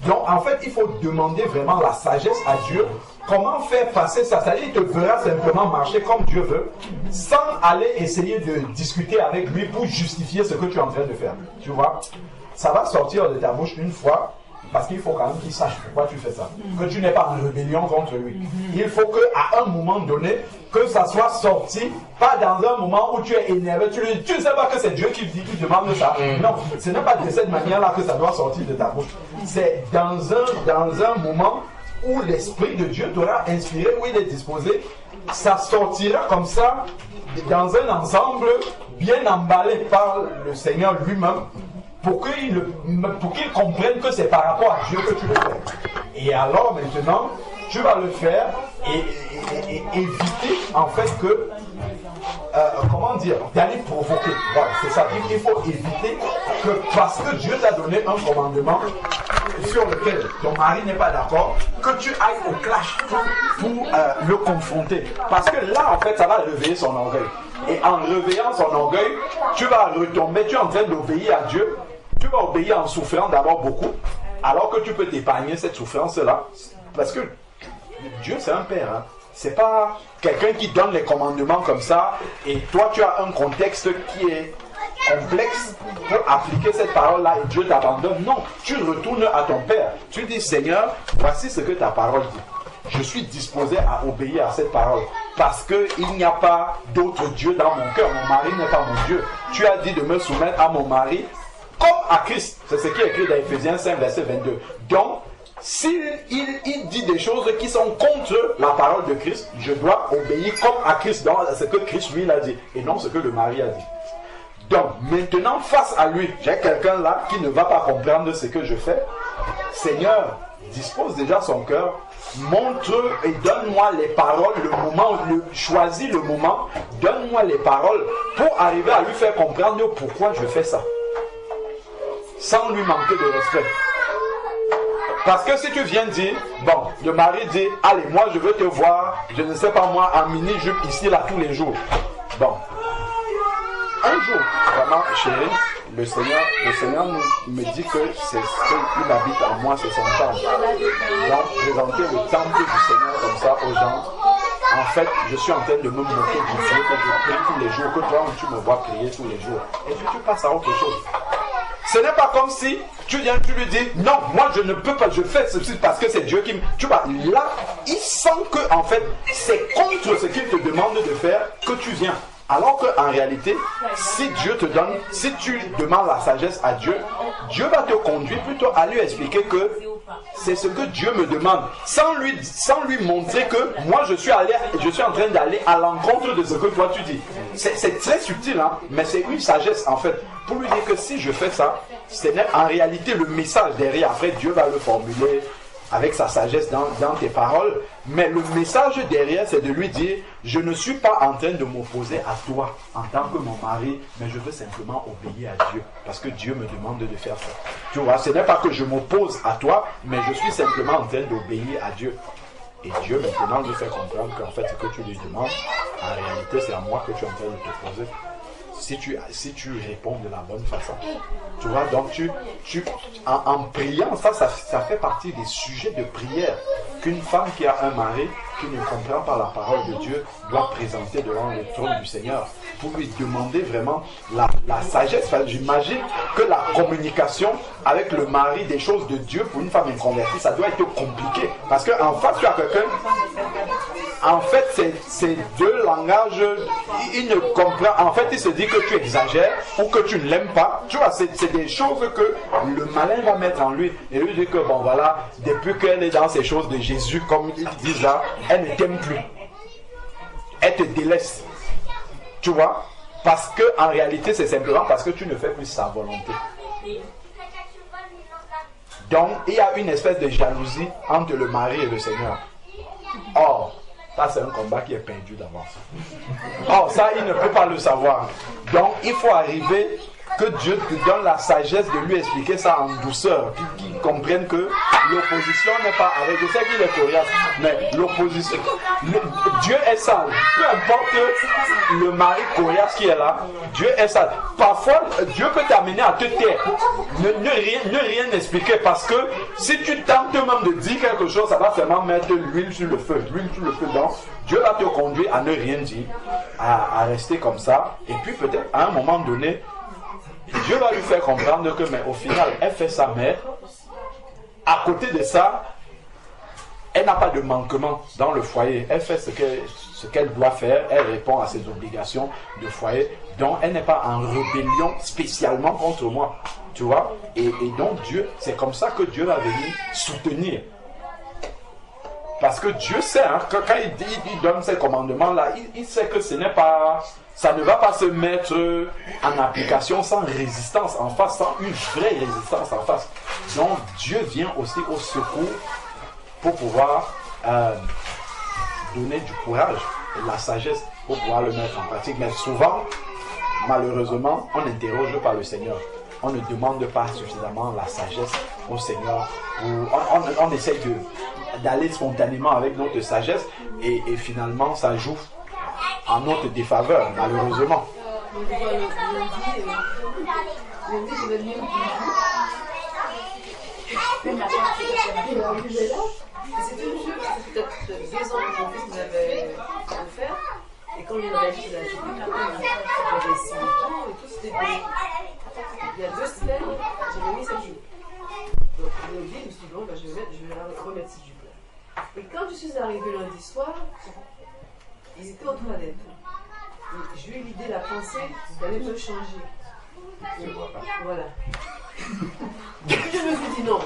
Donc, en fait, il faut demander vraiment la sagesse à Dieu. Comment faire passer ça? C'est-à-dire qu'il te verra simplement marcher comme Dieu veut, sans aller essayer de discuter avec lui pour justifier ce que tu es en train de faire. Tu vois? Ça va sortir de ta bouche une fois, parce qu'il faut quand même qu'il sache pourquoi tu fais ça. Que tu n'es pas en rébellion contre lui. Il faut qu'à un moment donné, que ça soit sorti, pas dans un moment où tu es énervé, tu ne sais pas que c'est Dieu qui demande ça. Non, ce n'est pas de cette manière-là que ça doit sortir de ta bouche. C'est dans un moment où l'Esprit de Dieu t'aura inspiré, où il est disposé, ça sortira comme ça, dans un ensemble bien emballé par le Seigneur lui-même, pour qu'il comprenne que c'est par rapport à Dieu que tu le fais. Et alors maintenant, tu vas le faire et éviter en fait que, d'aller provoquer. Voilà, c'est ça. Il faut éviter que, parce que Dieu t'a donné un commandement sur lequel ton mari n'est pas d'accord, que tu ailles au clash pour le confronter. Parce que là, en fait, ça va réveiller son orgueil. Et en réveillant son orgueil, tu vas retomber, tu es en train d'obéir à Dieu, tu vas obéir en souffrant d'abord beaucoup, alors que tu peux t'épargner cette souffrance-là. Parce que Dieu, c'est un père. Hein. C'est pas quelqu'un qui donne les commandements comme ça, et toi, tu as un contexte qui est complexe pour appliquer cette parole-là et Dieu t'abandonne. Non, tu retournes à ton Père. Tu dis, Seigneur, voici ce que ta parole dit. Je suis disposé à obéir à cette parole parce qu'il n'y a pas d'autre Dieu dans mon cœur. Mon mari n'est pas mon Dieu. Tu as dit de me soumettre à mon mari comme à Christ. C'est ce qui est écrit dans Ephésiens 5, verset 22. Donc, s'il dit des choses qui sont contre la parole de Christ, je dois obéir comme à Christ dans ce que Christ lui l'a dit et non ce que le mari a dit. Donc, maintenant, face à lui, j'ai quelqu'un là qui ne va pas comprendre ce que je fais. Seigneur, dispose déjà son cœur, montre et donne-moi les paroles, le moment, choisis le moment, donne-moi les paroles pour arriver à lui faire comprendre pourquoi je fais ça. Sans lui manquer de respect. Parce que si tu viens dire, bon, le mari dit, allez, moi je veux te voir, je ne sais pas moi, en mini-jupe ici, là, tous les jours. Bon. Un jour, vraiment, chérie, le Seigneur me dit que c'est ce qu'il habite en moi, c'est son temple. Donc, présenter le temple du Seigneur comme ça aux gens. En fait, je suis en train de me moquer du Dieu que je prie tous les jours, que toi, tu me vois prier tous les jours. Et puis tu passes à autre chose. Ce n'est pas comme si tu viens, tu lui dis, non, moi je ne peux pas, je fais ceci parce que c'est Dieu qui me... Tu vois, là, il sent que, en fait, c'est contre ce qu'il te demande de faire que tu viens. Alors qu'en réalité, si Dieu te donne, si tu demandes la sagesse à Dieu, Dieu va te conduire plutôt à lui expliquer que c'est ce que Dieu me demande, sans lui montrer que moi je suis en train d'aller à l'encontre de ce que toi tu dis. C'est très subtil, hein, mais c'est une sagesse en fait, pour lui dire que si je fais ça, c'est en réalité le message derrière. Après Dieu va le formuler avec sa sagesse dans tes paroles, mais le message derrière, c'est de lui dire, je ne suis pas en train de m'opposer à toi en tant que mon mari, mais je veux simplement obéir à Dieu, parce que Dieu me demande de faire ça. Tu vois, ce n'est pas que je m'oppose à toi, mais je suis simplement en train d'obéir à Dieu. Et Dieu me demande de faire comprendre qu'en fait, ce que tu lui demandes, en réalité, c'est à moi que tu es en train de t'opposer. Si tu réponds de la bonne façon. Tu vois, donc en priant, ça fait partie des sujets de prière qu'une femme qui a un mari qui ne comprend pas la parole de Dieu doit présenter devant le trône du Seigneur pour lui demander vraiment la sagesse. Enfin, j'imagine que la communication avec le mari des choses de Dieu pour une femme inconvertie, ça doit être compliqué. Parce qu'en face, tu as quelqu'un, en fait, c'est deux langages, il ne comprend, en fait, il se dit que tu exagères ou que tu ne l'aimes pas. Tu vois, c'est des choses que le malin va mettre en lui. Et lui dit que, bon voilà, depuis qu'elle est dans ces choses de Jésus, comme ils disent là, elle ne t'aime plus. Elle te délaisse. Tu vois? Parce que en réalité, c'est simplement parce que tu ne fais plus sa volonté. Donc, il y a une espèce de jalousie entre le mari et le Seigneur. Or, ça c'est un combat qui est perdu d'avance. Or, ça, il ne peut pas le savoir. Donc, il faut arriver que Dieu te donne la sagesse de lui expliquer ça en douceur, qu'il comprenne que l'opposition n'est pas avec. Je sais qu'il est coriace, mais l'opposition, Dieu est sale. Peu importe le mari coriace qui est là, Dieu est sale. Parfois, Dieu peut t'amener à te taire, ne rien expliquer, parce que si tu tentes même de dire quelque chose, ça va seulement mettre l'huile sur le feu. Donc, Dieu va te conduire à ne rien dire, à rester comme ça, et puis peut-être à un moment donné, Dieu va lui faire comprendre que, mais au final, elle fait sa mère. À côté de ça, elle n'a pas de manquement dans le foyer. Elle fait ce qu'elle doit faire. Elle répond à ses obligations de foyer. Donc, elle n'est pas en rébellion spécialement contre moi. Tu vois? Et donc, Dieu, c'est comme ça que Dieu va venir soutenir. Parce que Dieu sait, hein, quand il donne ces commandements-là, il sait que ce n'est pas... Ça ne va pas se mettre en application sans résistance en face, sans une vraie résistance en face. Donc Dieu vient aussi au secours pour pouvoir donner du courage et de la sagesse pour pouvoir le mettre en pratique. Mais souvent, malheureusement, on n'interroge pas le Seigneur. On ne demande pas suffisamment la sagesse au Seigneur. On essaye d'aller spontanément avec notre sagesse et finalement ça joue en notre défaveur, malheureusement. C'est une jeu, c'est peut-être 2 ans que mon fils nous avait offert. Et quand il a réagi, j'avais 6 ans et tout, c'était bien. Il y a 2 semaines, j'avais mis cette jupe. Donc, je me dis, je me suis dit, bon, ben, je vais remettre cette jupe-là. Et quand je suis arrivée lundi soir, ils étaient aux toilettes. Je lui ai l'idée, la pensée d'aller me changer. Voilà. Et puis je me suis dit non.